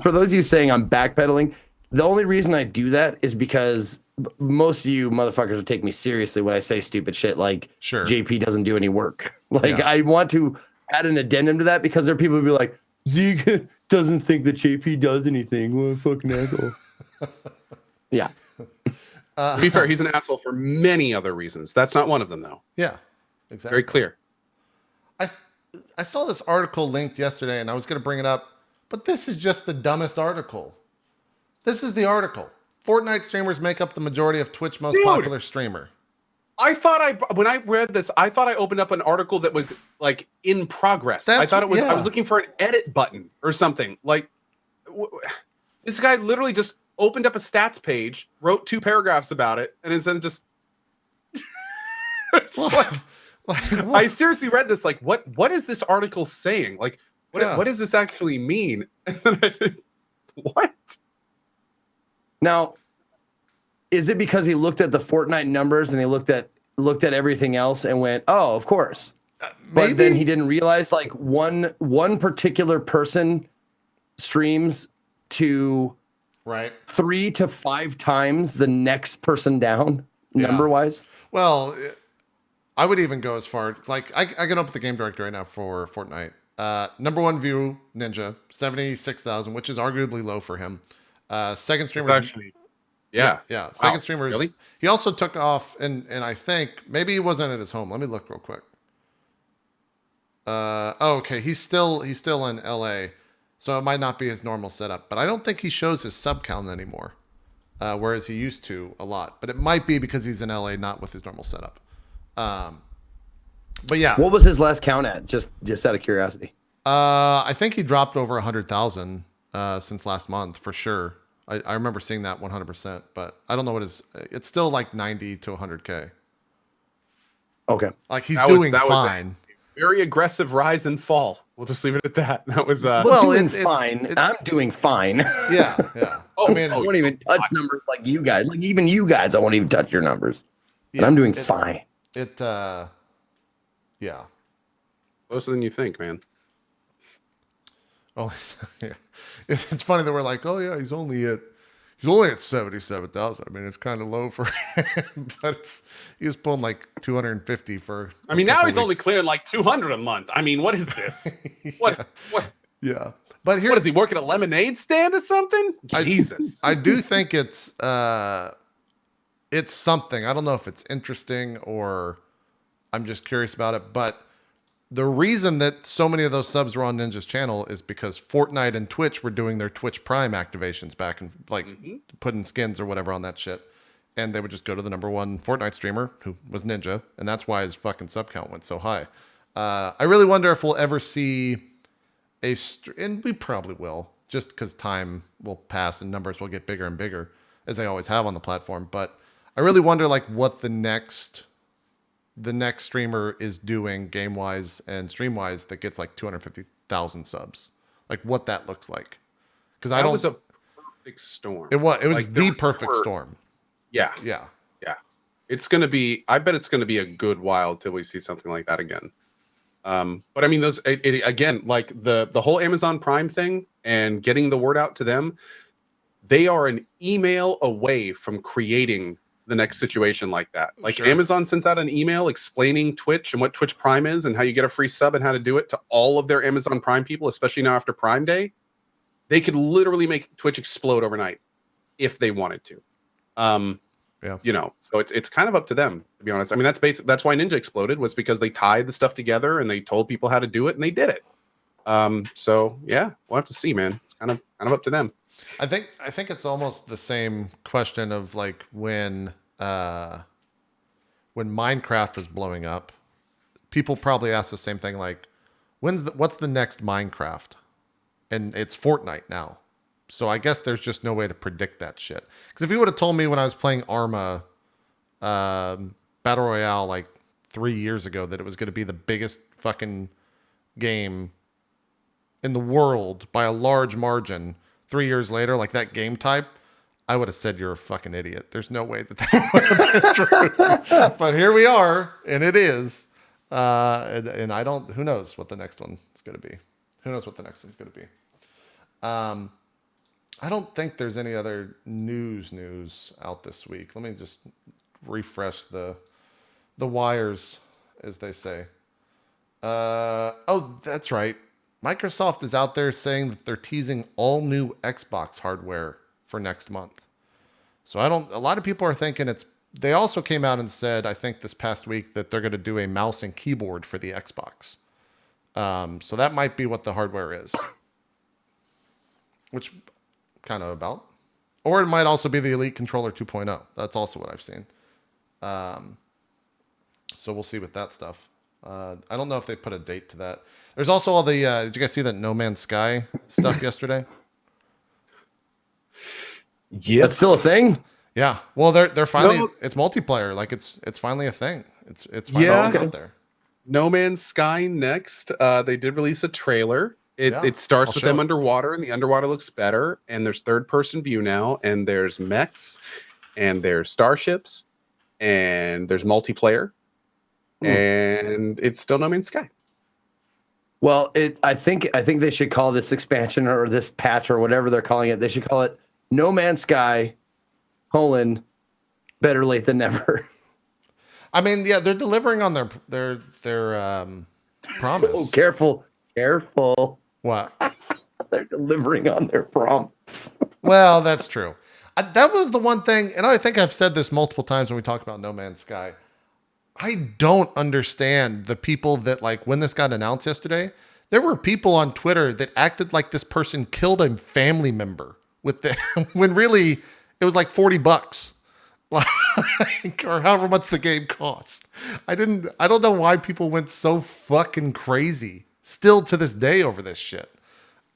For those of you saying I'm backpedaling, the only reason I do that is because most of you motherfuckers will take me seriously when I say stupid shit like JP doesn't do any work. Like I want to add an addendum to that because there are people who be like, Zeke doesn't think that JP does anything. What a fucking asshole. Yeah. To be fair, he's an asshole for many other reasons. That's not one of them, though. Yeah, exactly. Very clear. I saw this article linked yesterday, and I was going to bring it up, but this is just the dumbest article. This is the article. Fortnite streamers make up the majority of Twitch most popular streamer. I thought when I read this, I thought I opened up an article that was like in progress. I thought it was. I was looking for an edit button or something. Like this guy literally just opened up a stats page, wrote 2 paragraphs about it, and then just. It's I seriously read this. Like, what is this article saying? Like, what does this actually mean? What? Now, is it because he looked at the Fortnite numbers and he looked at everything else and went, "Oh, of course." But then he didn't realize like one particular person streams to 3 to 5 times the next person down number wise. Well, I would even go as far like I can open the game directory right now for Fortnite. Number 1 view Ninja 76,000, which is arguably low for him. Second streamer actually, second streamer. Really? He also took off, and I think maybe he wasn't at his home. Let me look real quick. Okay, he's still in LA, so it might not be his normal setup. But I don't think he shows his sub count anymore, whereas he used to a lot. But it might be because he's in LA, not with his normal setup. But yeah, what was his last count at? Just out of curiosity. I think he dropped over 100,000 since last month for sure. I remember seeing that 100%, but I don't know what it's still like 90 to 100K. Okay. Like he's doing fine. Was a very aggressive rise and fall. We'll just leave it at that. That was doing fine. I'm doing fine. Yeah. I mean, I won't even touch numbers like you guys. Like even you guys, I won't even touch your numbers. And I'm doing fine. Closer than you think, man. Oh, yeah. It's funny that we're like, oh yeah, he's only at 77,000. I mean, it's kind of low for him, but he was pulling like 250 for. I mean, now he's only clearing like 200 a month. I mean, what is this? What? Yeah, but here, what is he working a lemonade stand or something? Jesus, I do think it's something. I don't know if it's interesting or I'm just curious about it, but. The reason that so many of those subs were on Ninja's channel is because Fortnite and Twitch were doing their Twitch Prime activations back and like putting skins or whatever on that shit. And they would just go to the number 1 Fortnite streamer who was Ninja. And that's why his fucking sub count went so high. I really wonder if we'll ever see and we probably will just because time will pass and numbers will get bigger and bigger as they always have on the platform. But I really wonder like what the next streamer is doing game wise and stream wise that gets like 250,000 subs, like what that looks like. Because that was a perfect storm. It was like the perfect storm. Yeah. It's gonna be. I bet it's gonna be a good while till we see something like that again. But I mean, again, like the whole Amazon Prime thing and getting the word out to them, they are an email away from creating the next situation like that. Like Sure. Amazon sends out an email explaining Twitch and what Twitch Prime is and how you get a free sub and how to do it to all of their Amazon Prime people, especially now after Prime Day. They could literally make Twitch explode overnight if they wanted to. You know, so it's kind of up to them, to be honest. I mean, that's why Ninja exploded, was because they tied the stuff together and they told people how to do it and they did it. So yeah, we'll have to see, man. It's kind of up to them. I think it's almost the same question of like when Minecraft was blowing up, people probably asked the same thing, like, what's the next Minecraft? And it's Fortnite now. So I guess there's just no way to predict that shit. Because if you would have told me when I was playing Arma Battle Royale like 3 years ago that it was going to be the biggest fucking game in the world by a large margin 3 years later, like that game type, I would have said you're a fucking idiot. There's no way that would have been true. But here we are, and it is. And I don't, who knows what the next one is going to be. Who knows what the next one's going to be. I don't think there's any other news out this week. Let me just refresh the wires, as they say. Oh, that's right. Microsoft is out there saying that they're teasing all new Xbox hardware for next month. So a lot of people are thinking they also came out and said, I think this past week, that they're going to do a mouse and keyboard for the Xbox. So that might be what the hardware is. Which kind of about. Or it might also be the Elite Controller 2.0. That's also what I've seen. So we'll see with that stuff. I don't know if they put a date to that. There's also all the, did you guys see that No Man's Sky stuff yesterday? Yeah. That's still a thing? Yeah. Well, they're finally, it's multiplayer. Like it's finally a thing. It's finally out there. No Man's Sky next. They did release a trailer. It starts with them underwater, and the underwater looks better. And there's third-person view now, and there's mechs, and there's starships, and there's multiplayer, and it's still No Man's Sky. Well, I think they should call this expansion or this patch or whatever they're calling it. They should call it No Man's Sky: better late than never. I mean, yeah, they're delivering on their promise. Oh, careful. What? They're delivering on their promise. Well, that's true. That was the one thing, and I think I've said this multiple times when we talk about No Man's Sky. I don't understand the people that, like, when this got announced yesterday, there were people on Twitter that acted like this person killed a family member with them when really it was like $40. Like, or however much the game cost. I don't know why people went so fucking crazy still to this day over this shit.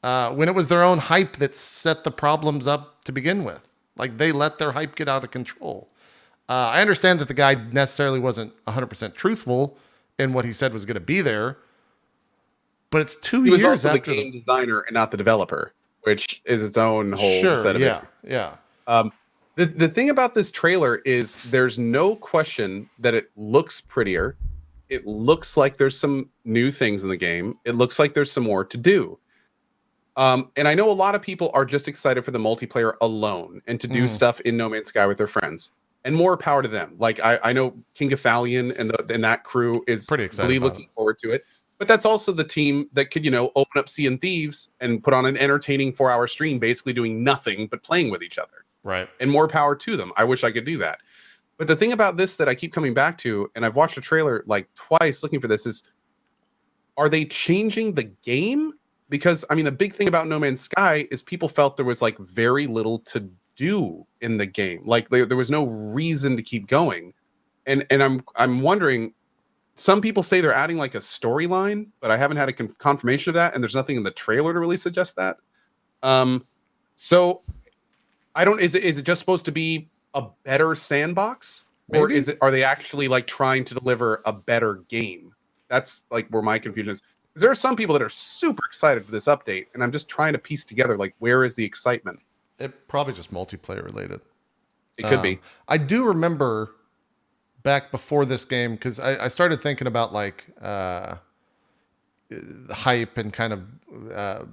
When it was their own hype that set the problems up to begin with. Like, they let their hype get out of control. I understand that the guy necessarily wasn't 100% truthful in what he said was going to be there, but it's 2 years He was also after the game designer and not the developer, which is its own whole set of issues. Yeah. The thing about this trailer is there's no question that it looks prettier. It looks like there's some new things in the game. It looks like there's some more to do. And I know a lot of people are just excited for the multiplayer alone and to do stuff in No Man's Sky with their friends. And more power to them. Like, I know King of Thalion and that crew is pretty excited, really looking forward to it. But that's also the team that could, open up Sea and Thieves and put on an entertaining 4-hour stream, basically doing nothing but playing with each other. Right. And more power to them. I wish I could do that. But the thing about this that I keep coming back to, and I've watched the trailer like twice looking for this, is, are they changing the game? Because, I mean, the big thing about No Man's Sky is people felt there was like very little to do in the game. Like there was no reason to keep going. And I'm wondering, some people say they're adding like a storyline, but I haven't had a confirmation of that. And there's nothing in the trailer to really suggest that. So I don't, is it just supposed to be a better sandbox? Maybe. Or are they actually like trying to deliver a better game? That's like where my confusion is. Because there are some people that are super excited for this update, and I'm just trying to piece together, like, where is the excitement? It probably just multiplayer related. It could be. I do remember back before this game, because I started thinking about, like, hype and kind of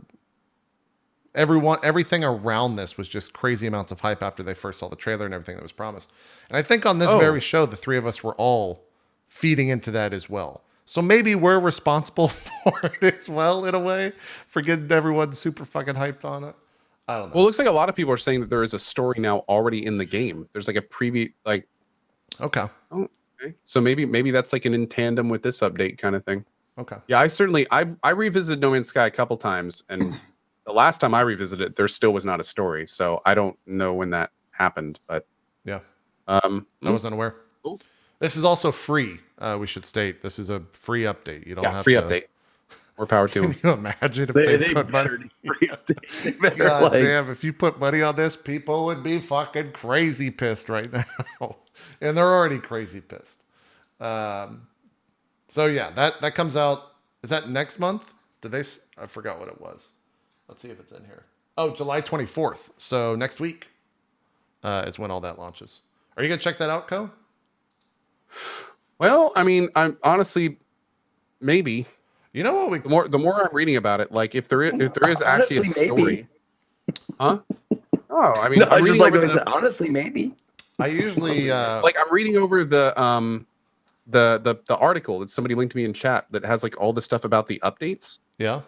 everything around this was just crazy amounts of hype after they first saw the trailer and everything that was promised. And I think on this very show, the three of us were all feeding into that as well. So maybe we're responsible for it as well, in a way, for getting everyone super fucking hyped on it. I don't know. Well, it looks like a lot of people are saying that there is a story now already in the game. There's like a preview, like. Okay. Oh, okay. So maybe that's like an in tandem with this update kind of thing. Okay. Yeah, I revisited No Man's Sky a couple times, and the last time I revisited it, there still was not a story. So I don't know when that happened, but yeah, I was unaware. Cool. This is also free. We should state this is a free update. You don't have free to... update. More power to them. Can you imagine if they put money? God damn! If you put money on this, people would be fucking crazy pissed right now, and they're already crazy pissed. So yeah, that comes out. Is that next month? Did they? I forgot what it was. Let's see if it's in here. Oh, July 24th. So next week is when all that launches. Are you gonna check that out, Co? Well, I mean, I'm honestly maybe. You know what? The more I'm reading about it, like if there is actually a story, huh? Oh, I mean, no, I'm just like honestly, maybe. I usually like I'm reading over the article that somebody linked to me in chat that has like all the stuff about the updates. Yeah.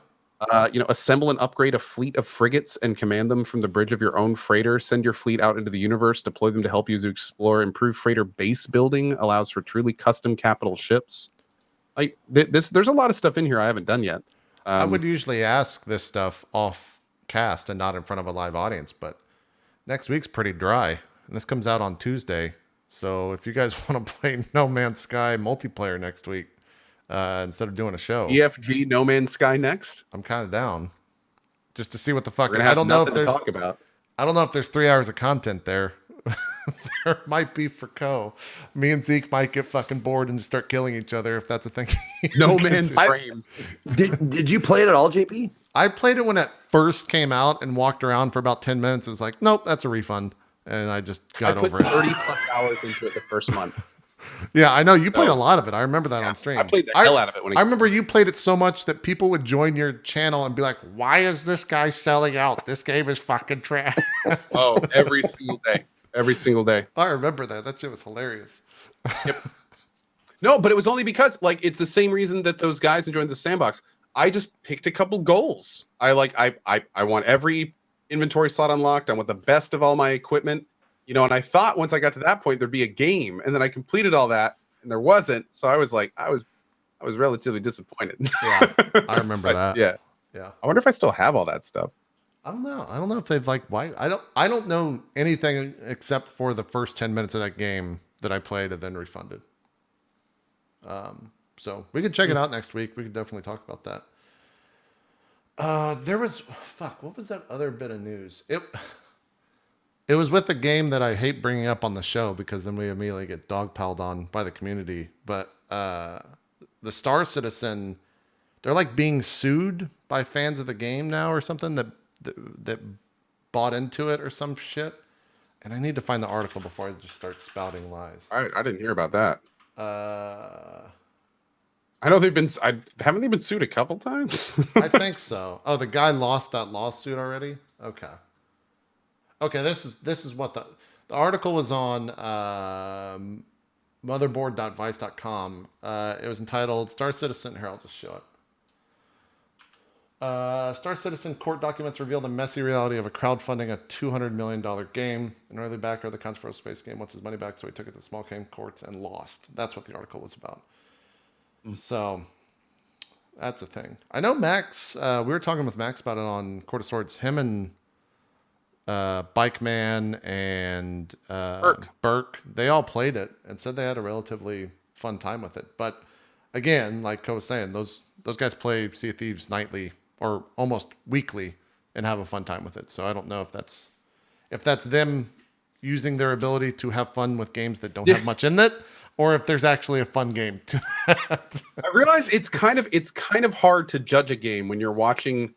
Assemble and upgrade a fleet of frigates and command them from the bridge of your own freighter. Send your fleet out into the universe. Deploy them to help you to explore. Improve freighter base building. Allows for truly custom capital ships. Like there's a lot of stuff in here I haven't done yet. I would usually ask this stuff off cast and not in front of a live audience, but next week's pretty dry. And this comes out on Tuesday. So if you guys want to play No Man's Sky multiplayer next week, instead of doing a show, EFG No Man's Sky next, I'm kind of down just to see what the fuck. I don't know if there's talk about. I don't know if there's 3 hours of content there. There might be for Co. Me and Zeke might get fucking bored and just start killing each other if that's a thing. No Man's Frames. Did you play it at all, JP? I played it when it first came out and walked around for about 10 minutes. It was like, nope, that's a refund. And I just got over it. I put 30 plus hours into it the first month. Yeah, I know. You played a lot of it. I remember that on stream. I played the hell out of it. I remember you played it so much that people would join your channel and be like, why is this guy selling out? This game is fucking trash. Oh, every single day. Every single day. I remember that. That shit was hilarious. Yep. No, but it was only because like it's the same reason that those guys enjoyed the sandbox. I just picked a couple goals. I want every inventory slot unlocked. I want the best of all my equipment. And I thought once I got to that point there'd be a game, and then I completed all that and there wasn't. So I was like, I was relatively disappointed. Yeah, I remember that. Yeah. I wonder if I still have all that stuff. I don't know. I don't know if they've why. I don't know anything except for the first 10 minutes of that game that I played and then refunded. So we could check it out next week. We could definitely talk about that. There was what was that other bit of news? It was with a game that I hate bringing up on the show because then we immediately get dogpiled on by the community. But the Star Citizen, they're like being sued by fans of the game now or something that bought into it or some shit. And I need to find the article before I just start spouting lies. I didn't hear about that. I know haven't they been sued a couple times? I think so. Oh, the guy lost that lawsuit already? Okay. This is what the article was on motherboard.vice.com. It was entitled Star Citizen. Here, I'll just show it. Star Citizen court documents reveal the messy reality of a crowdfunding a $200 million game. An early backer of the controversial space game wants his money back, so he took it to small game courts and lost. That's what the article was about. So that's a thing. I know Max, we were talking with Max about it on Court of Swords. Him and Bike Man and Burke, they all played it and said they had a relatively fun time with it. But again, like Co was saying, those guys play Sea of Thieves nightly or almost weekly and have a fun time with it. So I don't know if that's them using their ability to have fun with games that don't have much in it, or if there's actually a fun game to that. I realized it's kind of hard to judge a game when you're watching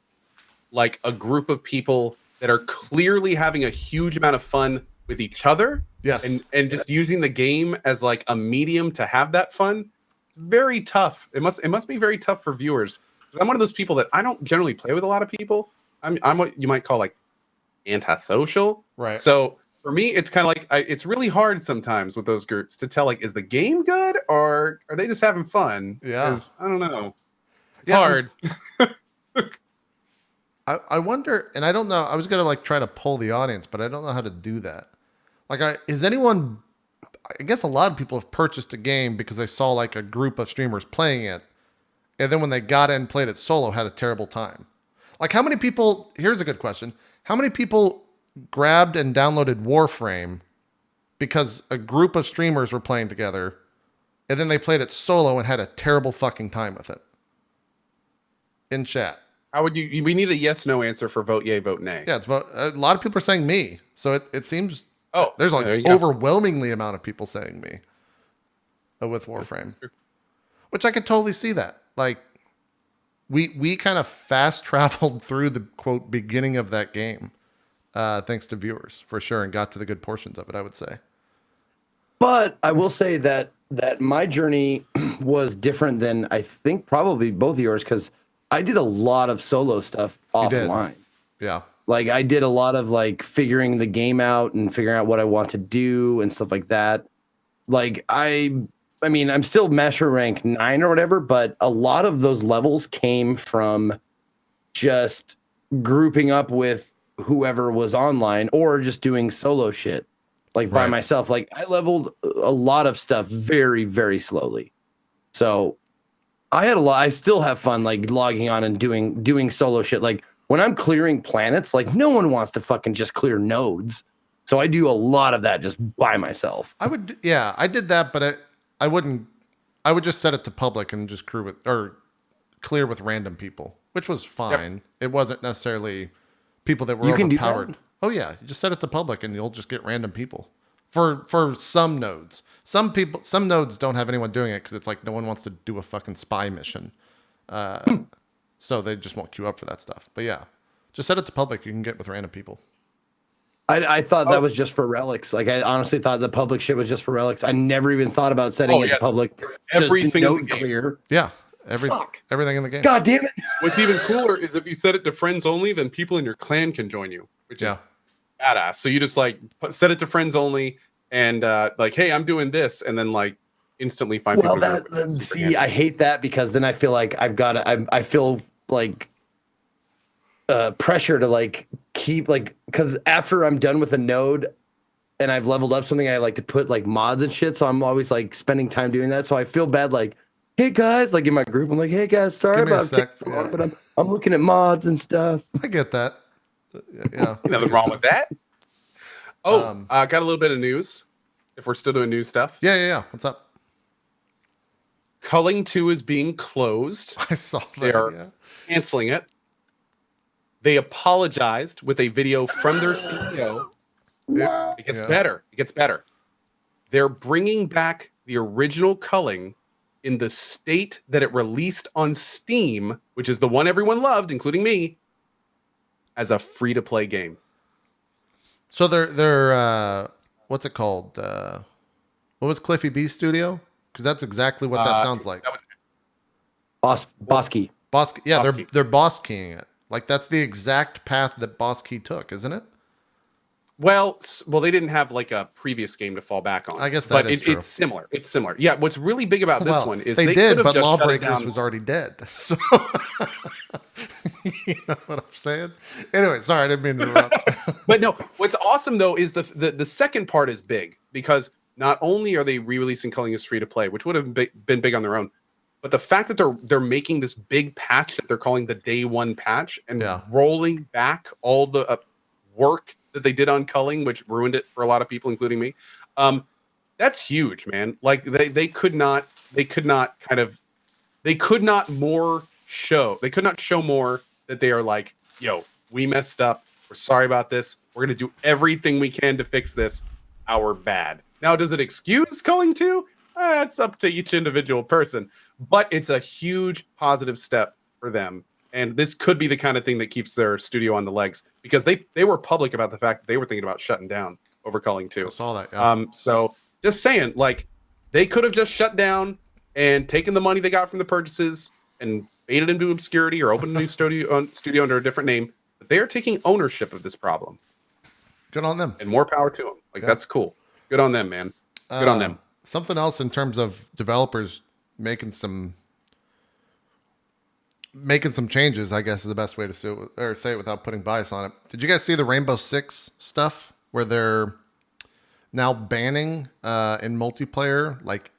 like a group of people that are clearly having a huge amount of fun with each other. Yes. And just using the game as like a medium to have that fun. Very tough. It must be very tough for viewers. because I'm one of those people that I don't generally play with a lot of people. I'm what you might call like antisocial. Right. So for me, it's kind of like it's really hard sometimes with those groups to tell like, is the game good or are they just having fun? Yeah. 'Cause I don't know. It's Yeah, hard. I wonder, and I don't know. I was gonna like try to poll the audience, but I don't know how to do that. Like, is anyone? I guess a lot of people have purchased a game because they saw like a group of streamers playing it, and then when they got in, played it solo, had a terrible time. Like, how many people? Here's a good question: how many people grabbed and downloaded Warframe because a group of streamers were playing together, and then they played it solo and had a terrible fucking time with it? In chat. How would you? We need a yes/no answer for vote yay, vote nay. Yeah, it's a lot of people are saying me, so it seems there's like there you go. overwhelmingly amount of people saying me with Warframe, which I could totally see that. Like we kind of fast traveled through the quote beginning of that game, thanks to viewers for sure, and got to the good portions of it. I would say, But I will say that my journey was different than I think probably both of yours, because I did a lot of solo stuff offline. yeah, Like I did a lot of like figuring the game out and figuring out what I want to do and stuff like that. Like I mean, I'm still master rank 9 or whatever, but a lot of those levels came from just grouping up with whoever was online or just doing solo shit like by myself. Like I leveled a lot of stuff very, very slowly. So I had a lot. I still have fun like logging on and doing solo shit. Like when I'm clearing planets, like no one wants to fucking just clear nodes. So I do a lot of that just by myself. I did that, but I wouldn't. I would just set it to public and just clear with random people, which was fine. Yep. It wasn't necessarily people that were overpowered. Oh yeah, you just set it to public and you'll just get random people for some nodes. Some nodes don't have anyone doing it because it's like no one wants to do a fucking spy mission, so they just won't queue up for that stuff. But yeah, just set it to public. You can get with random people. I thought that was just for relics. Like I honestly thought the public shit was just for relics. I never even thought about setting it to public. Everything in the game. Clear. Yeah, everything in the game. God damn it! What's even cooler is if you set it to friends only, then people in your clan can join you, which is badass. So you just like set it to friends only, and like, hey, I'm doing this, and then like instantly find people. See, I hate that because then I feel like I feel like pressure to like keep like, because after I'm done with a node and I've leveled up something, I like to put like mods and shit. So I'm always like spending time doing that. So I feel bad, like, hey guys, like in my group, I'm like, hey guys, sorry about taking so long, but I'm looking at mods and stuff. I get that. Yeah, nothing wrong with that. Oh, I got a little bit of news. If we're still doing news stuff. Yeah. What's up? Culling 2 is being closed. I saw that. They are canceling it. They apologized with a video from their CEO. It gets better. It gets better. They're bringing back the original Culling in the state that it released on Steam, which is the one everyone loved, including me, as a free-to-play game. So they're what's it called? What was Cliffy B Studio? Because that's exactly what that sounds like. That was Boss Key. Yeah, they're boss keying it. Like that's the exact path that Boss Key took, isn't it? Well, they didn't have like a previous game to fall back on. I guess that is true. It's similar. It's similar. Yeah. What's really big about this one is they did, but Lawbreakers was already dead. So you know what I'm saying? Anyway, sorry, I didn't mean to interrupt. But no, what's awesome though is the second part is big because not only are they re-releasing Culling as free to play, which would have been big on their own, but the fact that they're making this big patch that they're calling the Day 1 patch and rolling back all the work that they did on Culling, which ruined it for a lot of people, including me. That's huge, man. Like they could not show more that they are like, yo, we messed up. We're sorry about this. We're going to do everything we can to fix this. Our bad. Now, does it excuse Culling 2? It's up to each individual person, but it's a huge positive step for them. And this could be the kind of thing that keeps their studio on the legs because they were public about the fact that they were thinking about shutting down over Culling 2. I saw that. Yeah. So just saying, like, they could have just shut down and taken the money they got from the purchases and faded into obscurity or opened a new studio under a different name. But they are taking ownership of this problem. Good on them. And more power to them. Like, that's cool. Good on them, man. Good on them. Something else in terms of developers making some changes, I guess is the best way to say it without putting bias on it. Did you guys see the Rainbow Six stuff where they're now banning in multiplayer, like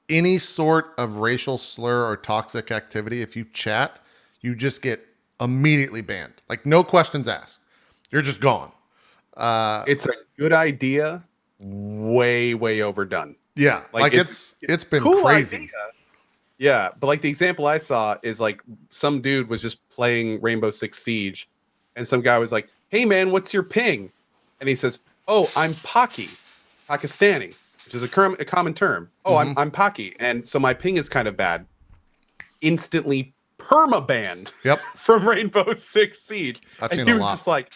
any sort of racial slur or toxic activity? If you chat, you just get immediately banned. Like, no questions asked. You're just gone. It's a good idea. Way overdone. Yeah. Like it's been cool crazy. Idea. Yeah. But like the example I saw is like some dude was just playing Rainbow Six Siege and some guy was like, "Hey man, what's your ping?" And he says, "Oh, I'm Pakistani, which is a common term. Oh, I'm Paki. And so my ping is kind of bad." Instantly perma-banned from Rainbow Six Siege. I've and seen he a was lot. just like,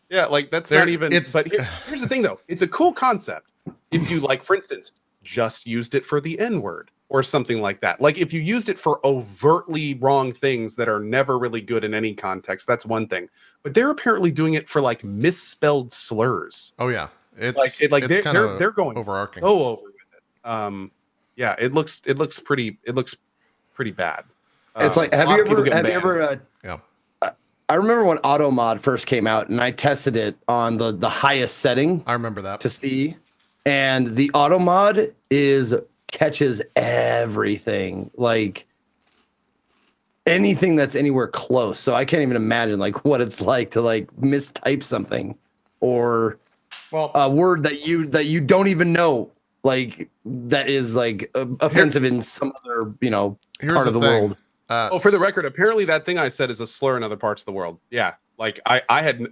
yeah, like that's not even. But here's the thing, though. It's a cool concept. If you, like, for instance, just used it for the N-word or something like that. Like, if you used it for overtly wrong things that are never really good in any context, that's one thing. But they're apparently doing it for like misspelled slurs. Oh yeah, it's they're going overarching. Oh, over with it. Yeah, it looks pretty bad. It's like, have you ever? Yeah. I remember when auto mod first came out, and I tested it on the highest setting. I remember that to see, and the auto mod catches everything, like anything that's anywhere close. So I can't even imagine like what it's like to like mistype something or a word that you don't even know, like that is like offensive in some other part of the world. For the record, apparently that thing I said is a slur in other parts of the world. Yeah, like I had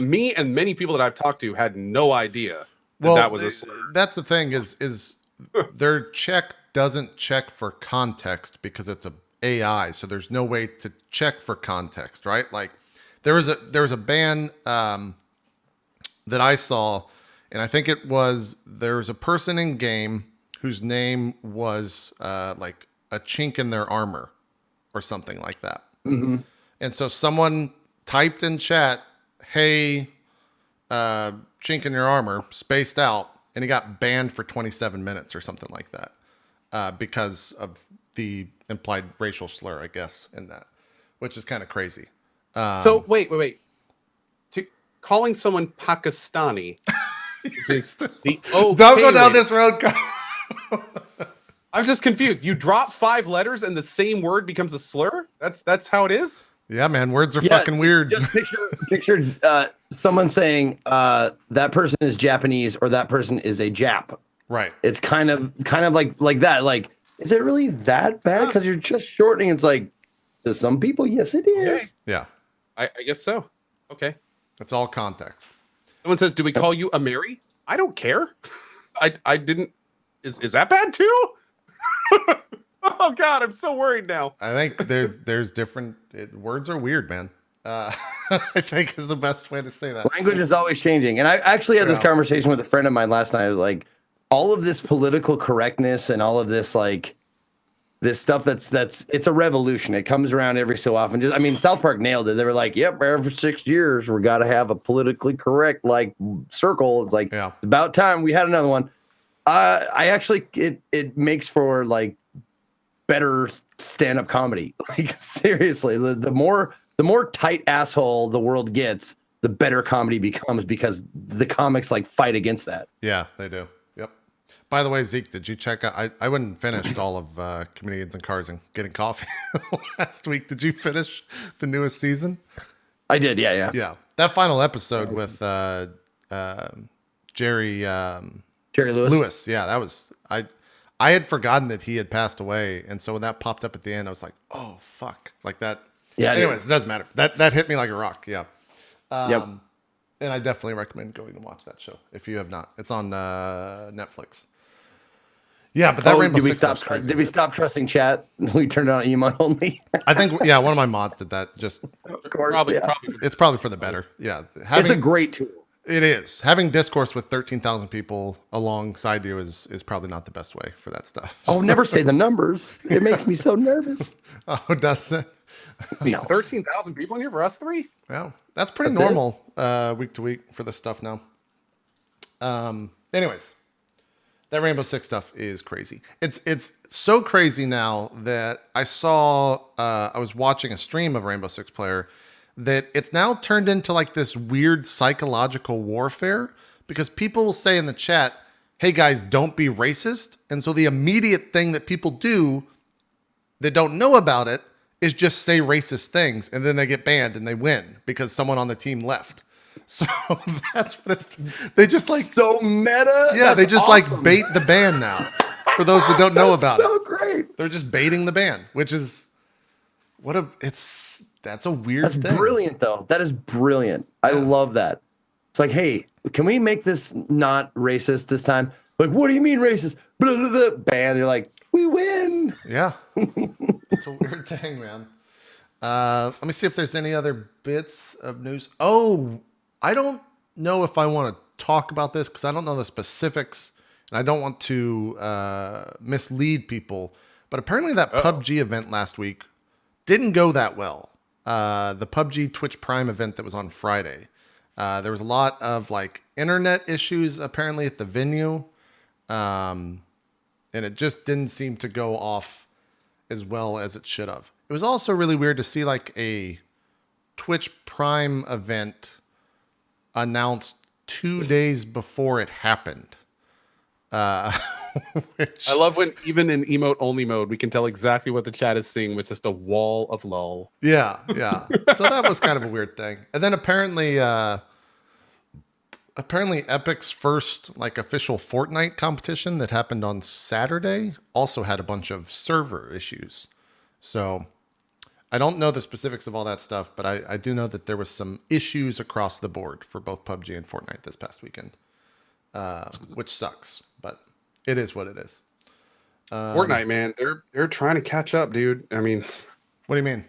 me and many people that I've talked to had no idea that was a slur. That's the thing is their check doesn't check for context because it's a AI, so there's no way to check for context, right? Like there was a ban that I saw, and I think there was a person in game whose name was like a chink in their armor or something like that. Mm-hmm. And so someone typed in chat, "Hey, chink in your armor," spaced out, and he got banned for 27 minutes or something like that because of the implied racial slur, I guess, in that, which is kind of crazy. So wait. Calling someone Pakistani is don't go down this road. I'm just confused. You drop 5 letters and the same word becomes a slur? That's how it is? Yeah, man. Words are fucking weird. Just picture someone saying that person is Japanese or that person is a Jap. Right. It's kind of like that. Like, is it really that bad? Because you're just shortening. It's like, to some people, yes, it is. Okay. Yeah. I guess so. Okay. It's all context. Someone says, "Do we call you a Mary?" I don't care. I didn't. Is that bad too? Oh God, I'm so worried now. I think there's different words are weird, man. I think is the best way to say that. Language is always changing. And I actually had this conversation with a friend of mine last night. I was like, all of this political correctness and all of this, like, this stuff that's it's a revolution. It comes around every so often. South Park nailed it. They were like, "Yep, every 6 years we got to have a politically correct like circle." It's like, it's about time we had another one. I actually it makes for like better stand-up comedy. Like, seriously, the more tight asshole the world gets, the better comedy becomes, because the comics like fight against that. Yeah, they do. Yep. By the way, Zeke, did you check out? I went and finished all of Comedians in Cars and Getting Coffee last week. Did you finish the newest season? I did. Yeah. Yeah. That final episode with Jerry Lewis. Yeah, that was I had forgotten that he had passed away, and so when that popped up at the end, I was like, "Oh fuck!" Like that. Yeah. Anyways, it doesn't matter. That hit me like a rock. Yeah. Yep. And I definitely recommend going and watch that show if you have not. It's on Netflix. Yeah, but that Rainbow Six stuff's crazy. Did we stop trusting chat? We turned it on emote only. I think one of my mods did that. Just of course, probably it's probably for the better. Yeah, it's a great tool. It is. Having discourse with 13,000 people alongside you is probably not the best way for that stuff. Oh, never say the numbers. It makes me so nervous. Oh, does it? No. 13,000 people in here for us three? Well, that's pretty That's normal week to week for this stuff now. Anyways, that Rainbow Six stuff is crazy. It's so crazy now that I saw I was watching a stream of Rainbow Six player that it's now turned into like this weird psychological warfare because people will say in the chat, "Hey guys, don't be racist." And so the immediate thing that people do that don't know about it is just say racist things, and then they get banned and they win because someone on the team left. So that's what it's. They just like So meta. yeah, they just awesome. like bait the ban now. For those that don't know about so it, great. they're just baiting the ban, which is that's a weird That's thing. brilliant, though. That is brilliant. I love that. It's like, hey, can we make this not racist this time? Like, what do you mean racist? Blah, blah, blah. Ban. You're like, we win. Yeah, it's a weird thing, man. Let me see if there's any other bits of news. Oh, I don't know if I want to talk about this because I don't know the specifics, and I don't want to mislead people. But apparently, that PUBG event last week didn't go that well. The PUBG Twitch Prime event that was on Friday. There was a lot of like internet issues apparently at the venue. And it just didn't seem to go off as well as it should have. It was also really weird to see like a Twitch Prime event announced 2 days before it happened. Which, I love when even in emote only mode, we can tell exactly what the chat is seeing with just a wall of lol. yeah. So that was kind of a weird thing. And then apparently Epic's first like official Fortnite competition that happened on Saturday also had a bunch of server issues. So I don't know the specifics of all that stuff, but I do know that there was some issues across the board for both PUBG and Fortnite this past weekend, which sucks, but it is what it is. Fortnite, man, they're trying to catch up, dude. I mean, What do you mean?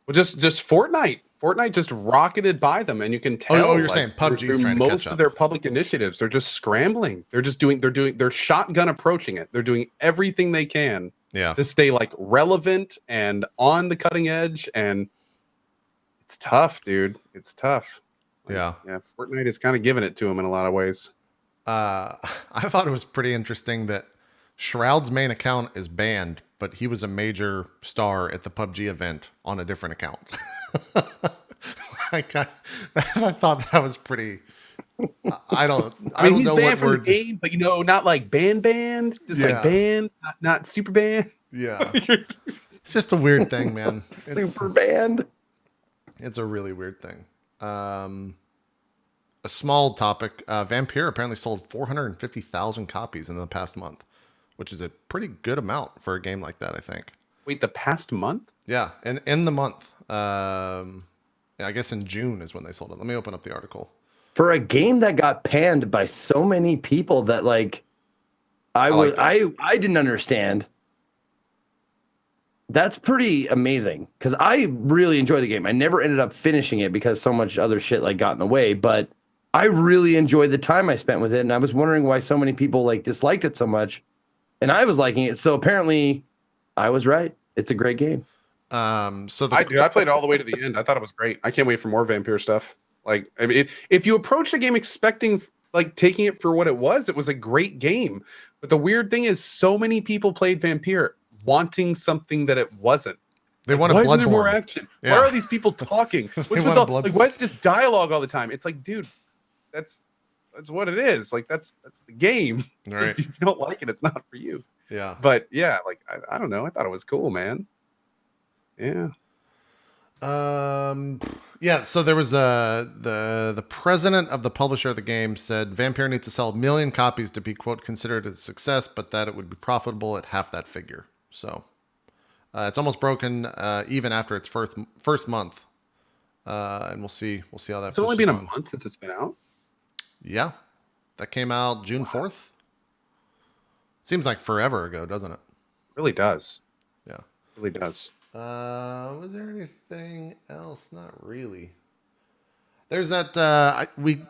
well, just Fortnite. Fortnite just rocketed by them, and you can tell. You're saying PUBG is trying to catch most up. of their public initiatives. They're just scrambling. They're shotgun approaching it. They're doing everything they can to stay like relevant and on the cutting edge. And it's tough, dude. It's tough. Yeah. Fortnite is kind of giving it to them in a lot of ways. I thought it was pretty interesting that Shroud's main account is banned, but he was a major star at the PUBG event on a different account. I thought that was pretty. I don't he's know banned what from word. the game, but not like banned, just like banned, not super banned. Yeah, it's just a weird thing, man. Super band. It's a really weird thing. A small topic. Vampire apparently sold 450,000 copies in the past month, which is a pretty good amount for a game like that, I think. Wait, the past month? Yeah, and in the month. I guess in June is when they sold it. Let me open up the article. For a game that got panned by so many people that like I didn't understand. That's pretty amazing because I really enjoy the game. I never ended up finishing it because so much other shit like got in the way, but I really enjoyed the time I spent with it, and I was wondering why so many people like disliked it so much, and I was liking it. So apparently, I was right. It's a great game. I played it all the way to the end. I thought it was great. I can't wait for more Vampire stuff. Like, I mean, if you approach the game expecting like taking it for what it was a great game. But the weird thing is, so many people played Vampire wanting something that it wasn't. They want why a isn't there more Bloodborne. action? Yeah. Why are these people talking? What's with all, like? Why is it just dialogue all the time? It's like, dude, that's what it is. Like that's the game. Right. If you don't like it, it's not for you. Yeah. But yeah, like I don't know. I thought it was cool, man. Yeah. Yeah, so there was the president of the publisher of the game said Vampire needs to sell 1 million copies to be, quote, considered a success, but that it would be profitable at half that figure. So it's almost broken even after its first month. And we'll see how that. It's only been a month since it's been out. Yeah, that came out June 4th. Seems like forever ago, doesn't it? Really does. Yeah, really does. Was there anything else? Not really. There's that we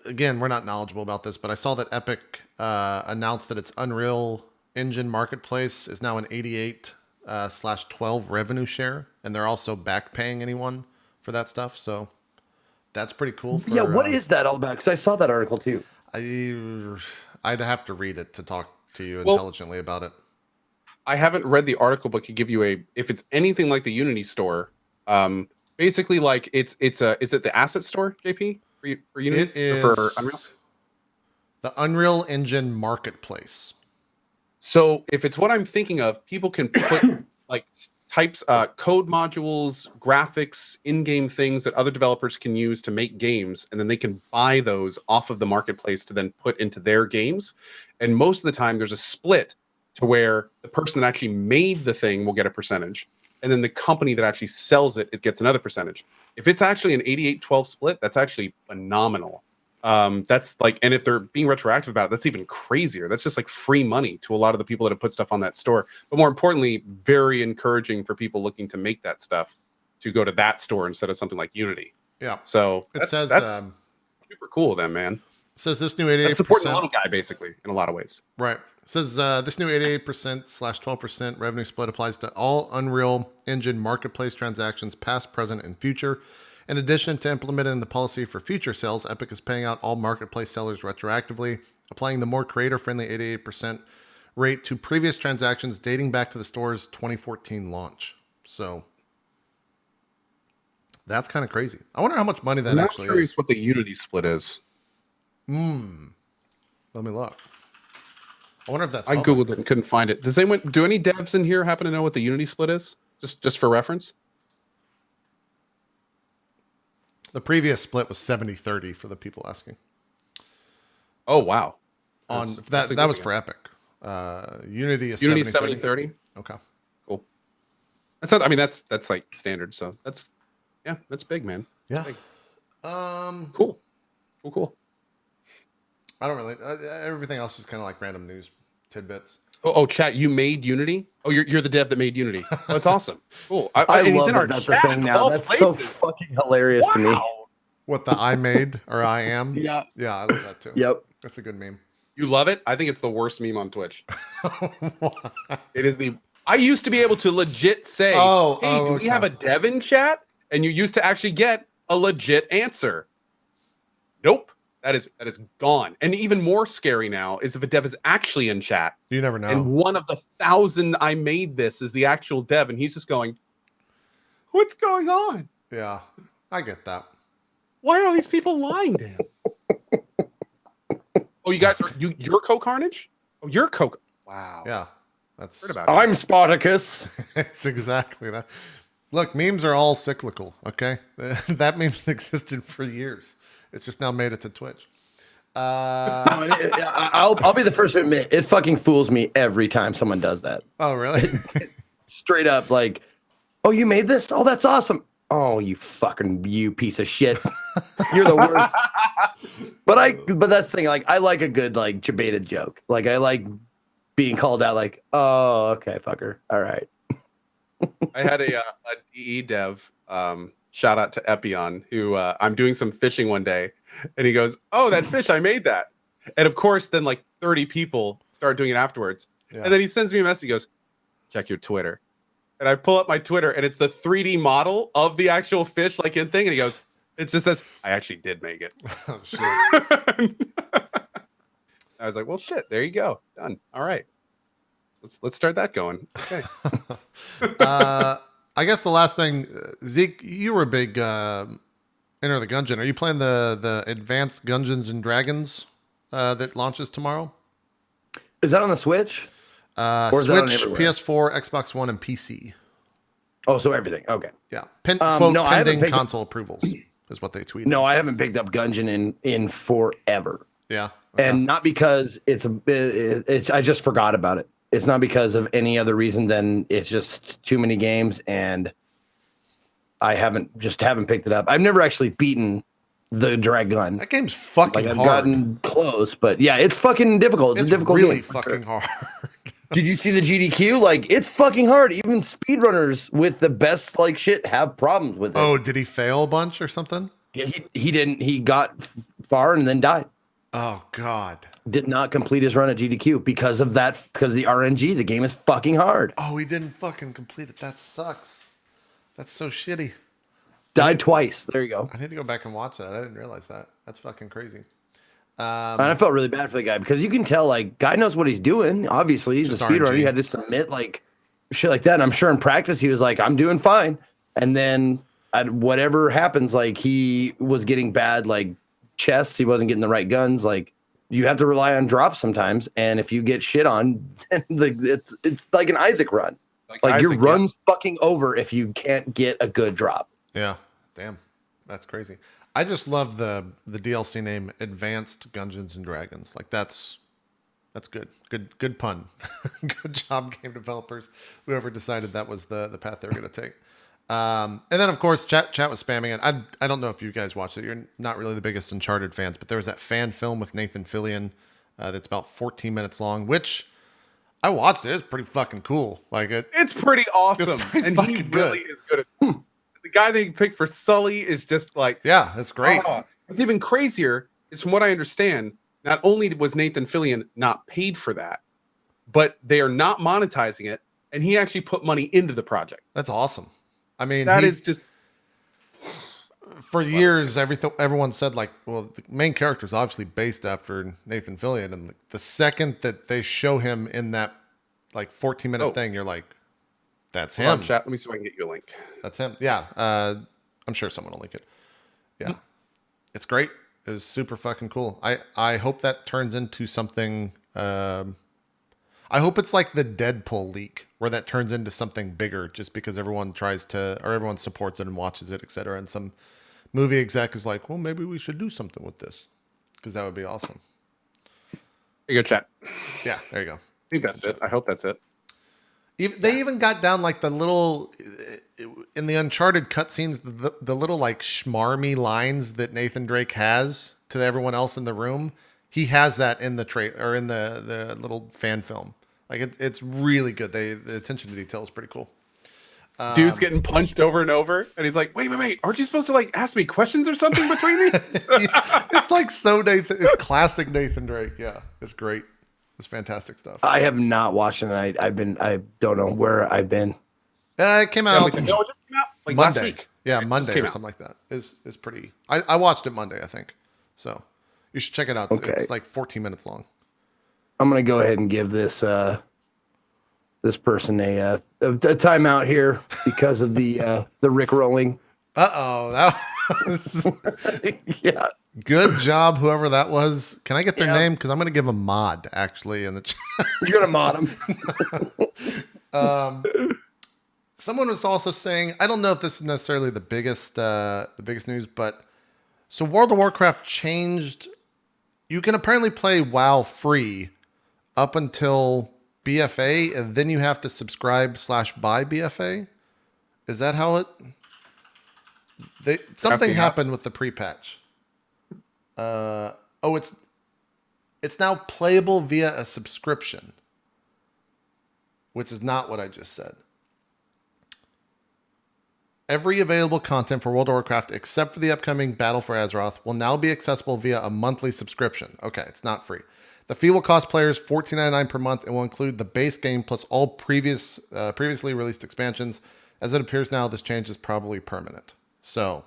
again, we're not knowledgeable about this, but I saw that Epic announced that its Unreal Engine marketplace is now an 88/12 revenue share, and they're also back paying anyone for that stuff. So that's pretty cool. Yeah, what is that all about? Because I saw that article too. I'd have to read it to talk to you Well, intelligently about it. I haven't read the article, but could give you if it's anything like the Unity store, basically like is it the asset store, JP, for Unity? It is Or for Unreal? the Unreal Engine marketplace. So if it's what I'm thinking of, people can put like types, code modules, graphics, in-game things that other developers can use to make games, and then they can buy those off of the marketplace to then put into their games. And most of the time, there's a split to where the person that actually made the thing will get a percentage, and then the company that actually sells it gets another percentage. If it's actually an 88/12 split, that's actually phenomenal. That's like, and if they're being retroactive about it, that's even crazier. That's just like free money to a lot of the people that have put stuff on that store. But more importantly, very encouraging for people looking to make that stuff to go to that store instead of something like Unity. Yeah. So It says that's super cool then, man. says this new 88%. That's supporting the little guy basically in a lot of ways. Right. It says this new 88%/12% revenue split applies to all Unreal Engine marketplace transactions, past, present, and future. In addition to implementing the policy for future sales, Epic is paying out all marketplace sellers retroactively, applying the more creator-friendly 88% rate to previous transactions dating back to the store's 2014 launch. So that's kind of crazy. I wonder how much money that I'm not actually curious is. what the Unity split is. Let me look. I wonder if that's I public. googled it and couldn't find it. Do any devs in here happen to know what the Unity split is? Just for reference. The previous split was 70/30 for the people asking. Oh wow. On That's that was for Epic. Unity is Unity 70/30. 70/30. Okay. Cool. That's not, I mean that's like standard. So that's big, man. Yeah. Big. Cool. Cool. I don't really. Everything else is kind of like random news tidbits. Oh, chat, you made Unity? Oh, you're the dev that made Unity. Oh, that's awesome. Cool. I and he's love in our that that's chat a thing of now. all That's so places. fucking hilarious to me. Wow. What the I made or I am? Yeah. Yeah, I love that too. Yep. That's a good meme. You love it? I think it's the worst meme on Twitch. It is I used to be able to legit say, hey, do we have a dev in chat? And you used to actually get a legit answer. Nope. That is gone. And even more scary now is if a dev is actually in chat. You never know. And one of the 1,000 I made this is the actual dev, and he's just going, what's going on? Yeah, I get that. Why are all these people lying to him? Oh, you guys you're Co-Carnage? Oh, you're Co. Wow. Yeah, that's. Heard about it. I'm Spartacus. It's exactly that. Look, memes are all cyclical. Okay, that meme's existed for years. It's just now made it to Twitch. I'll be the first to admit it fucking fools me every time someone does that. Oh, really? Straight up, like, oh, you made this? Oh, that's awesome. Oh, you piece of shit. You're the worst. But that's the thing. Like, I like a good like debated joke. Like, I like being called out. Like, oh, okay, fucker. All right. I had a DE dev. Shout out to Epion, who I'm doing some fishing one day, and he goes, "Oh, that fish, I made that." And of course, then like 30 people start doing it afterwards. Yeah. And then he sends me a message. He goes, "Check your Twitter." And I pull up my Twitter, and it's the 3D model of the actual fish, like in thing. And he goes, "It just says I actually did make it." Oh, shit. I was like, "Well, shit. There you go. Done. All right. Let's start that going." Okay. I guess the last thing, Zeke, you were a big Enter the Gungeon. Are you playing the Advanced Dungeons and Dragons that launches tomorrow? Is that on the Switch? Or is that on Switch, everywhere? PS4, Xbox One, and PC. Oh, so everything. Okay. Yeah. No, I haven't Pending picked up- console approvals is what they tweeted. No, I haven't picked up Gungeon in forever. Yeah. Okay. And not because it's I just forgot about it. It's not because of any other reason than it's just too many games, and I haven't picked it up. I've never actually beaten the Dragon. That game's fucking Like, I've hard. gotten close, but yeah, it's fucking difficult. It's a difficult really game. fucking hard. Did you see the GDQ? Like, it's fucking hard. Even speedrunners with the best like shit have problems with it. Oh, did he fail a bunch or something? Yeah, he didn't. He got far and then died. Oh God. Did not complete his run at GDQ because of that, because of the RNG. The game is fucking hard. Oh, he didn't fucking complete it. That sucks. That's so shitty. Died twice. There you go. I need to go back and watch that. I didn't realize that. That's fucking crazy. And I felt really bad for the guy because you can tell, like, guy knows what he's doing. Obviously, he's a speedrunner. He had to submit like shit like that. And I'm sure in practice he was like, "I'm doing fine." And then whatever happens, like he was getting bad like chests. He wasn't getting the right guns. Like you have to rely on drops sometimes. And if you get shit on, then it's like an Isaac run. Like your run's fucking over if you can't get a good drop. Yeah, damn, that's crazy. I just love the DLC name Advanced Dungeons and Dragons. Like that's good. Good pun. Good job, game developers. Whoever decided that was the path they were going to take. And then of course chat was spamming it. I don't know if you guys watched it. You're not really the biggest Uncharted fans, but there was that fan film with Nathan Fillion that's about 14 minutes long, which I watched it. It's pretty fucking cool. Like it's pretty awesome, pretty and he really is good at. The guy that you picked for Sully is just like, yeah, it's great. What's even crazier is, from what I understand, not only was Nathan Fillion not paid for that, but they are not monetizing it, and he actually put money into the project. That's awesome. I mean, that is just for years. Everyone said like, well, the main character is obviously based after Nathan Fillion, and the second that they show him in that like 14-minute thing, you're like, that's him. Chat. Let me see if I can get you a link. That's him. Yeah. I'm sure someone will link it. Yeah. It's great. It was super fucking cool. I hope that turns into something. I hope it's like the Deadpool leak, where that turns into something bigger just because everyone everyone supports it and watches it, etc. And some movie exec is like, well, maybe we should do something with this, because that would be awesome. Here you go, chat. Yeah, there you go. I think that's it. I hope that's it. They even got down like the little, in the Uncharted cutscenes, the little like schmarmy lines that Nathan Drake has to everyone else in the room. He has that in the or in the little fan film. Like it's really good. The attention to detail is pretty cool. Dude's getting punched over and over, and he's like, wait, aren't you supposed to like ask me questions or something between me? It's like so Nathan. It's classic Nathan Drake. Yeah, it's great. It's fantastic stuff. I have not watched it. I don't know where I've been. It came out. No, it just came out like Monday. last week. Yeah, Monday or something like that. Is pretty. I watched it Monday, I think. So you should check it out. Okay. It's like 14 minutes long. I'm gonna go ahead and give this this person a timeout here because of the Rick rolling. That was Yeah. good job, whoever that was. Can I get their name? Because I'm going to give a mod actually in the chat. You're gonna mod him. Someone was also saying, I don't know if this is necessarily the biggest news, but so World of Warcraft changed. You can apparently play WoW free up until BFA, and then you have to subscribe/buy BFA. Is that how it? Something happened with the pre-patch. It's now playable via a subscription, which is not what I just said. Every available content for World of Warcraft, except for the upcoming Battle for Azeroth, will now be accessible via a monthly subscription. Okay, it's not free. The fee will cost players $14.99 per month and will include the base game plus all previously released expansions. As it appears now, this change is probably permanent. So,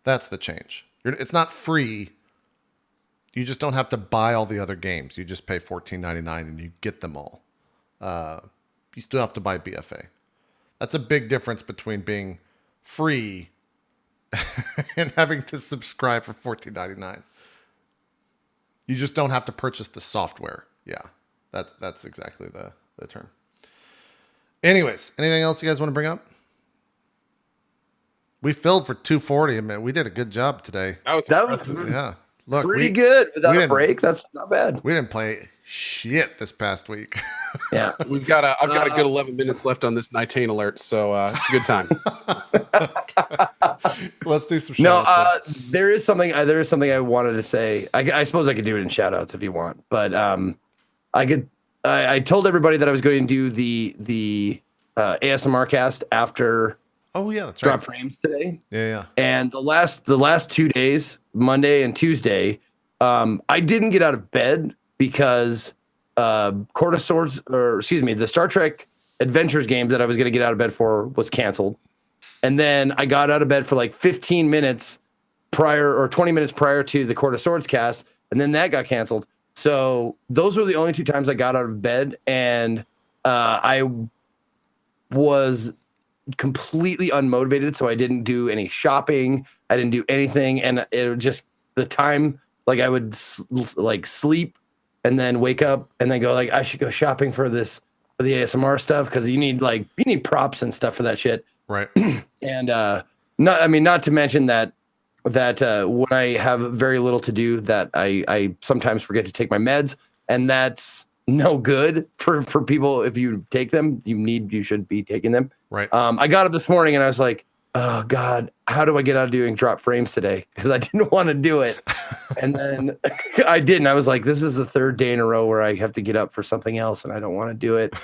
that's the change. It's not free. You just don't have to buy all the other games. You just pay $14.99 and you get them all. You still have to buy BFA. That's a big difference between being free and having to subscribe for $14.99. You just don't have to purchase the software. Yeah, that's exactly the term. Anyways, anything else you guys want to bring up? We filled for 240. I mean, we did a good job today. That was yeah. Look, pretty good without a break. That's not bad. We didn't play shit this past week. Yeah, I've got a good 11 minutes left on this Nitane alert, so it's a good time. Let's do some shout-outs. There is something I wanted to say. I suppose I could do it in shout-outs if you want, but I told everybody that I was going to do the ASMR cast after Oh yeah, that's drop right. frames today. Yeah. And the last 2 days, Monday and Tuesday, I didn't get out of bed because Court of Swords, the Star Trek Adventures game that I was going to get out of bed for was canceled. And then I got out of bed for like 15 minutes prior or 20 minutes prior to the Court of Swords cast, and then that got canceled. So those were the only 2 times I got out of bed, and I was completely unmotivated, so I didn't do any shopping. I didn't do anything, and it was just the time, like I would sleep and then wake up and then go like, I should go shopping for the ASMR stuff, because you need props and stuff for that shit. Right. And not to mention that when I have very little to do, that I sometimes forget to take my meds, and that's no good for people. If you take them, you should be taking them. Right. I got up this morning and I was like, oh God, how do I get out of doing drop frames today? Because I didn't want to do it. And then I didn't. I was like, this is the 3rd day in a row where I have to get up for something else and I don't want to do it.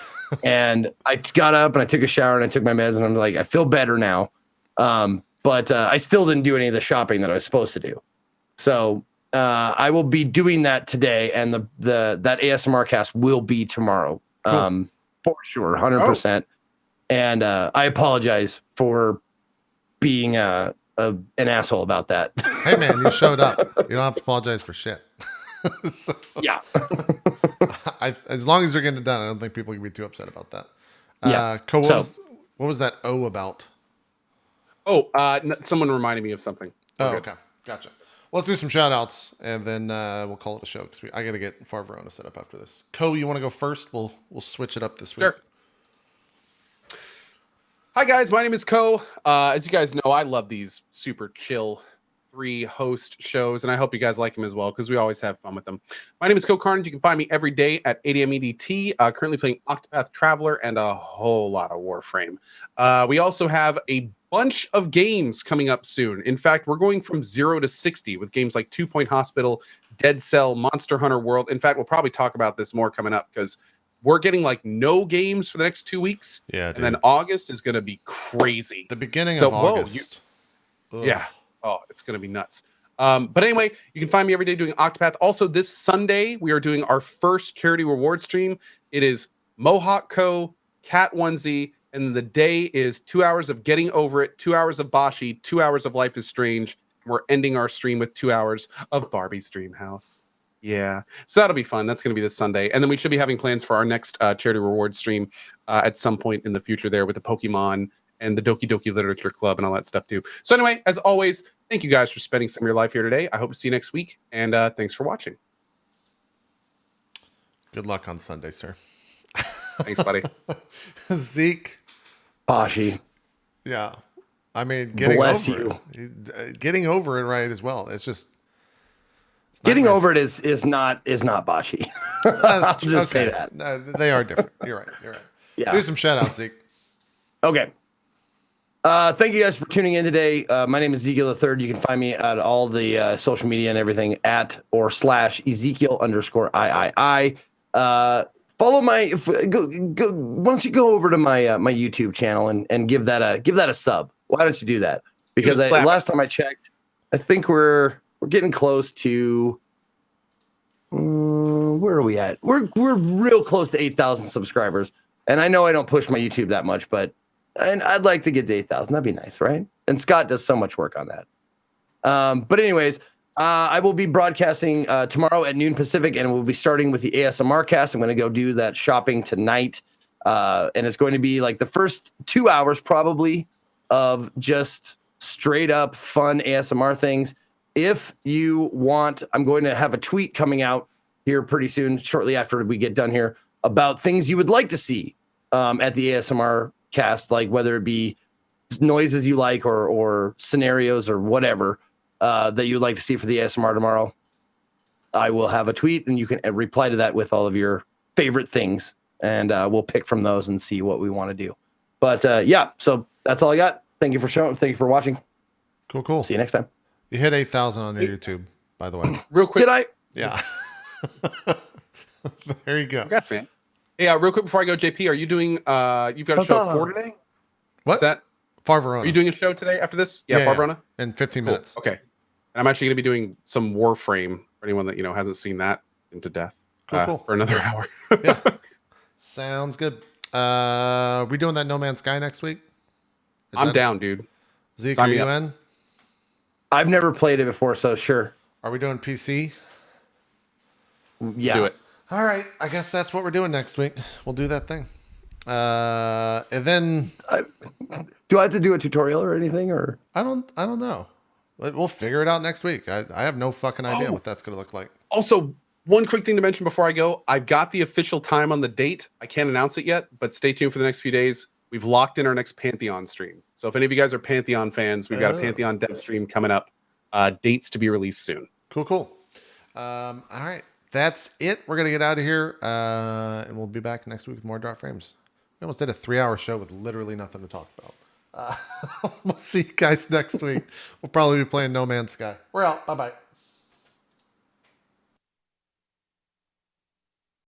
And I got up and I took a shower and I took my meds, and I'm like, I feel better now. But I still didn't do any of the shopping that I was supposed to do. So I will be doing that today, and that ASMR cast will be tomorrow. Cool. For sure, 100%. And I apologize for being an asshole about that. Hey man, you showed up. You don't have to apologize for shit. So, yeah. As long as you're getting it done, I don't think people can be too upset about that. Yeah. What was that O about? Oh, someone reminded me of something. Oh, okay. Gotcha. Well, let's do some shout outs, and then we'll call it a show, because I got to get Far Verona set up after this. Co, you want to go first? We'll switch it up this week. Sure. Hi, guys. My name is Co. As you guys know, I love these super chill 3 host shows, and I hope you guys like them as well, because we always have fun with them. My name is Co Carnage. You can find me every day at 8 a.m. EDT, currently playing Octopath Traveler and a whole lot of Warframe. We also have a bunch of games coming up soon. In fact, we're going from 0 to 60 with games like 2 Point Hospital, Dead Cell, Monster Hunter World. In fact, we'll probably talk about this more coming up, because we're getting like no games for the next 2 weeks. Yeah, dude. And then August is going to be crazy. The beginning of August. Yeah. Oh, it's going to be nuts. But anyway, you can find me every day doing Octopath. Also, this Sunday, we are doing our first charity reward stream. It is Mohawk Co., Cat Onesie, and the day is 2 hours of Getting Over It, 2 hours of Bashi, 2 hours of Life is Strange. We're ending our stream with 2 hours of Barbie's Dream House. Yeah. So that'll be fun. That's going to be this Sunday. And then we should be having plans for our next charity reward stream at some point in the future there with the Pokemon and the Doki Doki Literature Club and all that stuff too. So anyway, as always, thank you guys for spending some of your life here today. I hope to see you next week. And thanks for watching. Good luck on Sunday, sir. Thanks, buddy. Zeke. Bashi. Yeah. I mean, getting over it right as well. It's just getting over it is not Bashi. I'll just say that. No, they are different. You're right. Yeah. Do some shout outs, Zeke. Okay. Thank you guys for tuning in today. My name is Ezekiel III. You can find me at all the social media and everything at or / Ezekiel_III. Follow my go. Why don't you go over to my my YouTube channel and give that a sub? Why don't you do that? Because last time I checked, I think we're getting close to where are we at? We're real close to 8,000 subscribers. And I know I don't push my YouTube that much, but I'd like to get to 8,000. That'd be nice, right? And Scott does so much work on that. But anyways, I will be broadcasting tomorrow at noon Pacific, and we'll be starting with the ASMR cast. I'm going to go do that shopping tonight. And it's going to be like the first 2 hours probably of just straight up fun ASMR things. If you want, I'm going to have a tweet coming out here pretty soon, shortly after we get done here, about things you would like to see at the ASMR cast, like whether it be noises you like or scenarios or whatever that you'd like to see for the ASMR tomorrow. I will have a tweet, and you can reply to that with all of your favorite things, and we'll pick from those and see what we want to do. But yeah, so that's all I got. Thank you for showing. Thank you for watching. Cool. See you next time. You hit 8,000 on your YouTube, by the way. Real quick. Did I? Yeah. There you go. Congrats, man. Hey, real quick before I go, JP, are you doing? You've got a show at 4 today. What? Is that Far Verona? Are you doing a show today after this? Yeah, Far Verona. In 15 minutes. Okay. And I'm actually going to be doing some Warframe for anyone that hasn't seen that into death Cool. for another hour. Yeah, sounds good. We doing that No Man's Sky next week? I'm down, dude. Zeke, Sign are me you up. in? I've never played it before, so sure. Are we doing PC? Yeah. Do it. All right, I guess that's what we're doing next week. We'll do that thing. And then Do I have to do a tutorial or anything, or? I don't know. We'll figure it out next week. I have no fucking idea what that's going to look like. Also, one quick thing to mention before I go. I've got the official time on the date. I can't announce it yet, but stay tuned for the next few days. We've locked in our next Pantheon stream. So if any of you guys are Pantheon fans, we've got a Pantheon dev stream coming up. Dates to be released soon. Cool. All right. That's it. We're going to get out of here. And we'll be back next week with more Drop Frames. We almost did a 3-hour show with literally nothing to talk about. We'll see you guys next week. We'll probably be playing No Man's Sky. We're out. Bye-bye.